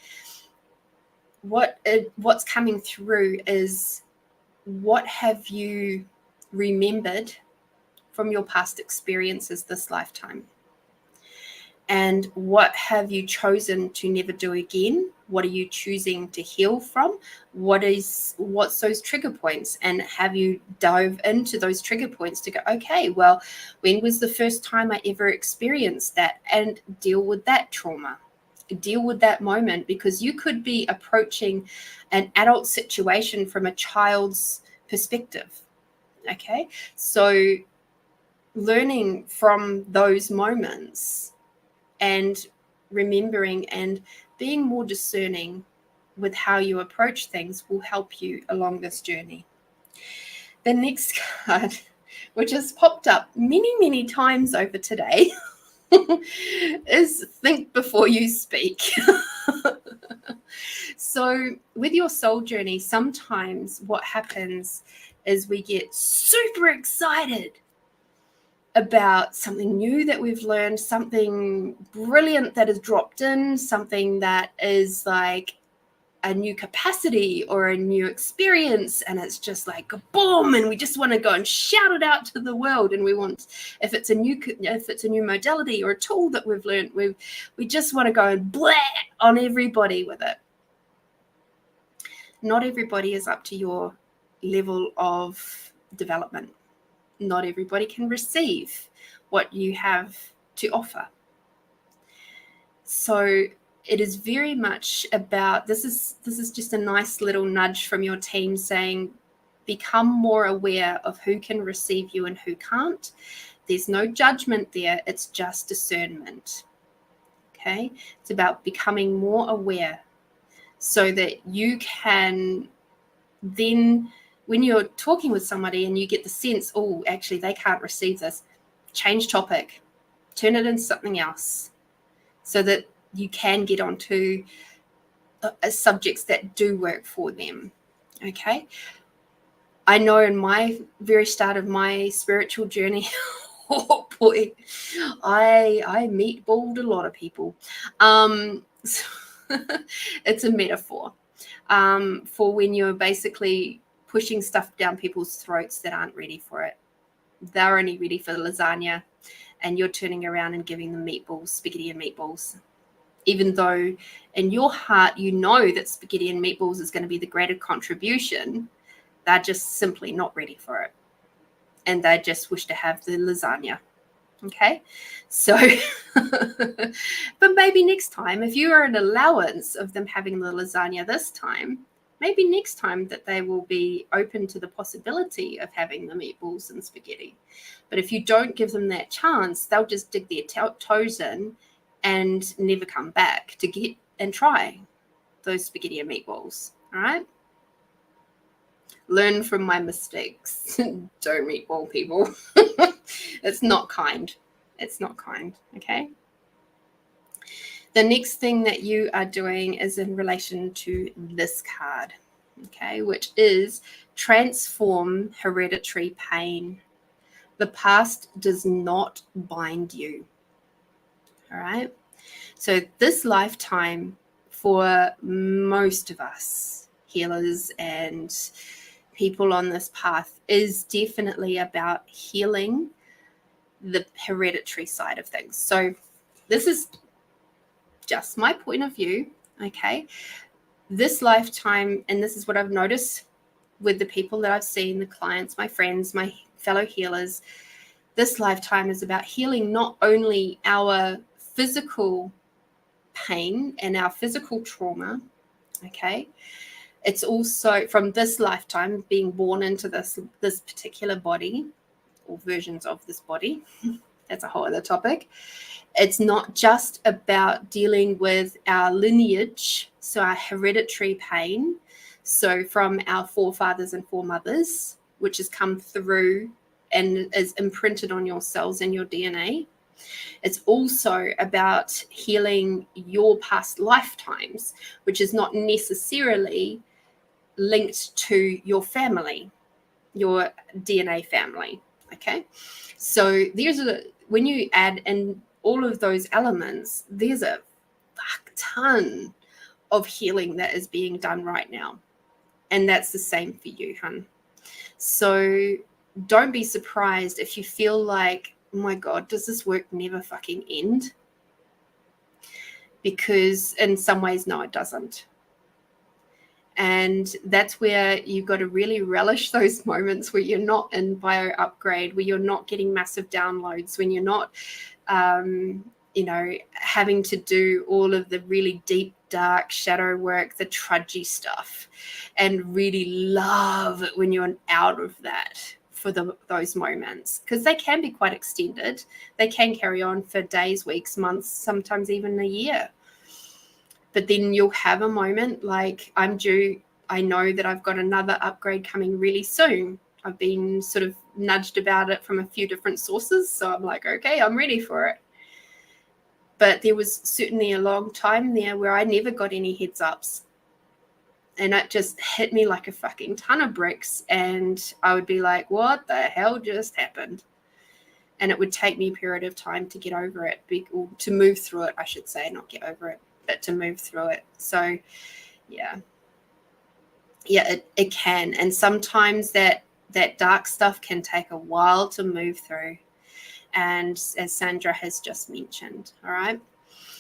[SPEAKER 1] What's coming through is, what have you remembered from your past experiences this lifetime? And what have you chosen to never do again? What are you choosing to heal from? What's those trigger points? And have you dove into those trigger points to go, okay, well, when was the first time I ever experienced that? And deal with that trauma. Deal with that moment, because you could be approaching an adult situation from a child's perspective. Okay, so learning from those moments and remembering and being more discerning with how you approach things will help you along this journey. The next card, which has popped up many, many times over today, is think before you speak. So with your soul journey, sometimes what happens is we get super excited about something new that we've learned, something brilliant that has dropped in, something that is like a new capacity or a new experience, and it's just like a boom, and we just want to go and shout it out to the world. And we want, if it's a new modality or a tool that we've learned, we just want to go and blah on everybody with it. Not everybody is up to your level of development. Not everybody can receive what you have to offer. So it is very much about, this is just a nice little nudge from your team saying, become more aware of who can receive you and who can't. There's no judgment there. It's just discernment. Okay. It's about becoming more aware so that you can then, when you're talking with somebody and you get the sense, oh, actually they can't receive this, change topic, turn it into something else, so that you can get onto subjects that do work for them. Okay. I know in my very start of my spiritual journey, oh boy, I meatballed a lot of people. So it's a metaphor for when you're basically pushing stuff down people's throats that aren't ready for it. They're only ready for the lasagna, and you're turning around and giving them meatballs, spaghetti and meatballs. Even though in your heart you know that spaghetti and meatballs is going to be the greater contribution, they're just simply not ready for it. And they just wish to have the lasagna. Okay, so, but maybe next time, if you are an allowance of them having the lasagna this time, maybe next time that they will be open to the possibility of having the meatballs and spaghetti. But if you don't give them that chance, they'll just dig their toes in and never come back to get and try those spaghetti and meatballs. All right. Learn from my mistakes. Don't meatball people. It's not kind. It's not kind. Okay. The next thing that you are doing is in relation to this card. Okay. Which is transform hereditary pain. The past does not bind you. All right. So this lifetime, for most of us healers and people on this path, is definitely about healing the hereditary side of things. So this is just my point of view, okay? This lifetime, and this is what I've noticed with the people that I've seen, the clients, my friends, my fellow healers, this lifetime is about healing not only our physical pain and our physical trauma, okay? It's also from this lifetime being born into this particular body or versions of this body. That's a whole other topic. It's not just about dealing with our lineage, so our hereditary pain, so from our forefathers and foremothers, which has come through and is imprinted on your cells and your DNA. It's also about healing your past lifetimes, which is not necessarily linked to your family, your DNA family. Okay, so when you add in all of those elements, there's a fuck ton of healing that is being done right now, and that's the same for you, hun. So don't be surprised if you feel like, oh my God, does this work never fucking end? Because in some ways, no, it doesn't. And that's where you've got to really relish those moments where you're not in bio upgrade, where you're not getting massive downloads, when you're not, having to do all of the really deep, dark shadow work, the trudgy stuff, and really love it when you're out of that for those moments, because they can be quite extended. They can carry on for days, weeks, months, sometimes even a year. But then you'll have a moment like, I know that I've got another upgrade coming really soon. I've been sort of nudged about it from a few different sources. So I'm like, okay, I'm ready for it. But there was certainly a long time there where I never got any heads ups. And it just hit me like a fucking ton of bricks. And I would be like, what the hell just happened? And it would take me a period of time to get over it, or to move through it, I should say, not get over it, but to move through it. So, yeah, it can. And sometimes that dark stuff can take a while to move through. And as Sandra has just mentioned, all right?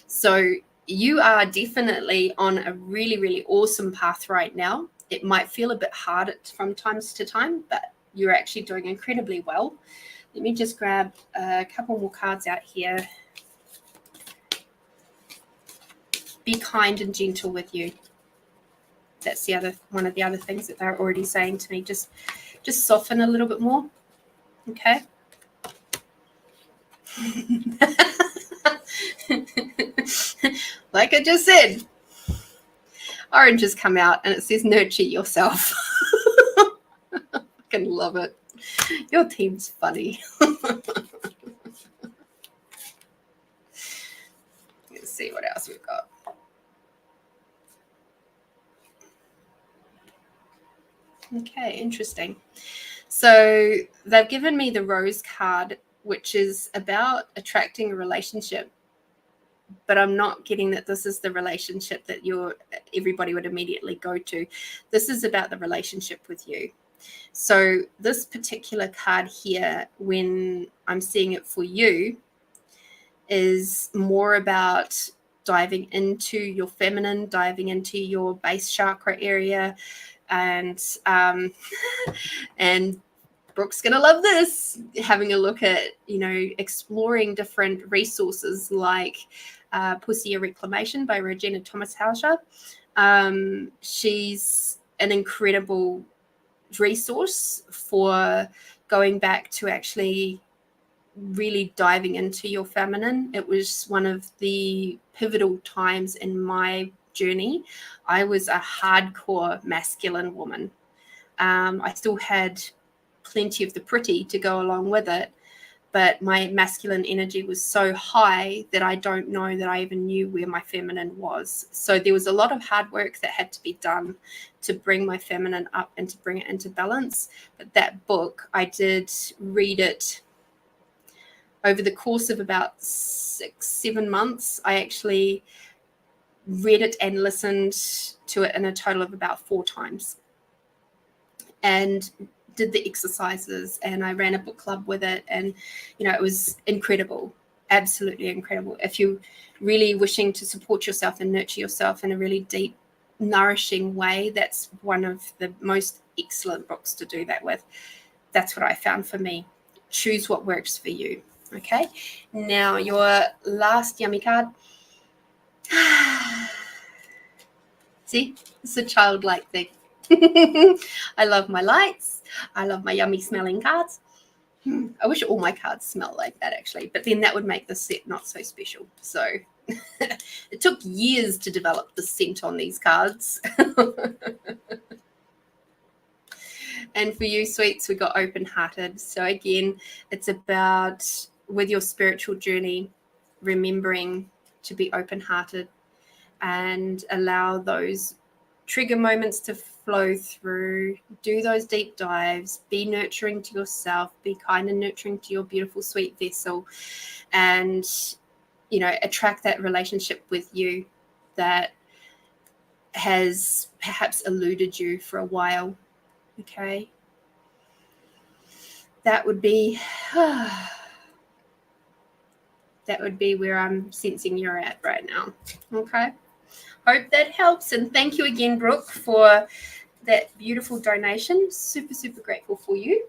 [SPEAKER 1] So you are definitely on a really, really awesome path right now. It might feel a bit hard from times to time, but you're actually doing incredibly well. Let me just grab a couple more cards out here. Be kind and gentle with you. That's one of the other things that they're already saying to me. Just soften a little bit more. Okay. Like I just said, oranges come out and it says nurture yourself. I can love it. Your team's funny. Let's see what else we've got. Okay, interesting. So they've given me the rose card, which is about attracting a relationship, but I'm not getting that this is the relationship that everybody would immediately go to. This is about the relationship with you. So this particular card here, when I'm seeing it for you, is more about diving into your feminine, diving into your base chakra area, and Brooke's going to love this, having a look at, exploring different resources like Pussy Reclamation by Regina Thomas Hauscher. She's an incredible resource for going back to actually really diving into your feminine. It was one of the pivotal times in my journey. I was a hardcore masculine woman. I still had plenty of the pretty to go along with it, but my masculine energy was so high that I don't know that I even knew where my feminine was. So there was a lot of hard work that had to be done to bring my feminine up and to bring it into balance. But that book, I did read it over the course of about 6-7 months. I actually read it and listened to it in a total of about 4 times, and did the exercises, and I ran a book club with it, and it was incredible. absolutely incredible. If you're really wishing to support yourself and nurture yourself in a really deep, nourishing way, that's one of the most excellent books to do that with. That's what I found for me. Choose what works for you. Okay, now your last yummy card. See, it's a childlike thing. I love my lights. I love my yummy smelling cards. I wish all my cards smelled like that, actually, but then that would make the set not so special. So it took years to develop the scent on these cards. And for you, sweets, we got open-hearted. So again, it's about, with your spiritual journey, remembering to be open-hearted and allow those trigger moments to flow through. Do those deep dives. Be nurturing to yourself. Be kind and nurturing to your beautiful, sweet vessel. And, attract that relationship with you that has perhaps eluded you for a while. Okay, that would be where I'm sensing you're at right now. Okay, hope that helps, and thank you again, Brooke, for that beautiful donation. Super, super grateful for you.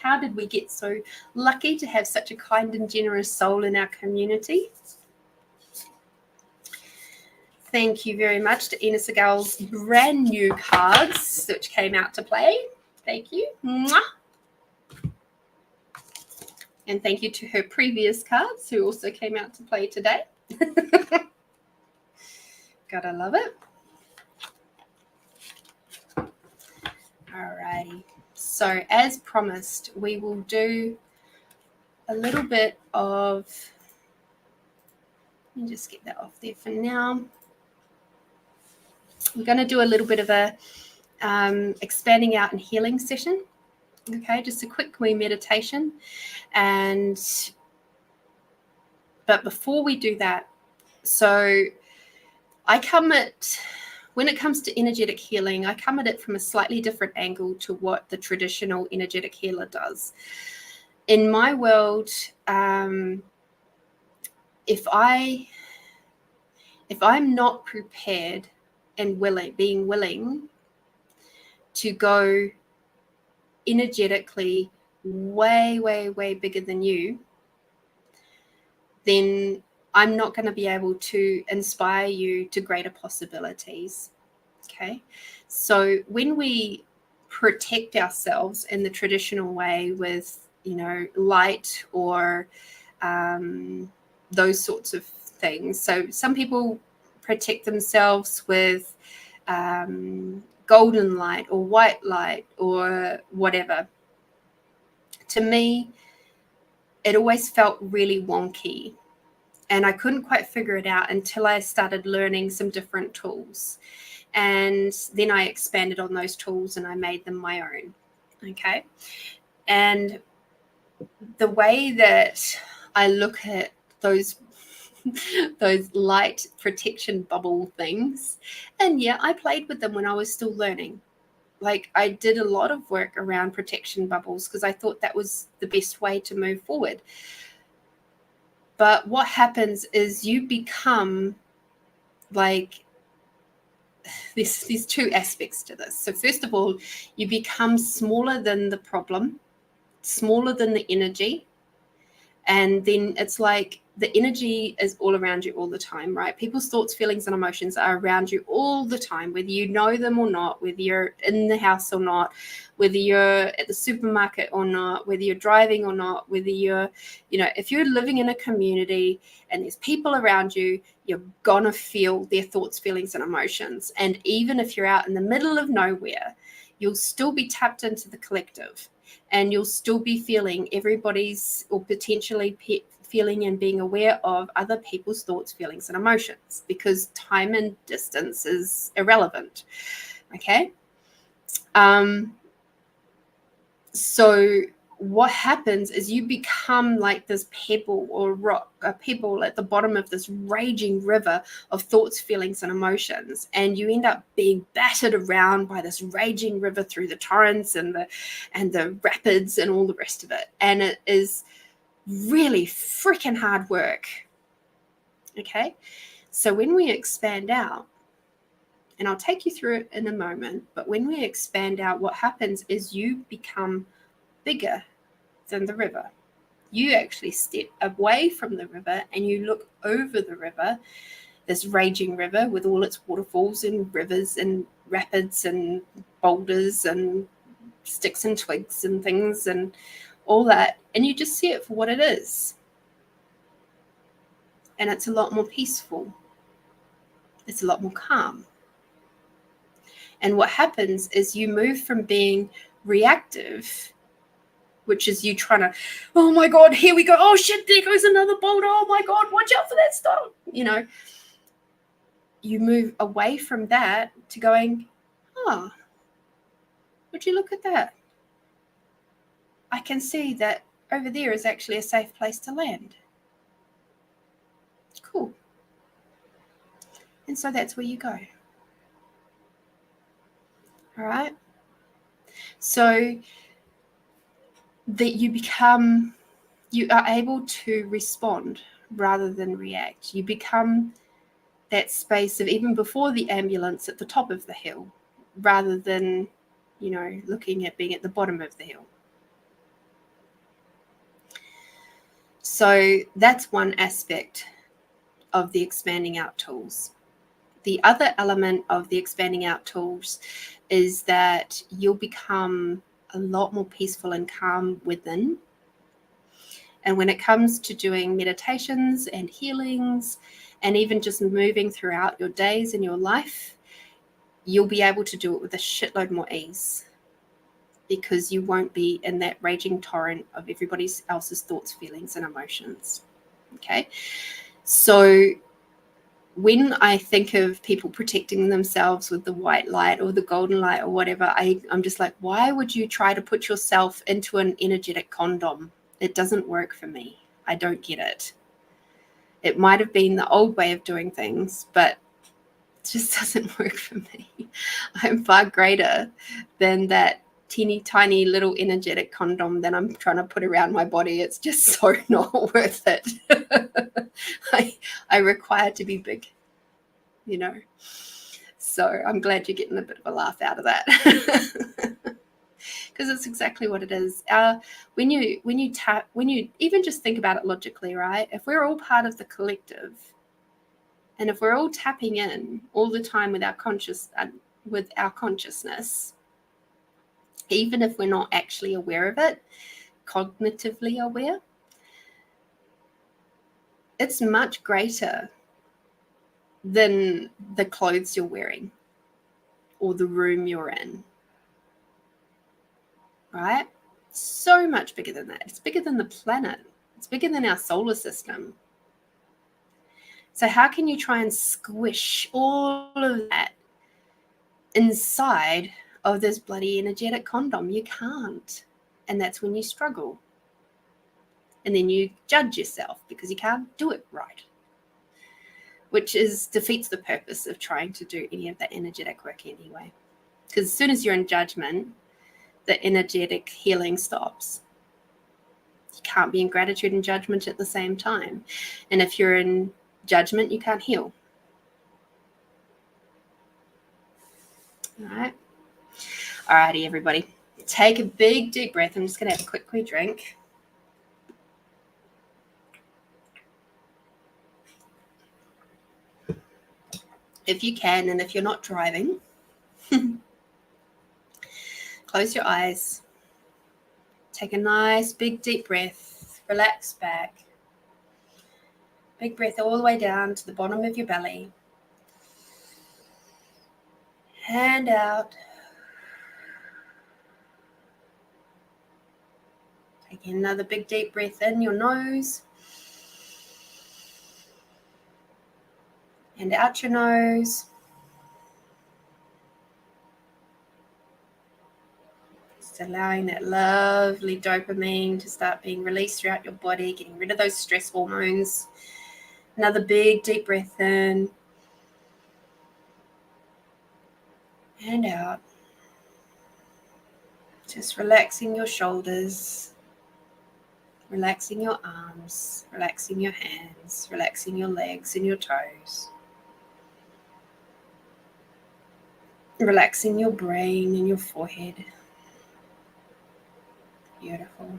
[SPEAKER 1] How did we get so lucky to have such a kind and generous soul in our community? Thank you very much to Ina Segal's brand new cards, which came out to play. Thank you. Mwah. And thank you to her previous cards, who also came out to play today. Gotta love it. Alrighty. So as promised, we will do a little bit of, let me just get that off there for now. We're going to do a little bit of a expanding out and healing session. Okay, just a quick wee meditation. But before we do that, so when it comes to energetic healing, I come at it from a slightly different angle to what the traditional energetic healer does. In my world, if I'm not prepared and being willing to go energetically way, way, way bigger than you, then I'm not going to be able to inspire you to greater possibilities. Okay. So when we protect ourselves in the traditional way with, light or those sorts of things. So some people protect themselves with golden light or white light or whatever. To me, it always felt really wonky, and I couldn't quite figure it out until I started learning some different tools. And then I expanded on those tools and I made them my own. Okay. And the way that I look at those light protection bubble things, and yeah, I played with them when I was still learning. Like, I did a lot of work around protection bubbles because I thought that was the best way to move forward. But what happens is you become like, there's two aspects to this. So first of all, you become smaller than the problem, smaller than the energy. And then it's like the energy is all around you all the time, right? People's thoughts, feelings, and emotions are around you all the time, whether you know them or not, whether you're in the house or not, whether you're at the supermarket or not, whether you're driving or not, whether you're, if you're living in a community and there's people around you, you're gonna feel their thoughts, feelings, and emotions. And even if you're out in the middle of nowhere, you'll still be tapped into the collective. And you'll still be feeling everybody's, or potentially feeling and being aware of other people's thoughts, feelings, and emotions, because time and distance is irrelevant. Okay. So what happens is you become like this pebble or rock, a pebble at the bottom of this raging river of thoughts, feelings, and emotions. And you end up being battered around by this raging river through the torrents and the rapids and all the rest of it. And it is really freaking hard work. Okay, so when we expand out, and I'll take you through it in a moment, but when we expand out, what happens is you become bigger than the river. You actually step away from the river and you look over the river, this raging river with all its waterfalls and rivers and rapids and boulders and sticks and twigs and things and all that, and you just see it for what it is. And it's a lot more peaceful. It's a lot more calm. And what happens is you move from being reactive, which is you trying to, oh my God, here we go. Oh shit, there goes another boulder. Oh my God, watch out for that stuff. You move away from that to going, oh, would you look at that? I can see that over there is actually a safe place to land. Cool. And so that's where you go. All right. So that you are able to respond rather than react. You become that space of even before the ambulance at the top of the hill, rather than, looking at being at the bottom of the hill. So that's one aspect of the expanding out tools. The other element of the expanding out tools is that you'll become a lot more peaceful and calm within. And when it comes to doing meditations and healings, and even just moving throughout your days and your life, you'll be able to do it with a shitload more ease, because you won't be in that raging torrent of everybody else's thoughts, feelings, and emotions. Okay. So when I think of people protecting themselves with the white light or the golden light or whatever, I'm just like, why would you try to put yourself into an energetic condom? It doesn't work for me. I don't get it. It might have been the old way of doing things, but it just doesn't work for me. I'm far greater than that teeny tiny little energetic condom that I'm trying to put around my body. It's just so not worth it. I require to be big, So I'm glad you're getting a bit of a laugh out of that. Because it's exactly what it is. When you even just think about it logically, right? If we're all part of the collective, and if we're all tapping in all the time with our consciousness, even if we're not actually aware of it, cognitively aware, it's much greater than the clothes you're wearing or the room you're in. Right? So much bigger than that. It's bigger than the planet. It's bigger than our solar system. So how can you try and squish all of that inside of this bloody energetic condom? You can't. And that's when you struggle. And then you judge yourself because you can't do it right, which defeats the purpose of trying to do any of that energetic work anyway. Because as soon as you're in judgment, the energetic healing stops. You can't be in gratitude and judgment at the same time. And if you're in judgment, you can't heal. All right. All righty, everybody. Take a big, deep breath. I'm just going to have a quick drink. If you can, and if you're not driving, close your eyes. Take a nice, big, deep breath. Relax back. Big breath all the way down to the bottom of your belly. Hand out. Take another big, deep breath in your nose. And out your nose. Just allowing that lovely dopamine to start being released throughout your body, getting rid of those stress hormones. Another big, deep breath in. And out. Just relaxing your shoulders. Relaxing your arms, relaxing your hands, relaxing your legs and your toes. Relaxing your brain and your forehead. Beautiful.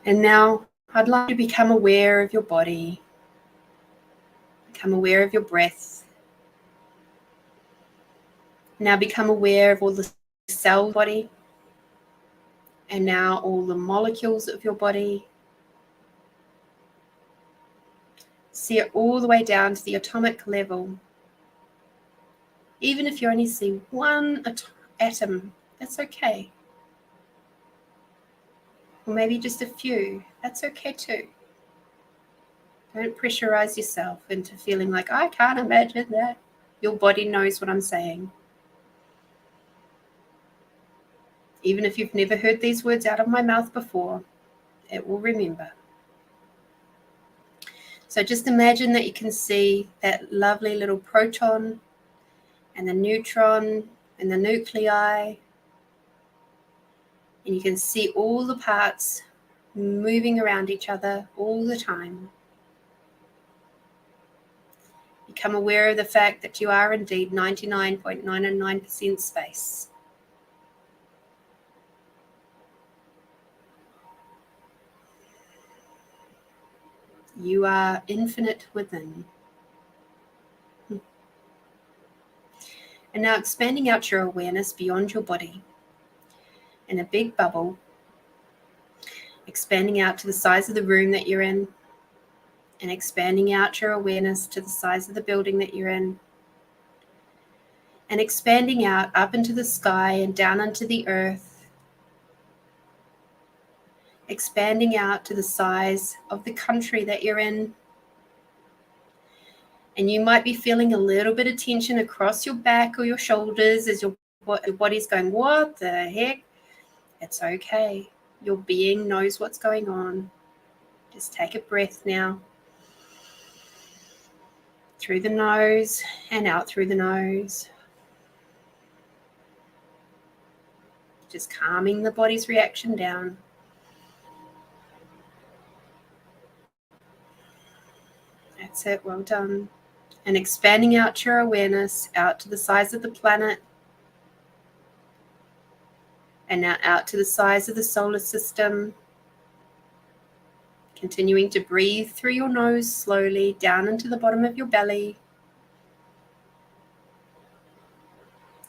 [SPEAKER 1] And now I'd like you to become aware of your body. Become aware of your breath. Now become aware of all the cell body. And now all the molecules of your body. See it all the way down to the atomic level. Even if you only see one atom, that's okay. Or maybe just a few, that's okay too. Don't pressurize yourself into feeling like, I can't imagine that. Your body knows what I'm saying. Even if you've never heard these words out of my mouth before, it will remember. So just imagine that you can see that lovely little proton and the neutron and the nuclei, and you can see all the parts moving around each other all the time. Become aware of the fact that you are indeed 99.999% space. You are infinite within. And now expanding out your awareness beyond your body in a big bubble, expanding out to the size of the room that you're in, and expanding out your awareness to the size of the building that you're in, and expanding out up into the sky and down into the earth, expanding out to the size of the country that you're in. And you might be feeling a little bit of tension across your back or your shoulders as your body's going, what the heck? It's okay. Your being knows what's going on. Just take a breath now. Through the nose and out through the nose. Just calming the body's reaction down. That's it, well done. And expanding out your awareness out to the size of the planet. And now out to the size of the solar system. Continuing to breathe through your nose slowly down into the bottom of your belly.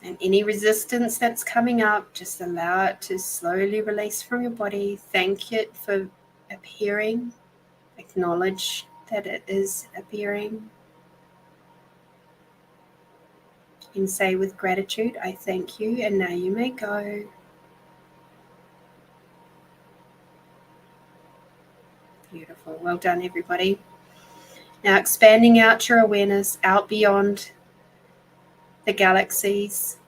[SPEAKER 1] And any resistance that's coming up, just allow it to slowly release from your body. Thank it for appearing. Acknowledge that it is appearing. And say with gratitude, I thank you, and now you may go. Beautiful. Well done, everybody. Now expanding out your awareness out beyond the galaxies,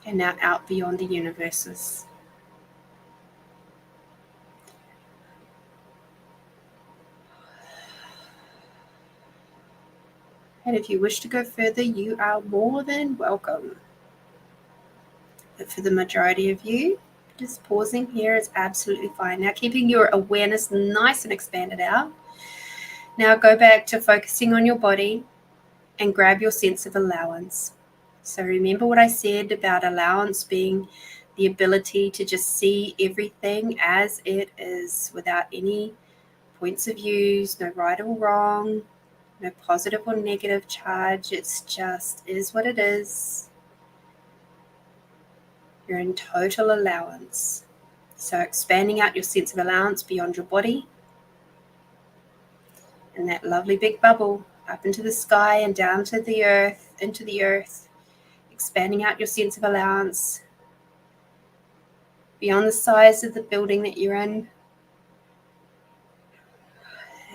[SPEAKER 1] and now out beyond the universes. And if you wish to go further, you are more than welcome. But for the majority of you, just pausing here is absolutely fine. Now keeping your awareness nice and expanded out. Now go back to focusing on your body and grab your sense of allowance. So remember what I said about allowance being the ability to just see everything as it is without any points of views, no right or wrong, no positive or negative charge. It's just is what it is. You're in total allowance. So expanding out your sense of allowance beyond your body and that lovely big bubble up into the sky and down to the earth, into the earth, expanding out your sense of allowance beyond the size of the building that you're in,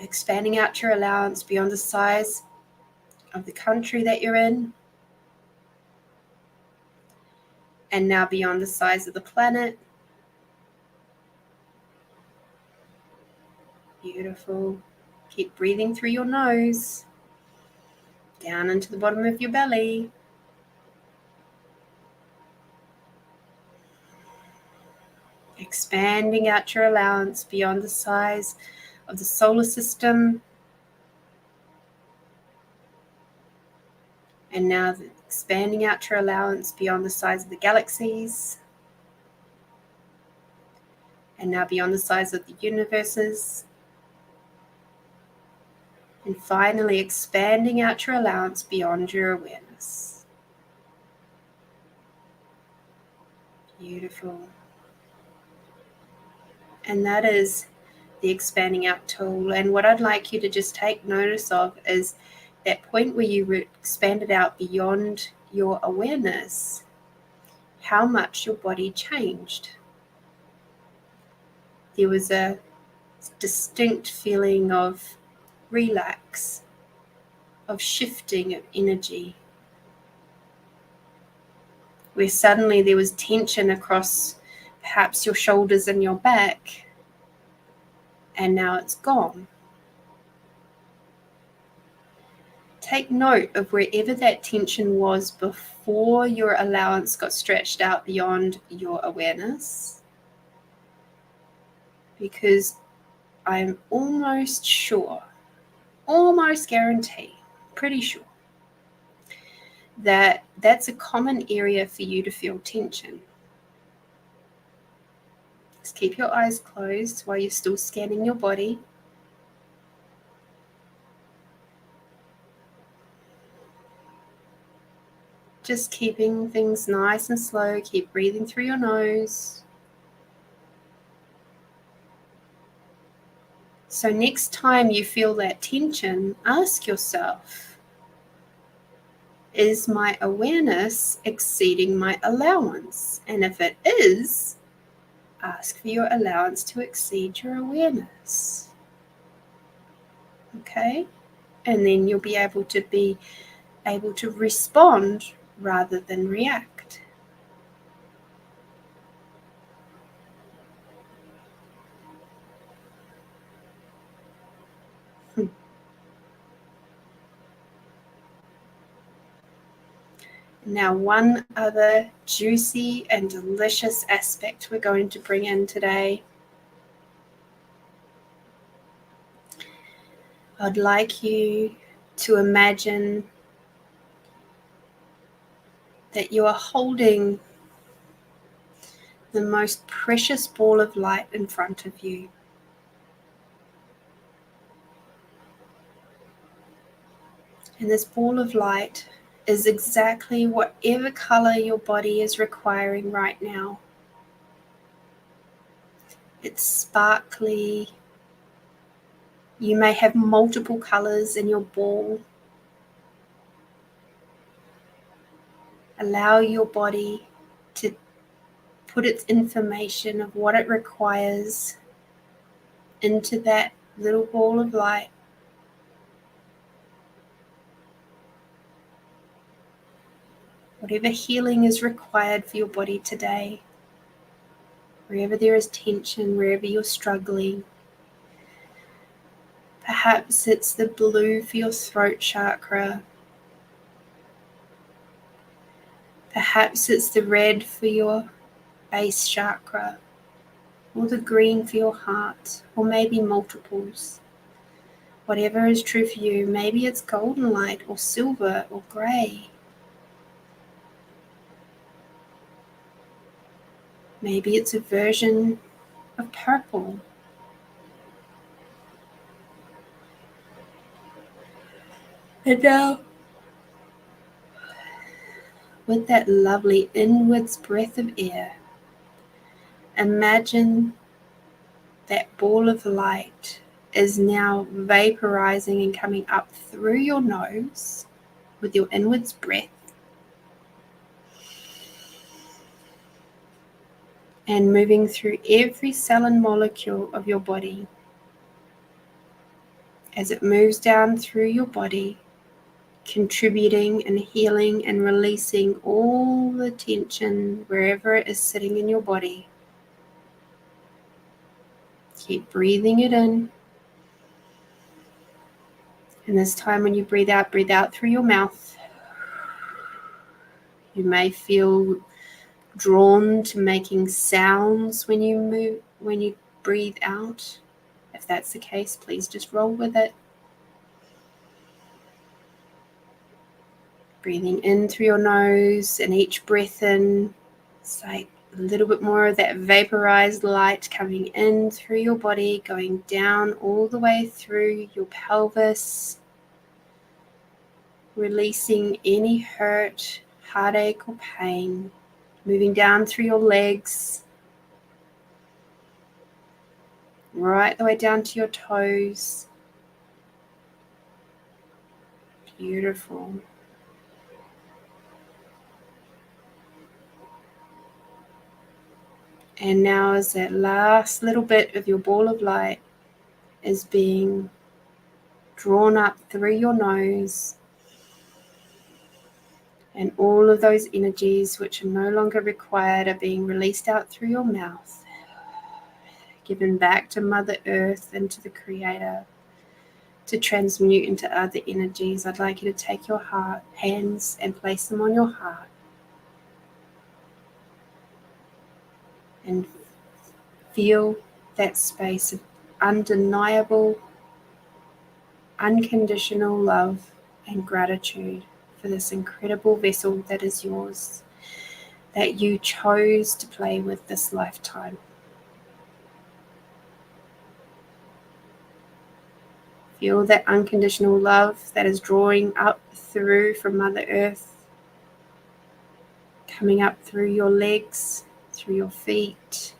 [SPEAKER 1] expanding out your allowance beyond the size of the country that you're in, and now beyond the size of the planet. Beautiful. Keep breathing through your nose, down into the bottom of your belly. expanding out your allowance beyond the size of the solar system. And now expanding out your allowance beyond the size of the galaxies. And now beyond the size of the universes. And finally expanding out your allowance beyond your awareness. Beautiful. And that is the expanding out tool. And what I'd like you to just take notice of is that point where you expanded out beyond your awareness, how much your body changed. There was a distinct feeling of relax, of shifting of energy, where suddenly there was tension across perhaps your shoulders and your back, and now it's gone. Take note of wherever that tension was before your allowance got stretched out beyond your awareness, because I'm almost sure, almost guarantee, pretty sure, that that's a common area for you to feel tension. Just keep your eyes closed while you're still scanning your body. Just keeping things nice and slow. Keep breathing through your nose. So next time you feel that tension, ask yourself, is my awareness exceeding my allowance? And if it is, ask for your allowance to exceed your awareness. Okay? And then you'll be able to respond rather than react. Now, one other juicy and delicious aspect we're going to bring in today. I'd like you to imagine that you are holding the most precious ball of light in front of you. And this ball of light is exactly whatever color your body is requiring right now. It's sparkly. You may have multiple colors in your ball. Allow your body to put its information of what it requires into that little ball of light. Whatever healing is required for your body today, wherever there is tension, wherever you're struggling. Perhaps it's the blue for your throat chakra. Perhaps it's the red for your base chakra, or the green for your heart, or maybe multiples. Whatever is true for you, maybe it's golden light, or silver, or grey. Maybe it's a version of purple. And now, with that lovely inwards breath of air, imagine that ball of light is now vaporizing and coming up through your nose with your inwards breath, and moving through every cell and molecule of your body. As it moves down through your body, contributing and healing and releasing all the tension wherever it is sitting in your body. Keep breathing it in. And this time when you breathe out through your mouth. You may feel drawn to making sounds when you breathe out? If that's the case, please just roll with it. Breathing in through your nose, and each breath in, it's like a little bit more of that vaporized light coming in through your body, going down all the way through your pelvis, releasing any hurt, heartache, or pain, moving down through your legs, right the way down to your toes. Beautiful. And now as that last little bit of your ball of light is being drawn up through your nose, and all of those energies which are no longer required are being released out through your mouth, given back to Mother Earth and to the Creator to transmute into other energies. I'd like you to take your hands and place them on your heart and feel that space of undeniable, unconditional love and gratitude for this incredible vessel that is yours, that you chose to play with this lifetime. Feel that unconditional love that is drawing up through from Mother Earth, coming up through your legs, through your feet,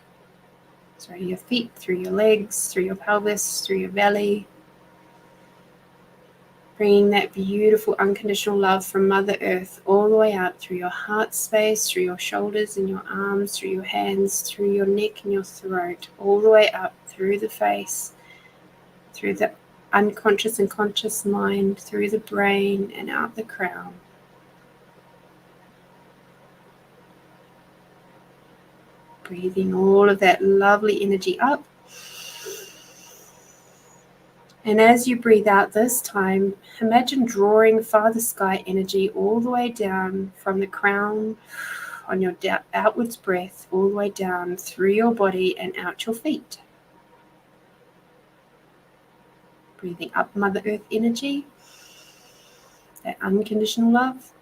[SPEAKER 1] through your legs, through your pelvis, through your belly. Bringing that beautiful unconditional love from Mother Earth all the way up through your heart space, through your shoulders and your arms, through your hands, through your neck and your throat, all the way up through the face, through the unconscious and conscious mind, through the brain and out the crown. Breathing all of that lovely energy up. And as you breathe out this time, imagine drawing Father Sky energy all the way down from the crown on your outwards breath, all the way down through your body and out your feet. Breathing up Mother Earth energy, that unconditional love.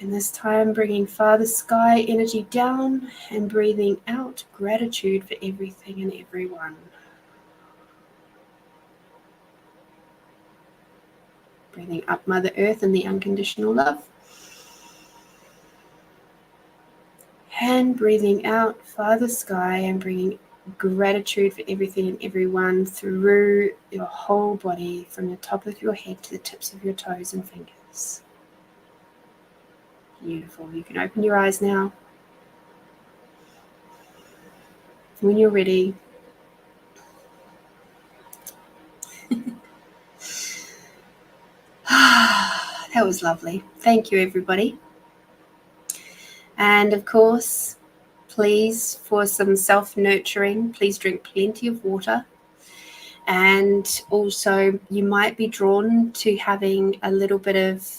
[SPEAKER 1] And this time bringing Father Sky energy down and breathing out gratitude for everything and everyone. Breathing up Mother Earth and the unconditional love. And breathing out Father Sky and bringing gratitude for everything and everyone through your whole body, from the top of your head to the tips of your toes and fingers. Beautiful. You can open your eyes now. When you're ready, that was lovely. Thank you, everybody. And of course, please, for some self-nurturing, please drink plenty of water. And also, you might be drawn to having a little bit of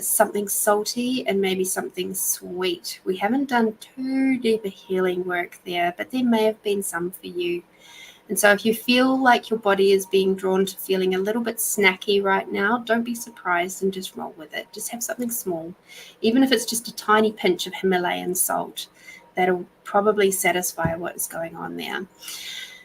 [SPEAKER 1] something salty and maybe something sweet. We haven't done too deep a healing work there, but there may have been some for you. And so if you feel like your body is being drawn to feeling a little bit snacky right now, don't be surprised and just roll with it. Just have something small, even if it's just a tiny pinch of Himalayan salt. That'll probably satisfy what is going on there.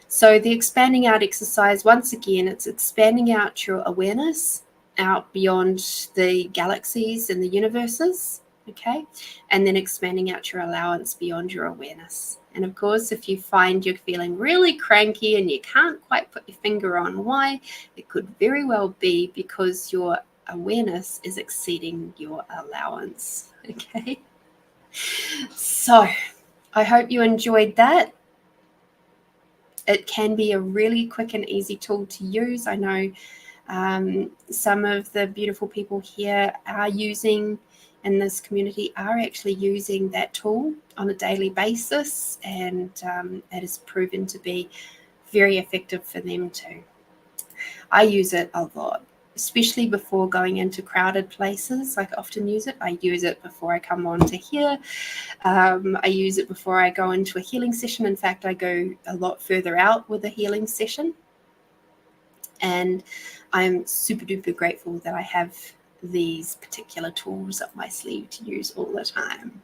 [SPEAKER 1] So the expanding out exercise, once again, it's expanding out your awareness out beyond the galaxies and the universes, okay? And then expanding out your allowance beyond your awareness. And of course, if you find you're feeling really cranky and you can't quite put your finger on why, it could very well be because your awareness is exceeding your allowance, okay? So I hope you enjoyed that. It can be a really quick and easy tool to use. I know some of the beautiful people here are using, in this community, are actually using that tool on a daily basis, and it has proven to be very effective for them too. I use it a lot. especially before going into crowded places. I often use it. I use it before I come on to here. I use it before I go into a healing session. In fact, I go a lot further out with a healing session. And I'm super duper grateful that I have these particular tools up my sleeve to use all the time.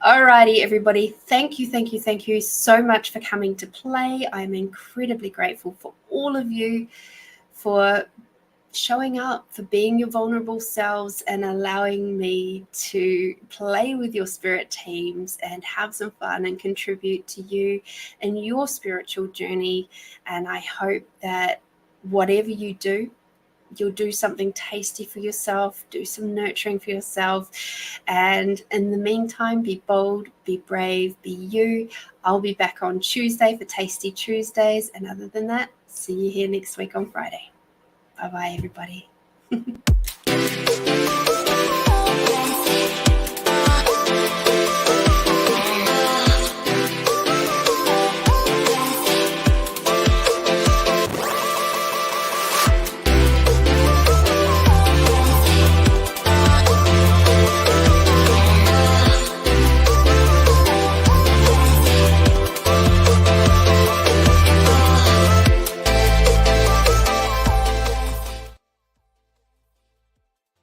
[SPEAKER 1] Alrighty, everybody. Thank you so much for coming to play. I'm incredibly grateful for all of you for showing up, for being your vulnerable selves and allowing me to play with your spirit teams and have some fun and contribute to you and your spiritual journey. And I hope that whatever you do, you'll do something tasty for yourself, do some nurturing for yourself. And in the meantime, be bold, be brave, be you. I'll be back on Tuesday for Tasty Tuesdays. And other than that, see you here next week on Friday. Bye-bye, everybody.